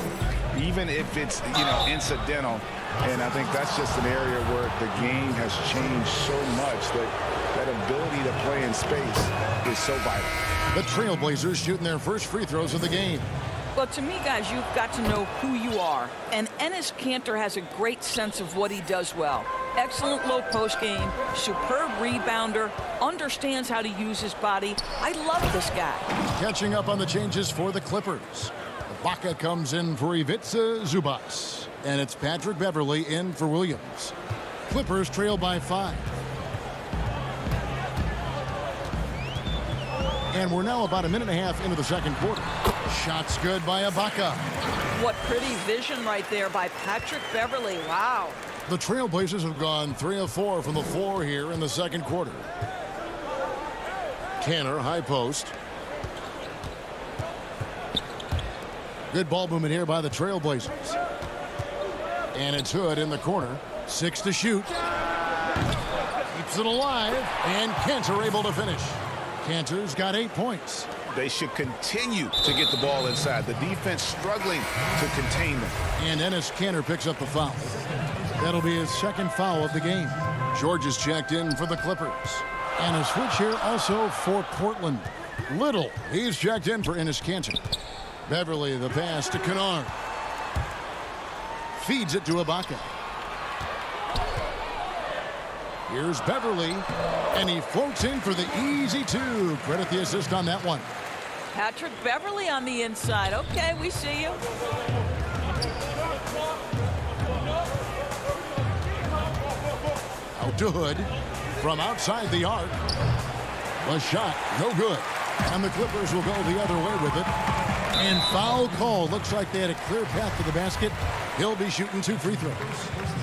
even if it's, you know, incidental, and I think that's just an area where the game has changed so much that ability to play in space is so vital. The Trailblazers shooting their first free throws of the game. Well, to me, guys, you've got to know who you are. And Enes Kanter has a great sense of what he does well. Excellent low post game, superb rebounder, understands how to use his body. I love this guy. Catching up on the changes for the Clippers. Ibaka comes in for Ivica Zubac. And it's Patrick Beverley in for Williams. Clippers trail by 5. And we're now about a minute and a half into the second quarter. Shots good by Ibaka. What pretty vision right there by Patrick Beverley. Wow. The Trailblazers have gone 3 of 4 from the floor here in the second quarter. Tanner, high post. Good ball movement here by the Trailblazers. And it's Hood in the corner. 6 to shoot. Keeps it alive. And Kanter able to finish. Kanter's got 8 points. They should continue to get the ball inside. The defense struggling to contain them. And Enes Kanter picks up the foul. That'll be his second foul of the game. George is checked in for the Clippers. And a switch here also for Portland. Little, he's checked in for Enes Kanter. Beverley, the pass to Kennard. Feeds it to Ibaka. Here's Beverley, and he floats in for the easy 2. Credit the assist on that one. Patrick Beverley on the inside. Okay, we see you. Out to Hood from outside the arc. The shot, no good. And the Clippers will go the other way with it. And foul call. Looks like they had a clear path to the basket. He'll be shooting 2 free throws.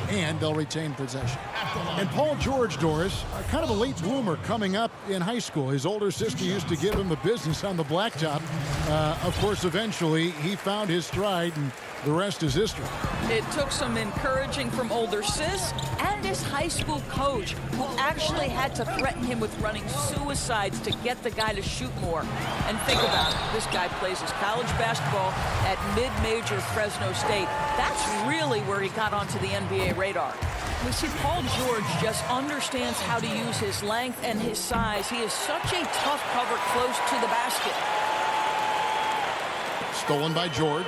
And they'll retain possession. And Paul George, Doris, kind of a late bloomer coming up in high school. His older sister used to give him the business on the blacktop. Of course, eventually, he found his stride, and the rest is history. It took some encouraging from older sis and his high school coach, who actually had to threaten him with running suicides to get the guy to shoot more. And think about it. This guy plays his college basketball at mid-major Fresno State. That's really where he got onto the NBA radar. We see Paul George just understands how to use his length and his size. He is such a tough cover close to the basket. Stolen by George.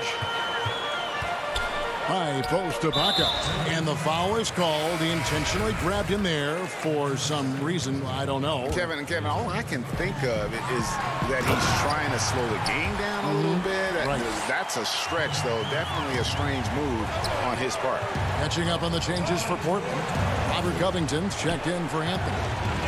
High post to Ibaka. And the foul is called. He intentionally grabbed him there for some reason. I don't know. Kevin, all I can think of is that he's trying to slow the game down a little bit. Right. That's a stretch, though. Definitely a strange move on his part. Catching up on the changes for Portland. Robert Covington's checked in for Anthony.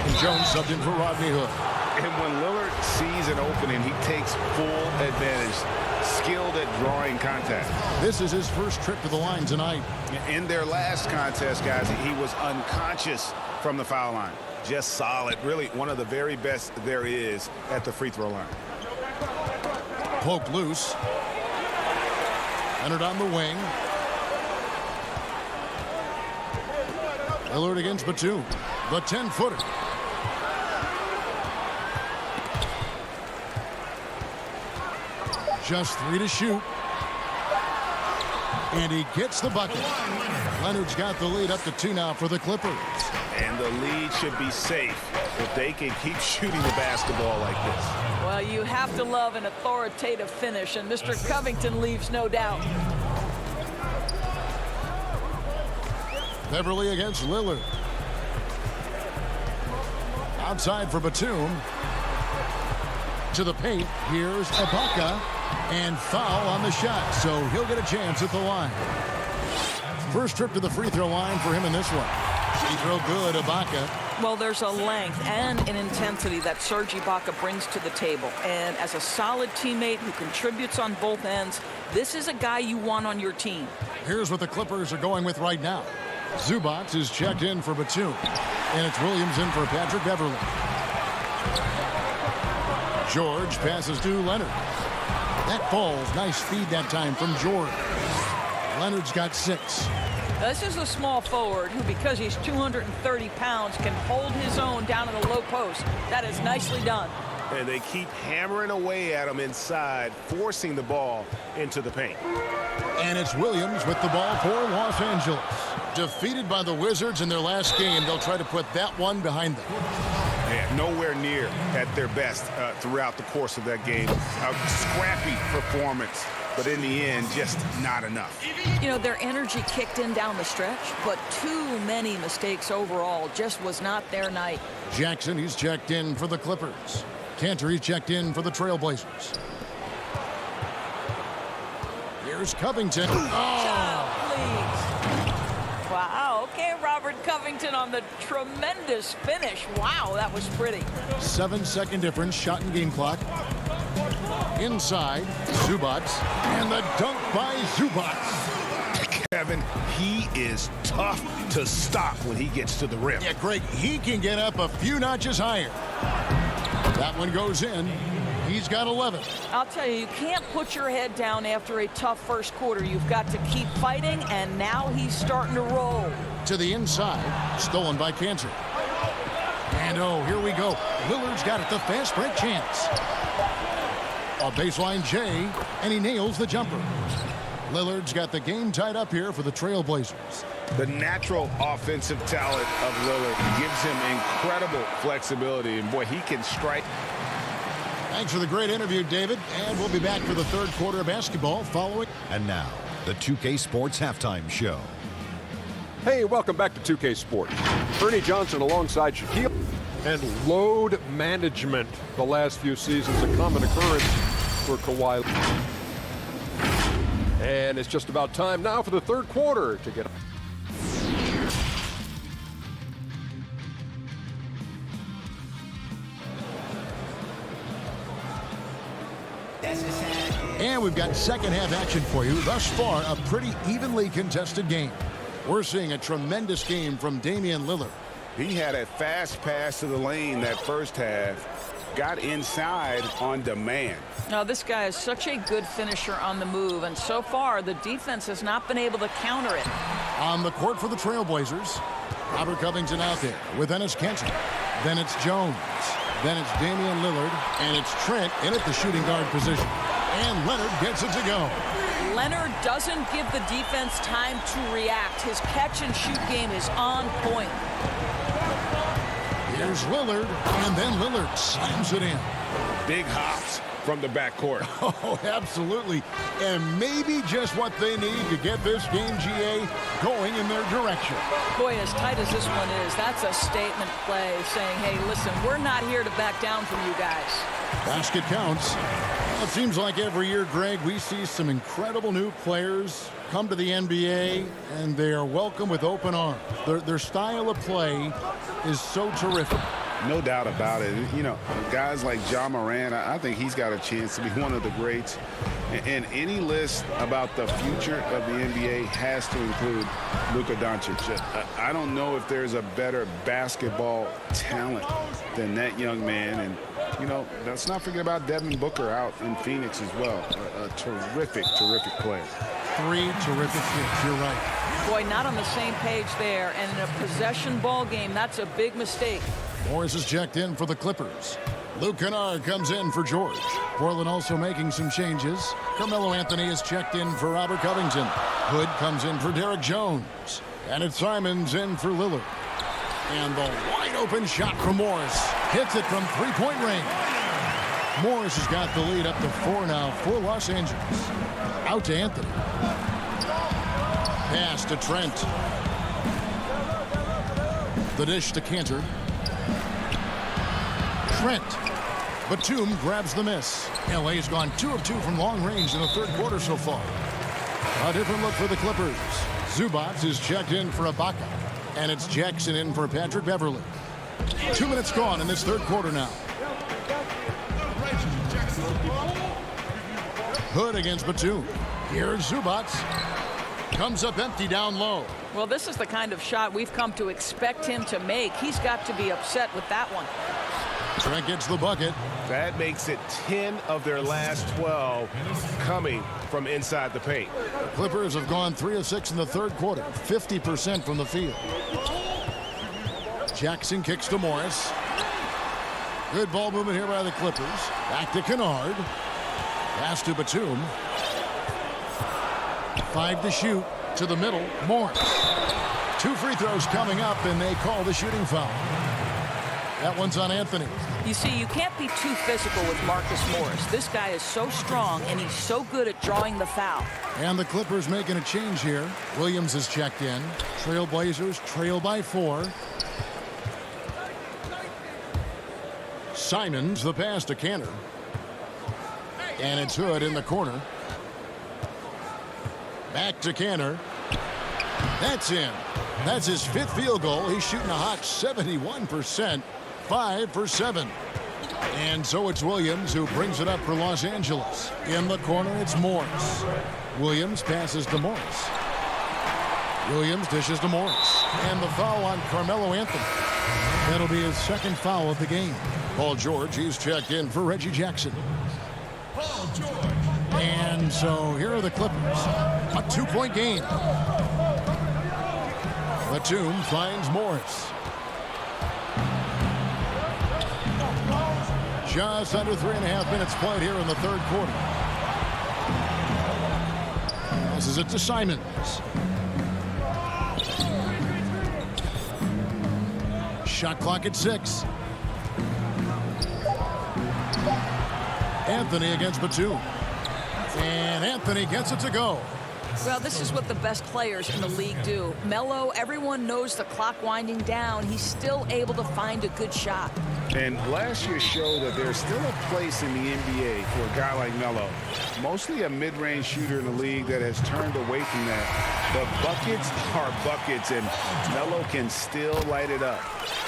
And Jones subbed in for Rodney Hood. And when Lillard sees an opening, he takes full advantage. Skilled at drawing contact. This is his first trip to the line tonight. In their last contest, guys, he was unconscious from the foul line. Just solid. Really one of the very best there is at the free throw line. Poked loose. Leonard on the wing. Lillard against Batum. The 10-footer. Just 3 to shoot. And he gets the bucket. Leonard's got the lead up to 2 now for the Clippers. And the lead should be safe if they can keep shooting the basketball like this. Well, you have to love an authoritative finish, and Mr. Covington leaves no doubt. Beverly against Lillard. Outside for Batum. To the paint. Here's Ibaka. And foul on the shot, so he'll get a chance at the line. First trip to the free throw line for him in this one. Free throw good, Ibaka. Well, there's a length and an intensity that Serge Ibaka brings to the table. And as a solid teammate who contributes on both ends, this is a guy you want on your team. Here's what the Clippers are going with right now. Zubac is checked in for Batum. And it's Williams in for Patrick Beverly. George passes to Leonard. That falls. Nice speed that time from George. Leonard's got 6. This is a small forward who, because he's 230 pounds, can hold his own down in the low post. That is nicely done. And they keep hammering away at him inside, forcing the ball into the paint. And it's Williams with the ball for Los Angeles. Defeated by the Wizards in their last game, they'll try to put that one behind them. Yeah, nowhere near at their best throughout the course of that game. A scrappy performance, but in the end, just not enough. You know, their energy kicked in down the stretch, but too many mistakes overall. Just was not their night. Jackson, he's checked in for the Clippers. Cantor, he's checked in for the Trailblazers. Here's Covington. Oh, please. Wow, okay, Robert Covington on the tremendous finish. Wow, that was pretty. 7-second difference, shot and game clock. Inside, Zubac, and the dunk by Zubac. Kevin, he is tough to stop when he gets to the rim. Yeah, Greg, he can get up a few notches higher. That one goes in. He's got 11. I'll tell you, you can't put your head down after a tough first quarter. You've got to keep fighting, and now he's starting to roll. To the inside, stolen by Cantor. And oh, here we go. Lillard's got it, the fast break chance. A baseline J, and he nails the jumper. Lillard's got the game tied up here for the Trailblazers. The natural offensive talent of Lillard gives him incredible flexibility, and boy, he can strike. Thanks for the great interview, David. And we'll be back for the third quarter of basketball following. And now, the 2K Sports Halftime Show. Hey, welcome back to 2K Sports. Ernie Johnson alongside Shaquille. And load management the last few seasons, a common occurrence for Kawhi. And it's just about time now for the third quarter to get. And we've got second half action for you. Thus far, a pretty evenly contested game. We're seeing a tremendous game from Damian Lillard. He had a fast pass to the lane that first half. Got inside on demand. Now, this guy is such a good finisher on the move, and so far, the defense has not been able to counter it. On the court for the Trailblazers, Robert Covington out there with Enes Kanter. Then it's Jones. Then it's Damian Lillard, and it's Trent in at the shooting guard position. And Leonard gets it to go. Leonard doesn't give the defense time to react. His catch-and-shoot game is on point. Here's Lillard, and then Lillard slams it in. Big hops from the backcourt. Oh, absolutely. And maybe just what they need to get this game, GA, going in their direction. Boy, as tight as this one is, that's a statement play saying, hey, listen, we're not here to back down from you guys. Basket counts. Well, it seems like every year, Greg, we see some incredible new players come to the NBA, and they are welcome with open arms. Their style of play is so terrific. No doubt about it. You know, guys like Ja Morant, I think he's got a chance to be one of the greats. And any list about the future of the NBA has to include Luka Doncic. I don't know if there's a better basketball talent than that young man. And, you know, let's not forget about Devin Booker out in Phoenix as well. A terrific, terrific player. 3 terrific hits. You're right. Boy, not on the same page there. And in a possession ball game, that's a big mistake. Morris is checked in for the Clippers. Luke Kennard comes in for George. Portland also making some changes. Carmelo Anthony is checked in for Robert Covington. Hood comes in for Derek Jones. And it's Simons in for Lillard. And the wide open shot from Morris. Hits it from three-point range. Morris has got the lead up to 4 now for Los Angeles. Out to Anthony. Pass to Trent. The dish to Cantor. Trent. Batum grabs the miss. LA's gone 2 of 2 from long range in the third quarter so far. A different look for the Clippers. Zubac is checked in for Ibaka. And it's Jackson in for Patrick Beverly. 2 minutes gone in this third quarter now. Hood against Batum. Here's Zubac. Comes up empty down low. Well, this is the kind of shot we've come to expect him to make. He's got to be upset with that one. Trent gets the bucket. That makes it 10 of their last 12 coming from inside the paint. The Clippers have gone 3 of 6 in the third quarter, 50% from the field. Jackson kicks to Morris. Good ball movement here by the Clippers. Back to Kennard. Pass to Batum. 5 to shoot. To the middle. Morris. 2 free throws coming up, and they call the shooting foul. That one's on Anthony. You see, you can't be too physical with Marcus Morris. This guy is so strong, and he's so good at drawing the foul. And the Clippers making a change here. Williams is checked in. Trailblazers trail by 4. Simons, the pass to Cantor. And it's Hood in the corner. Back to Cantor. That's in. That's his 5th field goal. He's shooting a hot 71%. 5 for 7. And so it's Williams who brings it up for Los Angeles. In the corner, it's Morris. Williams passes to Morris. Williams dishes to Morris. And the foul on Carmelo Anthony. That'll be his 2nd foul of the game. Paul George, he's checked in for Reggie Jackson. Paul George. And so here are the Clippers. A 2-point game. Batum finds Morris. Just under 3.5 minutes played here in the third quarter. Passes it to Simons. Shot clock at 6. Anthony against Batum. And Anthony gets it to go. Well, this is what the best players in the league do. Melo, everyone knows the clock winding down. He's still able to find a good shot. And last year showed that there's still a place in the NBA for a guy like Melo. Mostly a mid-range shooter in the league that has turned away from that. But buckets are buckets, and Melo can still light it up.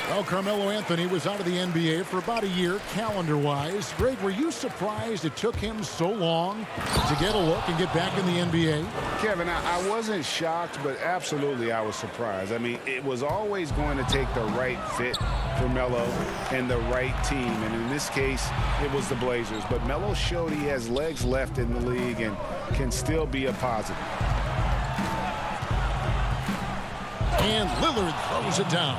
Well, Carmelo Anthony was out of the NBA for about a year, calendar-wise. Greg, were you surprised it took him so long to get a look and get back in the NBA? Kevin, I wasn't shocked, but absolutely I was surprised. I mean, it was always going to take the right fit for Melo and the right team. And in this case, it was the Blazers. But Melo showed he has legs left in the league and can still be a positive. And Lillard throws it down.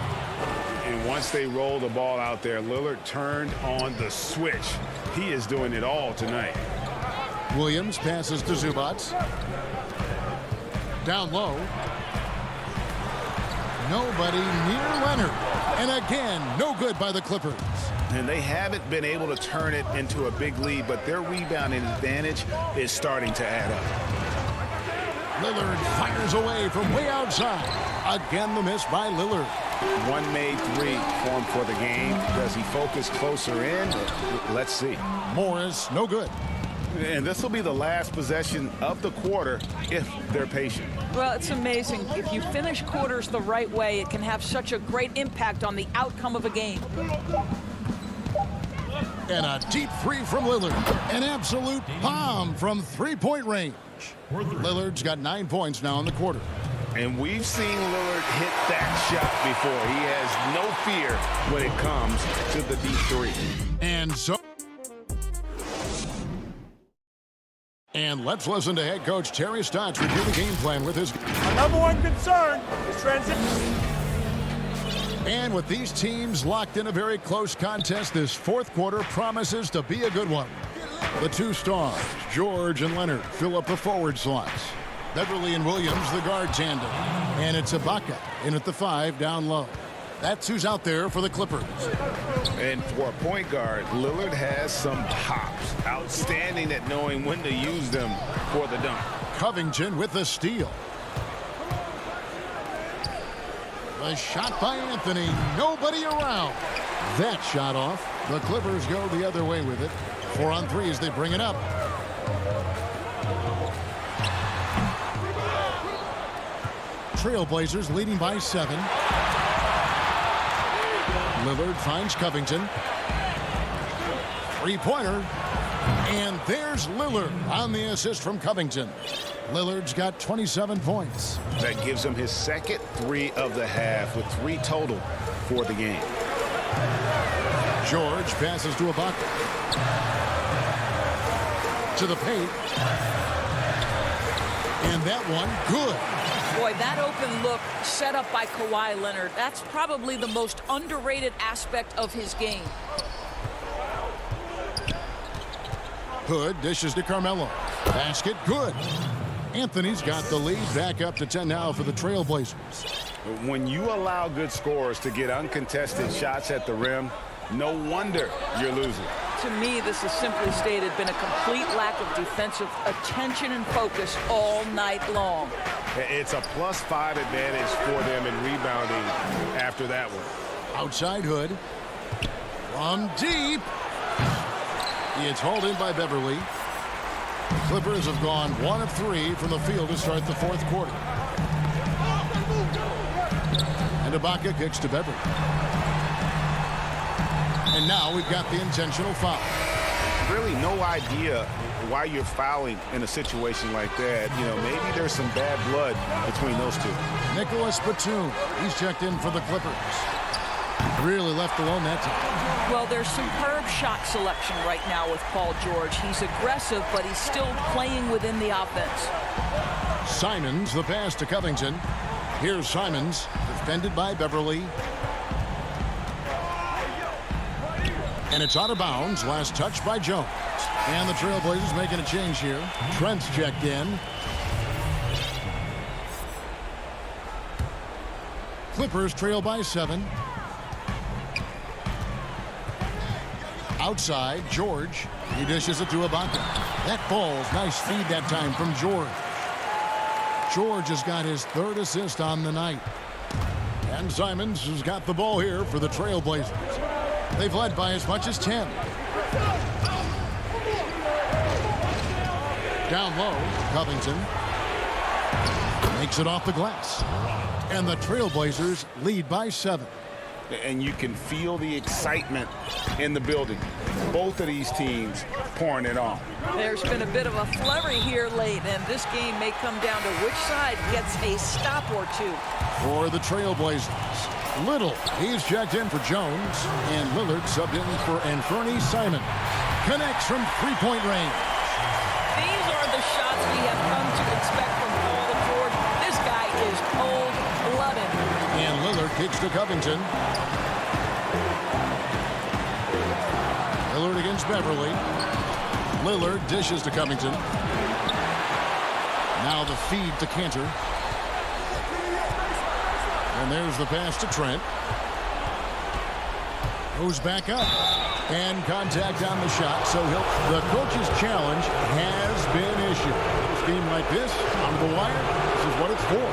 And once they roll the ball out there, Lillard turned on the switch. He is doing it all tonight. Williams passes to Zubac. Down low. Nobody near Leonard. And again, no good by the Clippers. And they haven't been able to turn it into a big lead, but their rebounding advantage is starting to add up. Lillard fires away from way outside. Again, the miss by Lillard. One made 3 formed for the game. Does he focus closer in? Let's see. Morris, no good. And this will be the last possession of the quarter if they're patient. Well, it's amazing. If you finish quarters the right way, it can have such a great impact on the outcome of a game. And a deep three from Lillard. An absolute bomb from three-point range. Lillard's got 9 points now in the quarter. And we've seen Lillard hit that shot before. He has no fear when it comes to the deep three. And let's listen to head coach Terry Stotts review the game plan with his... Our number one concern is transition. And with these teams locked in a very close contest, this fourth quarter promises to be a good one. The two stars, George and Leonard, fill up the forward slots. Beverly and Williams, the guard tandem. And it's Ibaka in at the 5 down low. That's who's out there for the Clippers. And for a point guard, Lillard has some hops. Outstanding at knowing when to use them for the dunk. Covington with the steal. A shot by Anthony. Nobody around. That shot off. The Clippers go the other way with it. 4 on 3 as they bring it up. Trailblazers leading by 7. Lillard finds Covington. Three-pointer. And there's Lillard on the assist from Covington. Lillard's got 27 points. That gives him his second 3 of the half with 3 total for the game. George passes to Ibaka. To the paint. And that one, good. Boy, that open look set up by Kawhi Leonard, that's probably the most underrated aspect of his game. Hood dishes to Carmelo. Basket, good. Anthony's got the lead back up to 10 now for the Trailblazers. When you allow good scorers to get uncontested shots at the rim, no wonder you're losing. To me, this has simply stated been a complete lack of defensive attention and focus all night long. It's a +5 advantage for them in rebounding after that one. Outside Hood. From deep. It's hauled in by Beverly. The Clippers have gone 1 of 3 from the field to start the fourth quarter. And Ibaka kicks to Beverly. And now we've got the intentional foul. Really no idea why you're fouling in a situation like that. You know, maybe there's some bad blood between those two. Nicholas Batum, he's checked in for the Clippers. Really left alone that time. Well, there's superb shot selection right now with Paul George. He's aggressive, but he's still playing within the offense. Simons, the pass to Covington. Here's Simons, defended by Beverly. And it's out of bounds. Last touch by Jones. And the Trailblazers making a change here. Trent's checked in. Clippers trail by 7. Outside, George. He dishes it to Ibaka. That falls. Nice feed that time from George. George has got his 3rd assist on the night. And Simons has got the ball here for the Trailblazers. They've led by as much as 10. Down low, Covington makes it off the glass. And the Trailblazers lead by 7. And you can feel the excitement in the building. Both of these teams pouring it on. There's been a bit of a flurry here late, and this game may come down to which side gets a stop or two. For the Trailblazers, Little, he's checked in for Jones, and Lillard subbed in for Anthony Simon. Connects from three-point range. These are the shots we have come to expect from Paul George. This guy is cold-blooded. And Lillard kicks to Covington. Lillard against Beverly. Lillard dishes to Covington. Now the feed to Cantor. And there's the pass to Trent. Goes back up. And contact on the shot. So the coach's challenge has been issued. A game like this, on the wire, this is what it's for.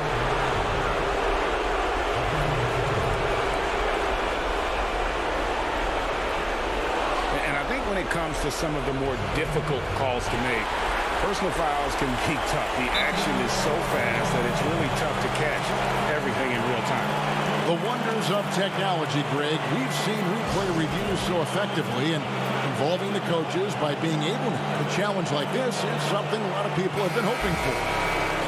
When it it comes to some of the more difficult calls to make. Personal fouls can be tough. The action is so fast that it's really tough to catch everything in real time. The wonders of technology, Greg. We've seen replay reviews so effectively, and involving the coaches by being able to. A challenge like this is something a lot of people have been hoping for.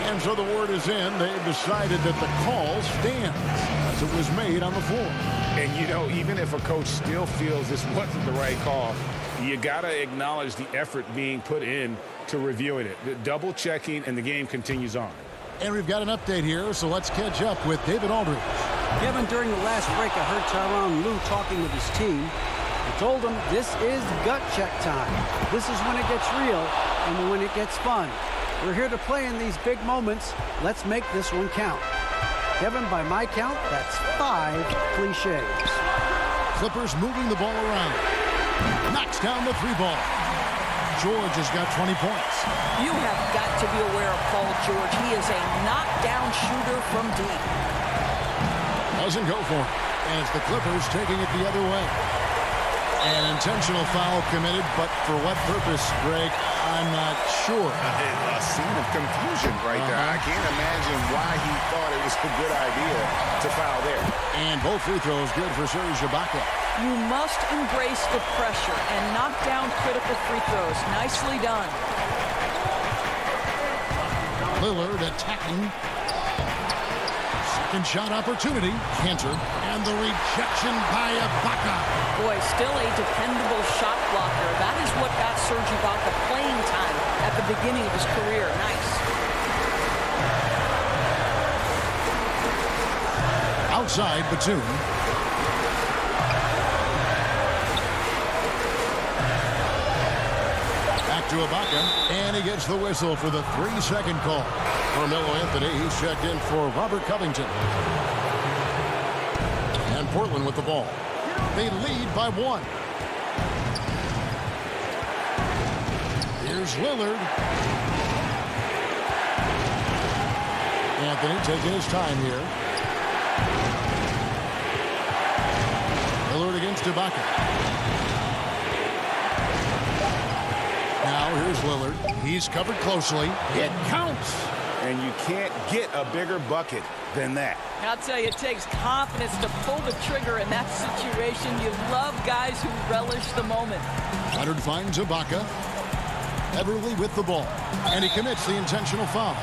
And so the word is in. They've decided that the call stands as it was made on the floor. And, you know, even if a coach still feels this wasn't the right call, you got to acknowledge the effort being put in to reviewing it. The double checking, and the game continues on. And we've got an update here, so let's catch up with David Aldridge. Kevin, during the last break, I heard Tyronn Lue talking with his team. He told them this is gut check time. This is when it gets real and when it gets fun. We're here to play in these big moments. Let's make this one count. Kevin, by my count, that's 5 cliches. Clippers moving the ball around. Knocks down the 3-ball. George has got 20 points. You have got to be aware of Paul George. He is a knockdown shooter from deep. Doesn't go for it. And it's the Clippers taking it the other way. An intentional foul committed, but for what purpose, Greg? I'm not sure. A scene of confusion right there. I can't imagine why he thought it was a good idea to foul there. And both free throws good for Serge Ibaka. You must embrace the pressure and knock down critical free throws. Nicely done. Lillard attacking. Second shot opportunity. Cantor. And the rejection by Ibaka. Boy, still a dependable shot blocker. That is what got Serge Ibaka playing time at the beginning of his career. Nice. Outside, Batum. Back to Ibaka, and he gets the whistle for the 3-second call. Carmelo Anthony, he's checked in for Robert Covington. And Portland with the ball. They lead by 1. Here's Lillard. Anthony taking his time here. Lillard against Ibaka. Now here's Lillard. He's covered closely. It counts. And you can't get a bigger bucket than that. I'll tell you, it takes confidence to pull the trigger in that situation. You love guys who relish the moment. Leonard finds Ibaka. Everly with the ball. And he commits the intentional foul.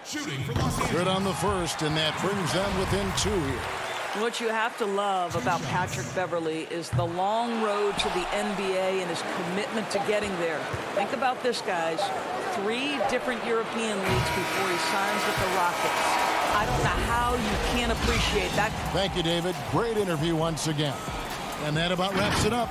Shooting for Los Angeles. Good on the first, and that brings them within 2 here. What you have to love about Patrick Beverley is the long road to the NBA and his commitment to getting there. Think about this, guys. 3 different European leagues before he signs with the Rockets. I don't know how you can't appreciate that. Thank you, David. Great interview once again. And that about wraps it up.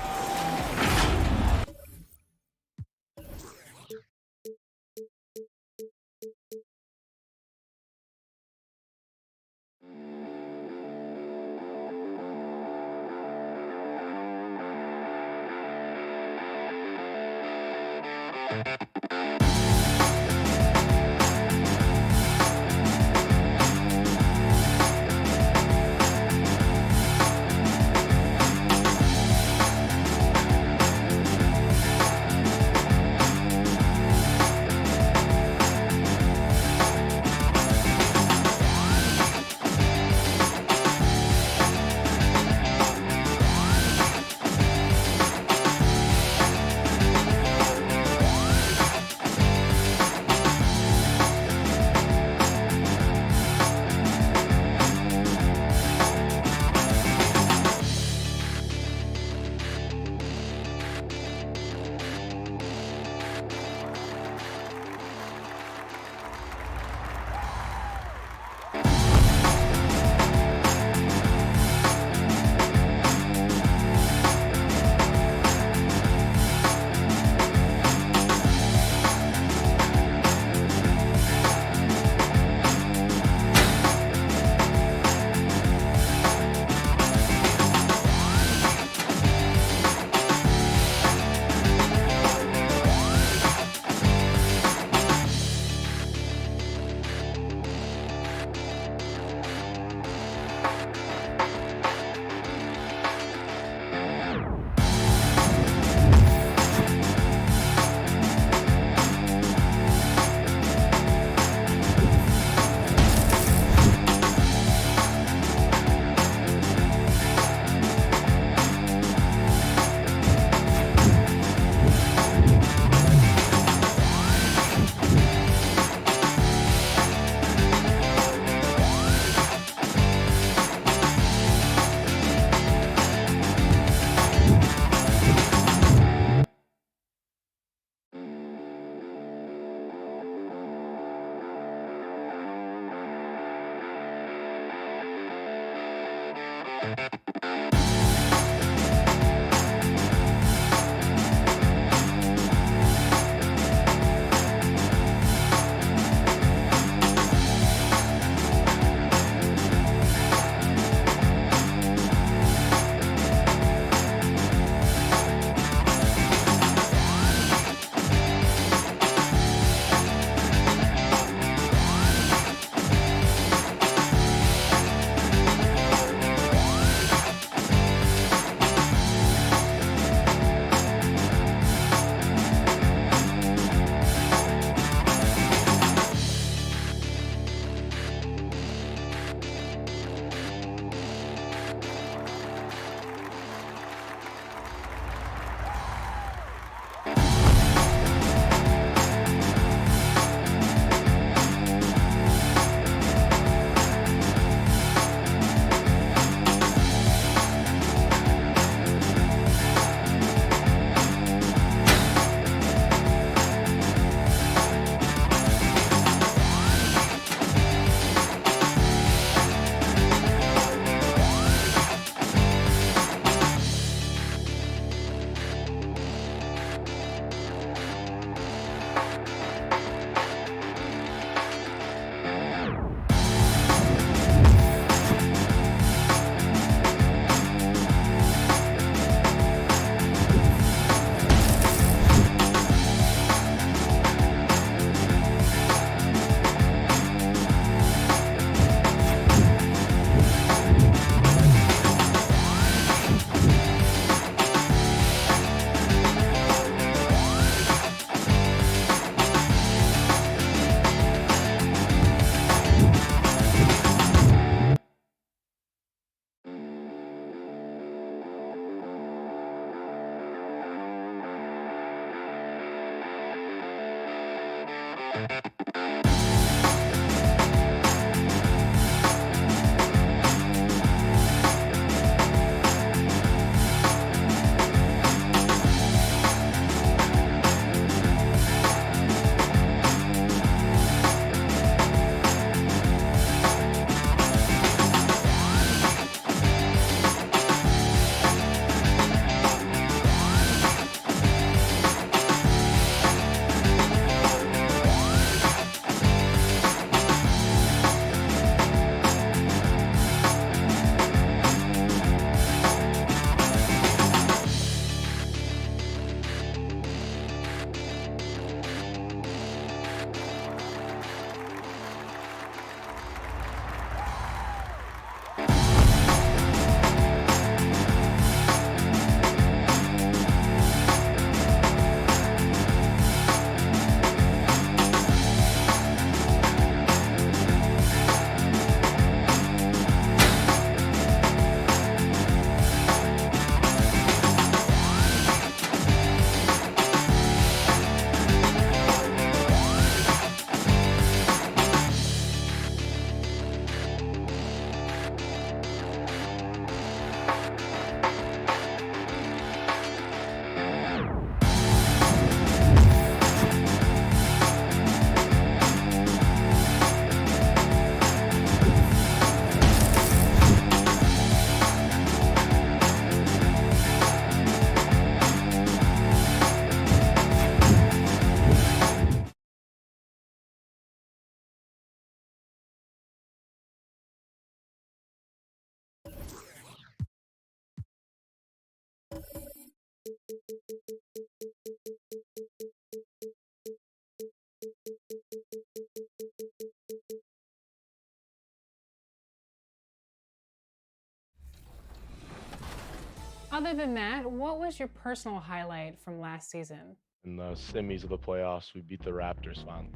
Other than that, what was your personal highlight from last season? In the semis of the playoffs, we beat the Raptors finally.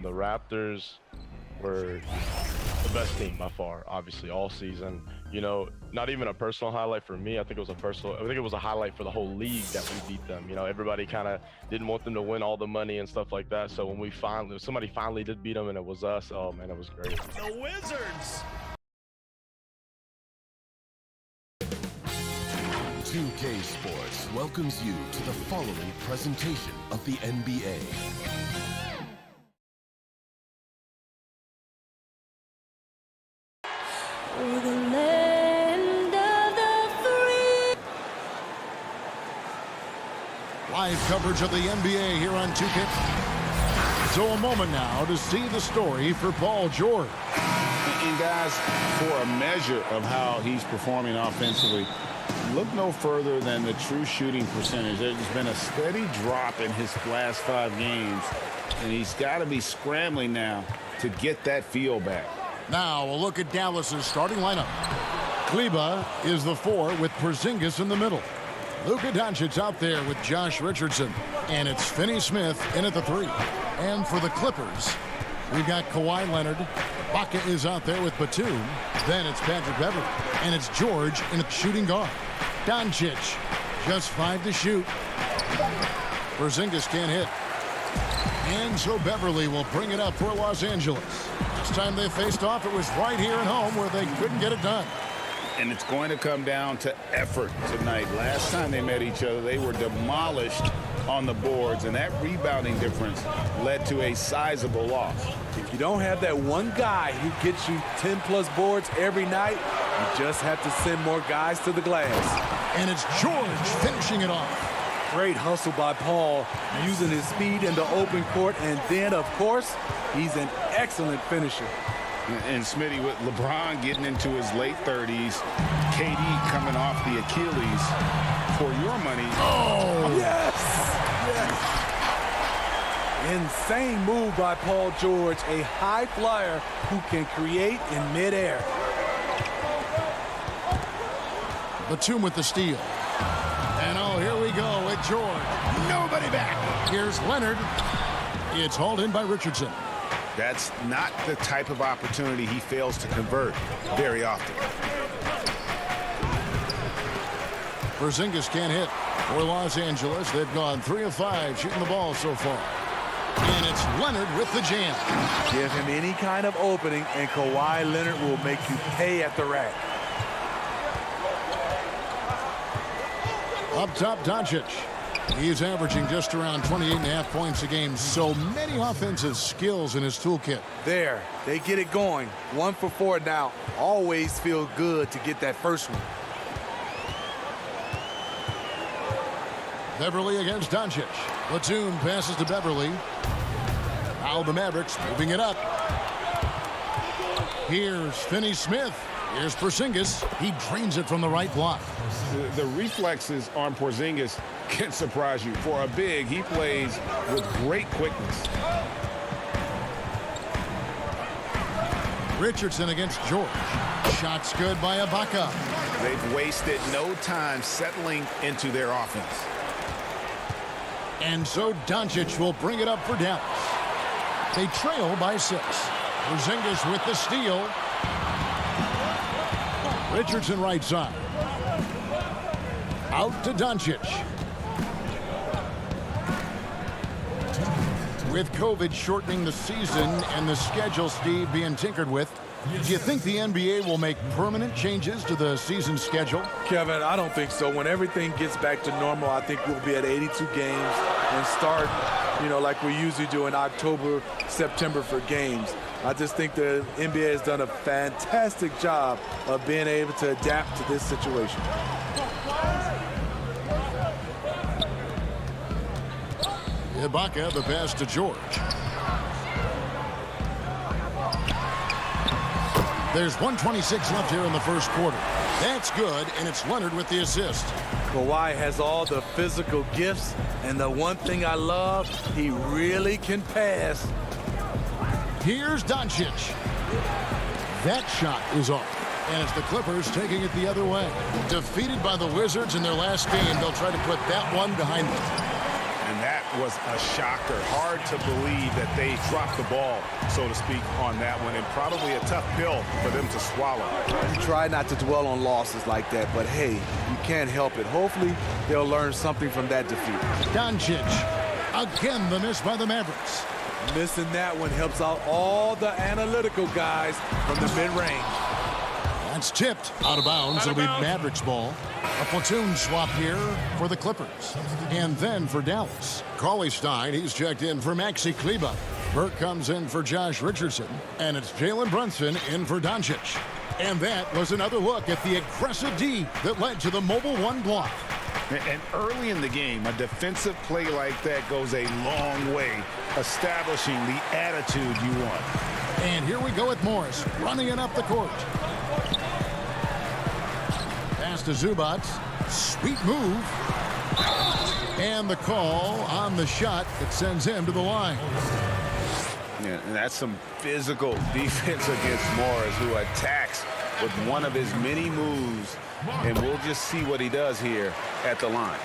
The Raptors were the best team by far, obviously, all season. You know, not even a personal highlight for me. I think it was a highlight for the whole league that we beat them. You know, everybody kind of didn't want them to win all the money and stuff like that. So when somebody finally did beat them and it was us, oh man, it was great. The Wizards! 2K Sports welcomes you to the following presentation of the NBA. For the land of the free. Live coverage of the NBA here on 2K. So a moment now to see the story for Paul George. And guys, for a measure of how he's performing offensively, look no further than the true shooting percentage. There's been a steady drop in his last 5 games, and he's got to be scrambling now to get that feel back. Now we'll look at Dallas's starting lineup. Kleba is the 4 with Porzingis in the middle. Luka Doncic's out there with Josh Richardson, and it's Finney-Smith in at the 3. And for the Clippers, we've got Kawhi Leonard. Ibaka is out there with Batum. Then it's Patrick Beverley, and it's George in at shooting guard. Doncic, just 5 to shoot. Porzingis can't hit. And so Beverley will bring it up for Los Angeles. Last time they faced off, it was right here at home where they couldn't get it done. And it's going to come down to effort tonight. Last time they met each other, they were demolished on the boards, and that rebounding difference led to a sizable loss. If you don't have that one guy who gets you 10-plus boards every night, you just have to send more guys to the glass. And it's George finishing it off. Great hustle by Paul, using his speed in the open court, and then, of course, he's an excellent finisher. And Smitty, with LeBron getting into his late 30s, KD coming off the Achilles, for your money. Oh, yes! Insane move by Paul George, a high flyer who can create in midair. Batum with the steal. And oh, here we go with George. Nobody back. Here's Leonard. It's hauled in by Richardson. That's not the type of opportunity he fails to convert very often. Porzingis can't hit for Los Angeles. They've gone 3 of 5 shooting the ball so far. And it's Leonard with the jam. Give him any kind of opening, and Kawhi Leonard will make you pay at the rack. Up top, Doncic. He's averaging just around 28.5 points a game. So many offensive skills in his toolkit. There, they get it going. 1 for 4 now. Always feel good to get that first one. Beverly against Doncic. Batum passes to Beverly. Now the Mavericks moving it up. Here's Finney-Smith. Here's Porzingis. He drains it from the right block. The reflexes on Porzingis can surprise you. For a big, he plays with great quickness. Richardson against George. Shots good by Ibaka. They've wasted no time settling into their offense. And so Doncic will bring it up for Dallas. They trail by 6. Porzingis with the steal. Richardson right side. Out to Doncic. With COVID shortening the season and the schedule, Steve, being tinkered with, do you think the NBA will make permanent changes to the season schedule? Kevin, I don't think so. When everything gets back to normal, I think we'll be at 82 games and start, like we usually do in October, September for games. I just think the NBA has done a fantastic job of being able to adapt to this situation. Ibaka, the pass to George. There's 1:26 left here in the first quarter. That's good, and it's Leonard with the assist. Kawhi has all the physical gifts, and the one thing I love, he really can pass. Here's Doncic. That shot is off, and it's the Clippers taking it the other way. Defeated by the Wizards in their last game, they'll try to put that one behind them. And that was a shocker. Hard to believe that they dropped the ball, so to speak, on that one, and probably a tough pill for them to swallow. You try not to dwell on losses like that, but hey, you can't help it. Hopefully, they'll learn something from that defeat. Doncic. Again, the miss by the Mavericks. Missing that one helps out all the analytical guys from the mid-range. That's tipped out of bounds. It'll be Mavericks ball. A platoon swap here for the Clippers. And then for Dallas. Cauley-Stein, he's checked in for Maxi Kleber. Burke comes in for Josh Richardson. And it's Jalen Brunson in for Doncic. And that was another look at the aggressive D that led to the mobile 1 block. And early in the game, a defensive play like that goes a long way, establishing the attitude you want. And here we go with Morris running it up the court. Pass to Zubac. Sweet move. And the call on the shot that sends him to the line. Yeah, and that's some physical defense against Morris, who attacks with one of his many moves. And we'll just see what he does here at the line.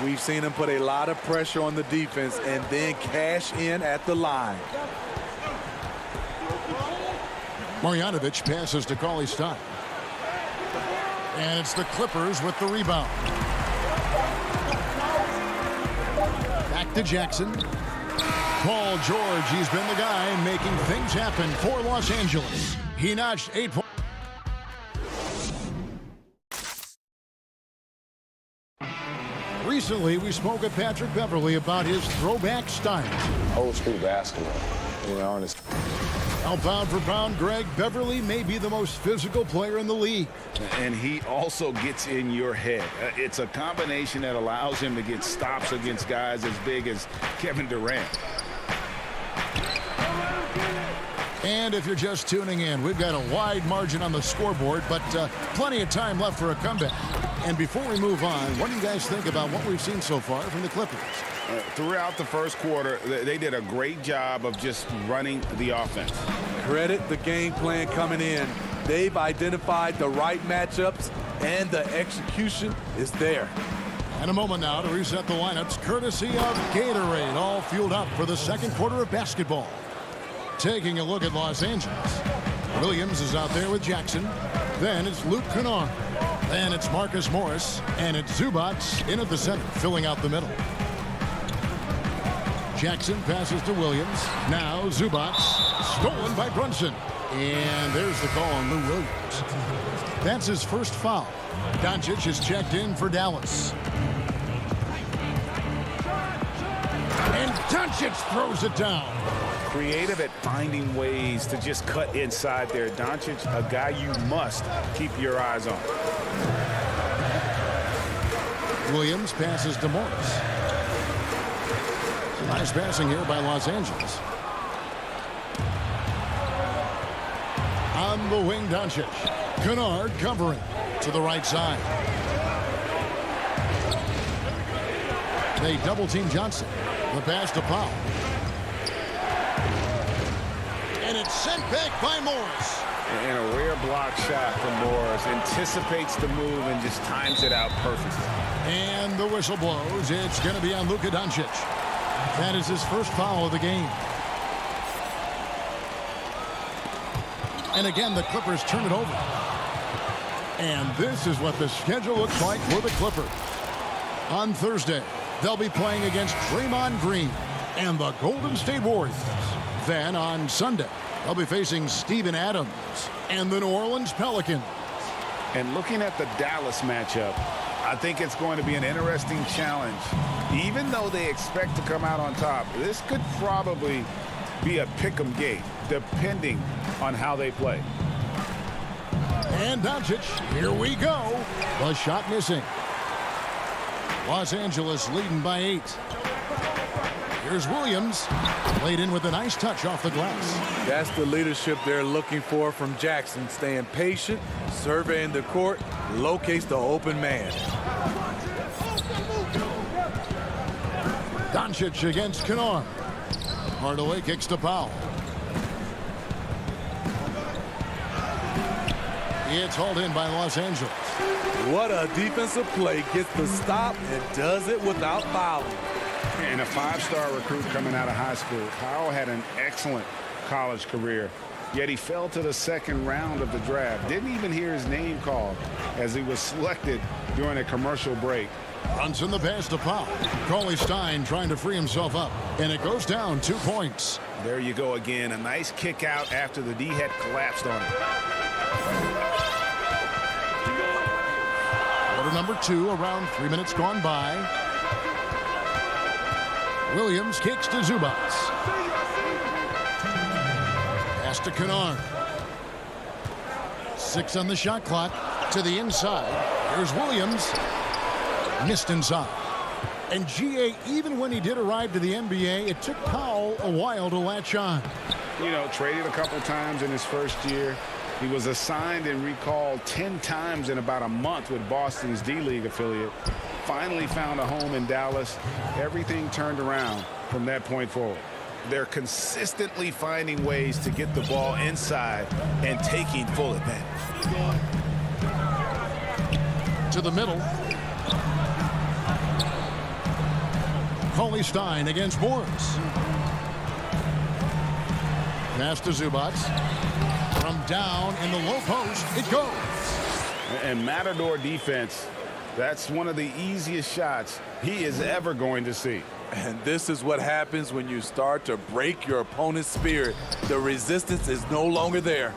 We've seen him put a lot of pressure on the defense and then cash in at the line. Marjanovic passes to Cauley-Stein. And it's the Clippers with the rebound. Back to Jackson. Paul George, he's been the guy making things happen for Los Angeles. He notched 8 points. Recently, we spoke with Patrick Beverly about his throwback style. Old school basketball, and it's... Pound for pound, Greg, Beverly may be the most physical player in the league. And he also gets in your head. It's a combination that allows him to get stops against guys as big as Kevin Durant. And if you're just tuning in, we've got a wide margin on the scoreboard, but plenty of time left for a comeback. And before we move on, what do you guys think about what we've seen so far from the Clippers? Throughout the first quarter, they did a great job of just running the offense. Credit the game plan coming in. They've identified the right matchups, and the execution is there. And a moment now to reset the lineups, courtesy of Gatorade, all fueled up for the second quarter of basketball. Taking a look at Los Angeles. Williams is out there with Jackson. Then it's Luke Kennard. Then it's Marcus Morris. And it's Zubac in at the center, filling out the middle. Jackson passes to Williams. Now Zubac. Stolen by Brunson. And there's the call on Lou Williams. That's his first foul. Doncic is checked in for Dallas. And Doncic throws it down. Creative at finding ways to just cut inside there. Doncic, a guy you must keep your eyes on. Williams passes to Morris. Nice passing here by Los Angeles. On the wing, Doncic. Kennard covering to the right side. They double-team Johnson. The pass to Powell. And it's sent back by Morris. And a rare block shot from Morris. Anticipates the move and just times it out perfectly. And the whistle blows. It's going to be on Luka Doncic. That is his first foul of the game. And again, the Clippers turn it over. And this is what the schedule looks like for the Clippers. On Thursday, they'll be playing against Draymond Green and the Golden State Warriors. Then on Sunday, they'll be facing Steven Adams and the New Orleans Pelicans. And looking at the Dallas matchup, I think it's going to be an interesting challenge. Even though they expect to come out on top, this could probably be a pick-em game, depending on how they play. And Doncic, here we go. The shot missing. Los Angeles leading by 8. Here's Williams. Laid in with a nice touch off the glass. That's the leadership they're looking for from Jackson. Staying patient, surveying the court, locates the open man. Doncic against Kennard. Hardaway kicks to Powell. It's hauled in by Los Angeles. What a defensive play. Gets the stop and does it without fouling. And a 5-star recruit coming out of high school. Powell had an excellent college career, yet he fell to the second round of the draft. Didn't even hear his name called as he was selected during a commercial break. Brunson the pass to Powell. Cauley Stein trying to free himself up, and it goes down 2 points. There you go again. A nice kick out after the D had collapsed on him. Quarter number 2, around 3 minutes gone by. Williams kicks to Zubac. Pass to Kennard. 6 on the shot clock. To the inside. Here's Williams. Missed inside. And G.A., even when he did arrive to the NBA, it took Powell a while to latch on. You know, traded a couple times in his first year. He was assigned and recalled 10 times in about a month with Boston's D-League affiliate. Finally found a home in Dallas. Everything turned around from that point forward. They're consistently finding ways to get the ball inside and taking full advantage. To the middle. Cauley Stein against Morris. Pass to Zubac. From down in the low post, it goes. And Matador defense, that's one of the easiest shots he is ever going to see. And this is what happens when you start to break your opponent's spirit. The resistance is no longer there.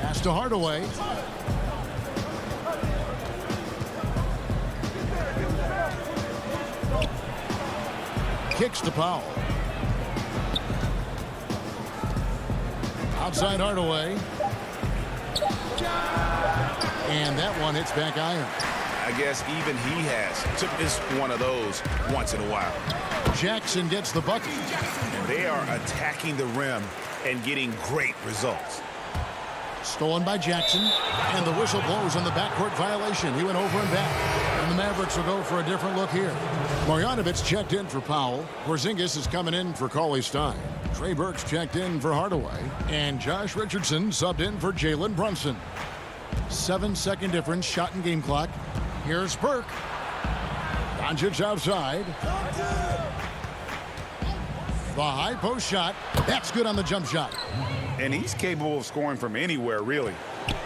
Pass to Hardaway. Kicks to Powell. Outside Hardaway. And that one hits back iron. I guess even he has to miss one of those once in a while. Jackson gets the bucket. And they are attacking the rim and getting great results. Stolen by Jackson. And the whistle blows on the backcourt violation. He went over and back. And the Mavericks will go for a different look here. Marjanovic checked in for Powell. Porzingis is coming in for Cauley Stein. Trey Burks checked in for Hardaway. And Josh Richardson subbed in for Jalen Brunson. 7-second difference, shot and game clock. Here's Burke. Doncic outside. The high post shot. That's good on the jump shot. And he's capable of scoring from anywhere, really.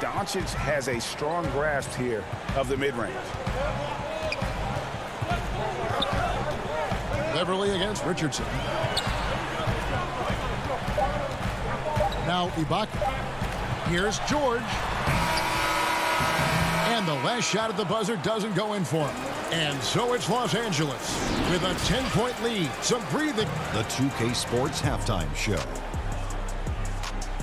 Doncic has a strong grasp here of the mid-range. Beverly against Richardson. Now Ibaka. Here's George. And the last shot at the buzzer doesn't go in for him. And so it's Los Angeles with a 10-point lead. Some breathing. The 2K Sports Halftime Show.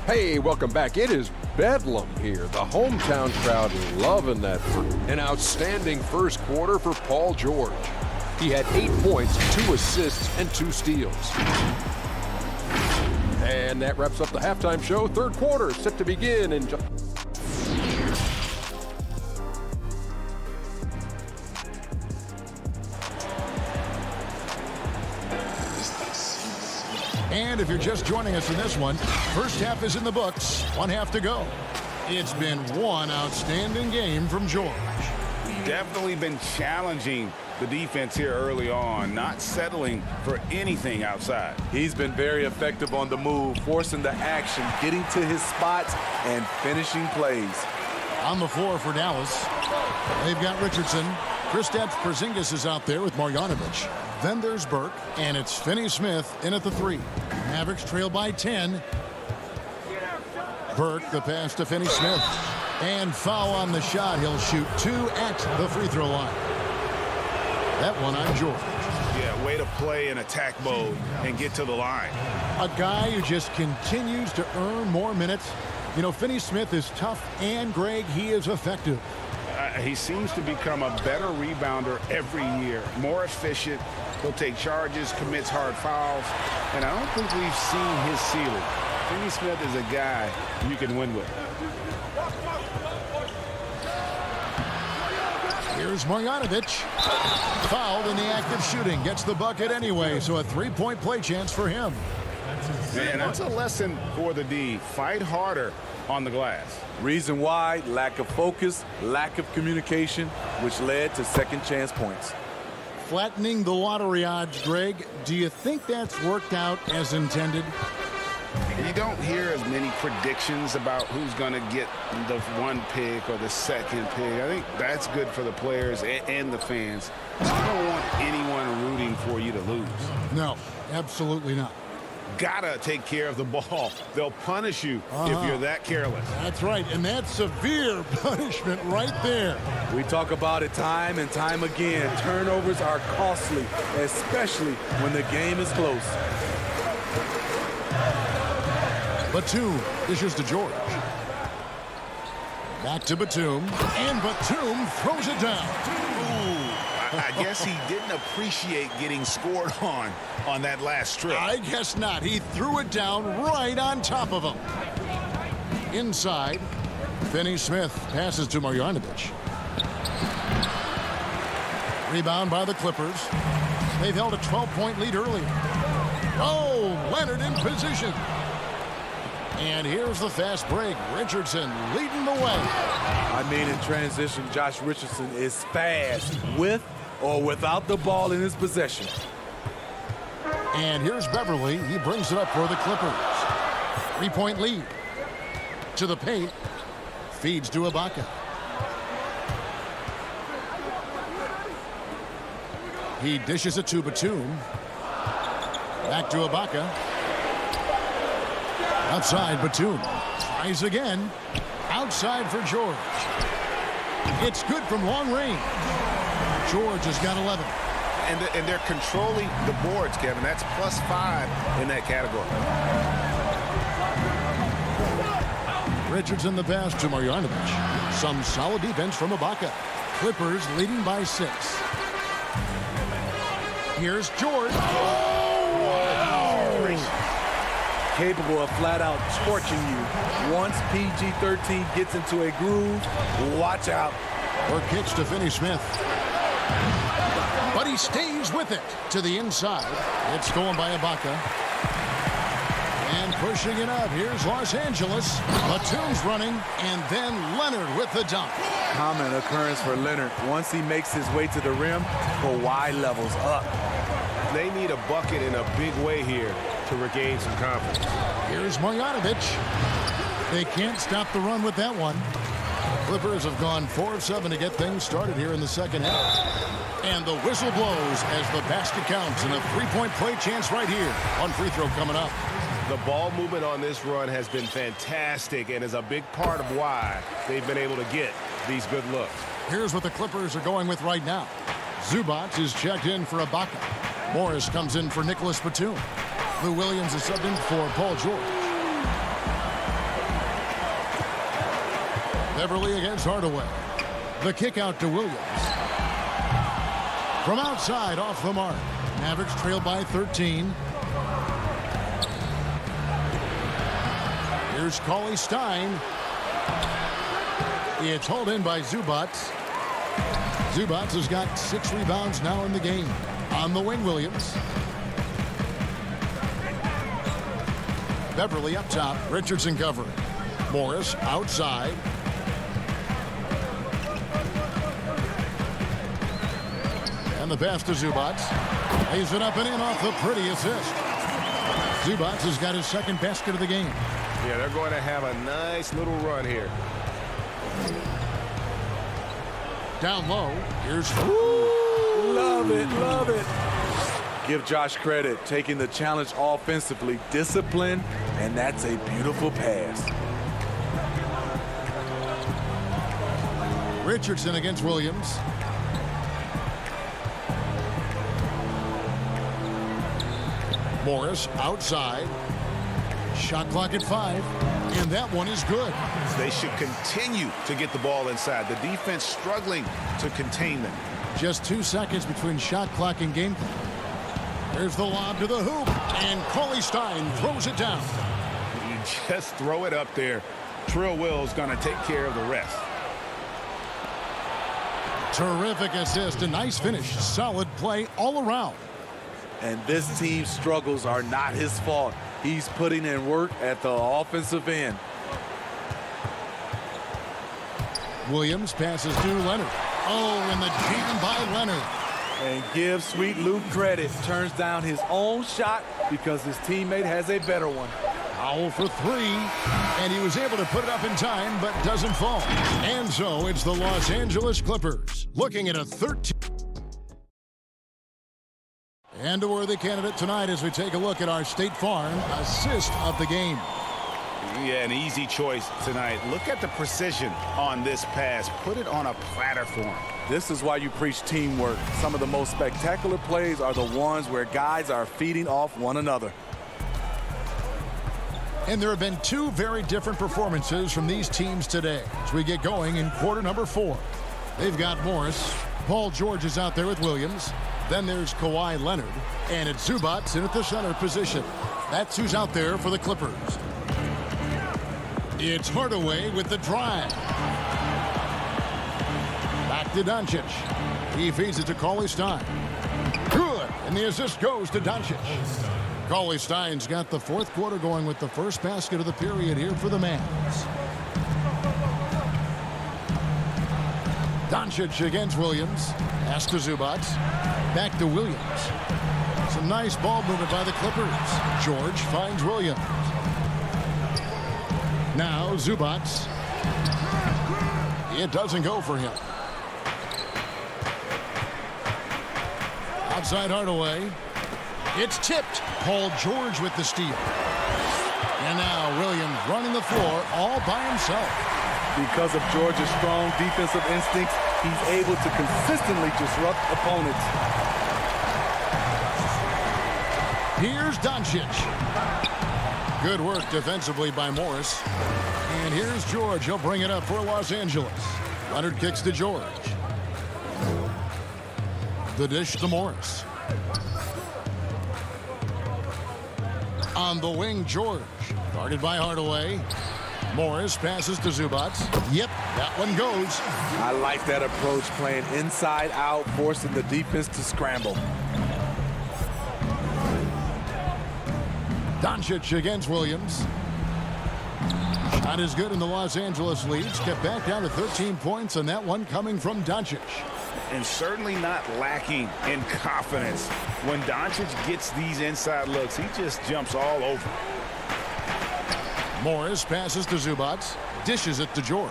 Hey, welcome back. It is bedlam here. The hometown crowd loving that. An outstanding first quarter for Paul George. He had 8 points, 2 assists, and 2 steals. And that wraps up the halftime show. Third quarter set to begin in just... And if you're just joining us in this one, first half is in the books, 1 half to go. It's been one outstanding game from George. Definitely been challenging the defense here early on, not settling for anything outside. He's been very effective on the move, forcing the action, getting to his spots, and finishing plays. On the floor for Dallas, they've got Richardson. Kristaps Porzingis is out there with Marjanovic. Then there's Burke, and it's Finney-Smith in at the 3. Mavericks trail by 10. Burke, the pass to Finney-Smith. And foul on the shot. He'll shoot 2 at the free throw line. That one on George. Yeah, way to play in attack mode and get to the line. A guy who just continues to earn more minutes. You know, Finney-Smith is tough, and Greg, he is effective. He seems to become a better rebounder every year, more efficient. He'll take charges, commits hard fouls, and I don't think we've seen his ceiling. Finney-Smith is a guy you can win with. Here's Marjanovic. Fouled in the act of shooting. Gets the bucket anyway, so a 3-point play chance for him. And that's a lesson for the D. Fight harder on the glass. Reason why: lack of focus, lack of communication, which led to second chance points. Flattening the lottery odds, Greg. Do you think that's worked out as intended? You don't hear as many predictions about who's going to get the 1 pick or the 2nd pick. I think that's good for the players and the fans. You don't want anyone rooting for you to lose. No, absolutely not. Gotta take care of the ball. They'll punish you if you're that careless. That's right, and that's severe punishment right there. We talk about it time and time again. Turnovers are costly, especially when the game is close. Batum dishes to George. Back to Batum, and Batum throws it down. I guess he didn't appreciate getting scored on that last trip. I guess not. He threw it down right on top of him. Inside, Finney-Smith passes to Marjanovic. Rebound by the Clippers. They've held a 12-point lead earlier. Oh, Leonard in position. And here's the fast break. Richardson leading the way. I mean, in transition, Josh Richardson is fast with or without the ball in his possession. And here's Beverly. He brings it up for the Clippers. 3-point lead. To the paint. Feeds to Ibaka. He dishes it to Batum. Back to Ibaka. Outside, Batum. Tries again. Outside for George. It's good from long range. George has got 11. And they're controlling the boards, Kevin. That's +5 in that category. Richardson the pass to Marjanovic. Some solid defense from Ibaka. Clippers leading by 6. Here's George. Capable of flat out torching you. Once PG-13 gets into a groove, watch out. Or kicks to Finney-Smith. But he stays with it to the inside. It's stolen by Ibaka. And pushing it up. Here's Los Angeles. Batum's running. And then Leonard with the dunk. Common occurrence for Leonard. Once he makes his way to the rim, Kawhi levels up. They need a bucket in a big way here to regain some confidence. Here's Marjanovic. They can't stop the run with that one. Clippers have gone 4 of 7 to get things started here in the second half. And the whistle blows as the basket counts, and a three-point play chance right here. One free throw coming up. The ball movement on this run has been fantastic and is a big part of why they've been able to get these good looks. Here's what the Clippers are going with right now. Zubac is checked in for Ibaka. Morris comes in for Nicholas Batum. Lou Williams is subbed in for Paul George. Beverly against Hardaway. The kick out to Williams. From outside, off the mark. Mavericks trail by 13. Here's Cauley Stein. It's hauled in by Zubac. Zubac has got 6 rebounds now in the game. On the wing, Williams. Beverly up top. Richardson covering. Morris outside. And the pass to Zubac. Lays it up and in off the pretty assist. Zubac has got his second basket of the game. Yeah, they're going to have a nice little run here. Down low. Here's... Ooh, love it, love it. Give Josh credit, taking the challenge offensively, discipline, and that's a beautiful pass. Richardson against Williams. Morris outside. Shot clock at 5. And that one is good. They should continue to get the ball inside. The defense struggling to contain them. Just 2 seconds between shot clock and game clock. There's the lob to the hoop. And Cauley Stein throws it down. You just throw it up there. Trill Will's going to take care of the rest. Terrific assist. A nice finish. Solid play all around. And this team's struggles are not his fault. He's putting in work at the offensive end. Williams passes to Leonard. Oh, and the jam by Leonard. And give Sweet Luke credit. Turns down his own shot because his teammate has a better one. Foul for 3. And he was able to put it up in time, but doesn't fall. And so it's the Los Angeles Clippers looking at a 13. And a worthy candidate tonight as we take a look at our State Farm assist of the game. Yeah, an easy choice tonight. Look at the precision on this pass. Put it on a platter for him. This is why you preach teamwork. Some of the most spectacular plays are the ones where guys are feeding off one another. And there have been 2 very different performances from these teams today as we get going in quarter number 4. They've got Morris. Paul George is out there with Williams. Then there's Kawhi Leonard. And it's Zubac in at the center position. That's who's out there for the Clippers. It's Hardaway with the drive. Back to Doncic. He feeds it to Cauley Stein. Good. And the assist goes to Doncic. Cauley Stein's got the 4th quarter going with the first basket of the period here for the Mavs. Doncic against Williams. Pass to Zubac. Back to Williams. Some nice ball movement by the Clippers. George finds Williams. Now Zubac. It doesn't go for him. Outside Hardaway. It's tipped. Paul George with the steal. And now Williams running the floor all by himself. Because of George's strong defensive instincts, he's able to consistently disrupt opponents. Here's Doncic. Good work defensively by Morris. And here's George. He'll bring it up for Los Angeles. Leonard kicks to George. The dish to Morris. On the wing, George. Guarded by Hardaway. Morris passes to Zubac. Yep, that one goes. I like that approach, playing inside out, forcing the defense to scramble. Doncic against Williams. Shot is good, and the Los Angeles leads. Get back down to 13 points, and that one coming from Doncic. And certainly not lacking in confidence. When Doncic gets these inside looks, he just jumps all over. Morris passes to Zubac. Dishes it to George.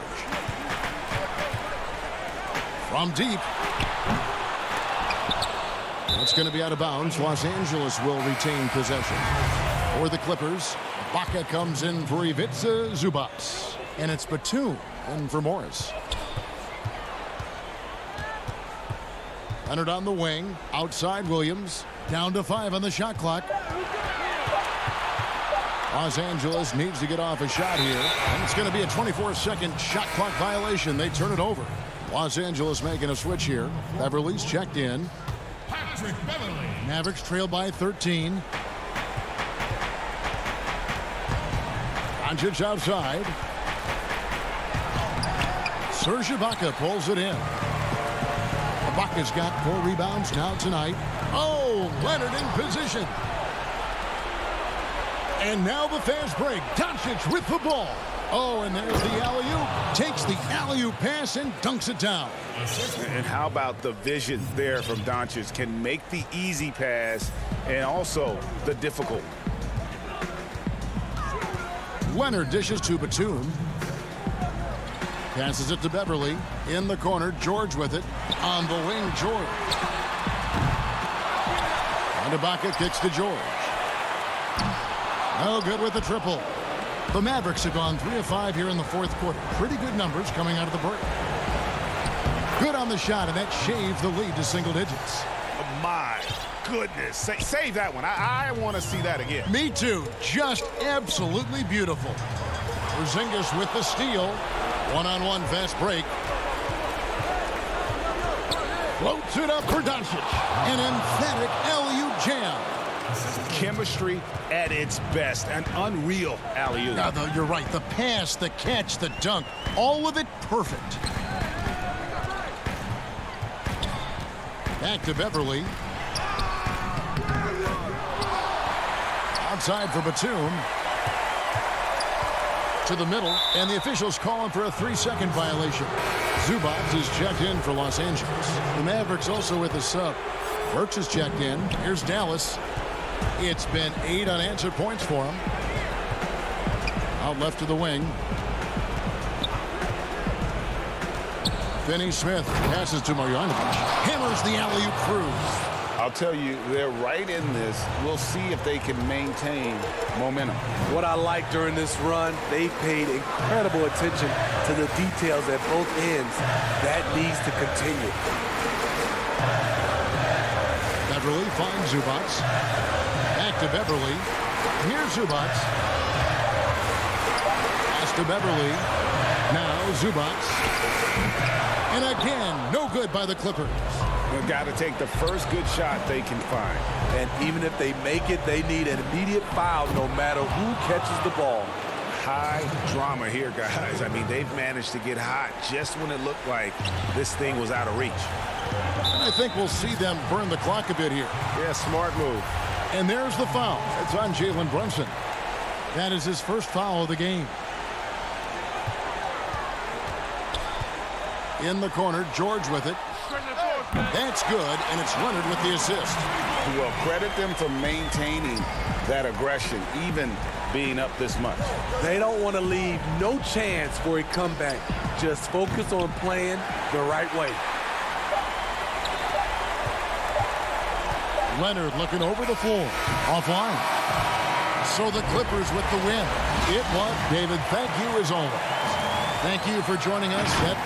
From deep. It's going to be out of bounds. Los Angeles will retain possession. For the Clippers, Baca comes in for Ivica Zubac. And it's Batum in for Morris. Leonard on the wing. Outside Williams. Down to 5 on the shot clock. Los Angeles needs to get off a shot here. And it's going to be a 24-second shot clock violation. They turn it over. Los Angeles making a switch here. Beverly's checked in. Patrick Beverly. Mavericks trail by 13. Doncic outside. Serge Ibaka pulls it in. Ibaka's got 4 rebounds now tonight. Oh, Leonard in position. And now the fast break. Doncic with the ball. Oh, and there's the alley-oop. Takes the alley-oop pass and dunks it down. And how about the vision there from Doncic? Can make the easy pass and also the difficult. Leonard dishes to Batum. Passes it to Beverly. In the corner, George with it. On the wing, George. And Ibaka kicks to George. No good with the triple. The Mavericks have gone 3 of 5 here in the fourth quarter. Pretty good numbers coming out of the break. Good on the shot, and that shaves the lead to single digits. Oh, my goodness. Save that one. I want to see that again. Me too. Just absolutely beautiful. Porzingis with the steal. One-on-one fast break. Floats it up for Doncic. An emphatic LU jam. Chemistry at its best. An unreal alley-oop. Yeah, you're right. The pass, the catch, the dunk. All of it perfect. Back to Beverly. Outside for Batum. To the middle, and the officials calling for a 3-second violation. Zubac is checked in for Los Angeles. The Mavericks also with a sub. Burks is checked in. Here's Dallas. It's been 8 unanswered points for him. Out left to the wing. Finney-Smith passes to Marjanovic. Hammers the alley-oop through. I'll tell you, they're right in this. We'll see if they can maintain momentum. What I like during this run, they paid incredible attention to the details at both ends. That needs to continue. Beverly finds Zubac. Back to Beverly. Here's Zubac. Pass to Beverly. Now Zubac. And again, no good by the Clippers. They've got to take the first good shot they can find. And even if they make it, they need an immediate foul no matter who catches the ball. High drama here, guys. I mean, they've managed to get hot just when it looked like this thing was out of reach. And I think we'll see them burn the clock a bit here. Yeah, smart move. And there's the foul. It's on Jalen Brunson. That is his first foul of the game. In the corner, George with it. That's good, and it's Leonard with the assist. Well, credit them for maintaining that aggression, even being up this much. They don't want to leave no chance for a comeback. Just focus on playing the right way. Leonard looking over the floor. Offline. So the Clippers with the win. It was David. Thank you as always. Thank you for joining us. That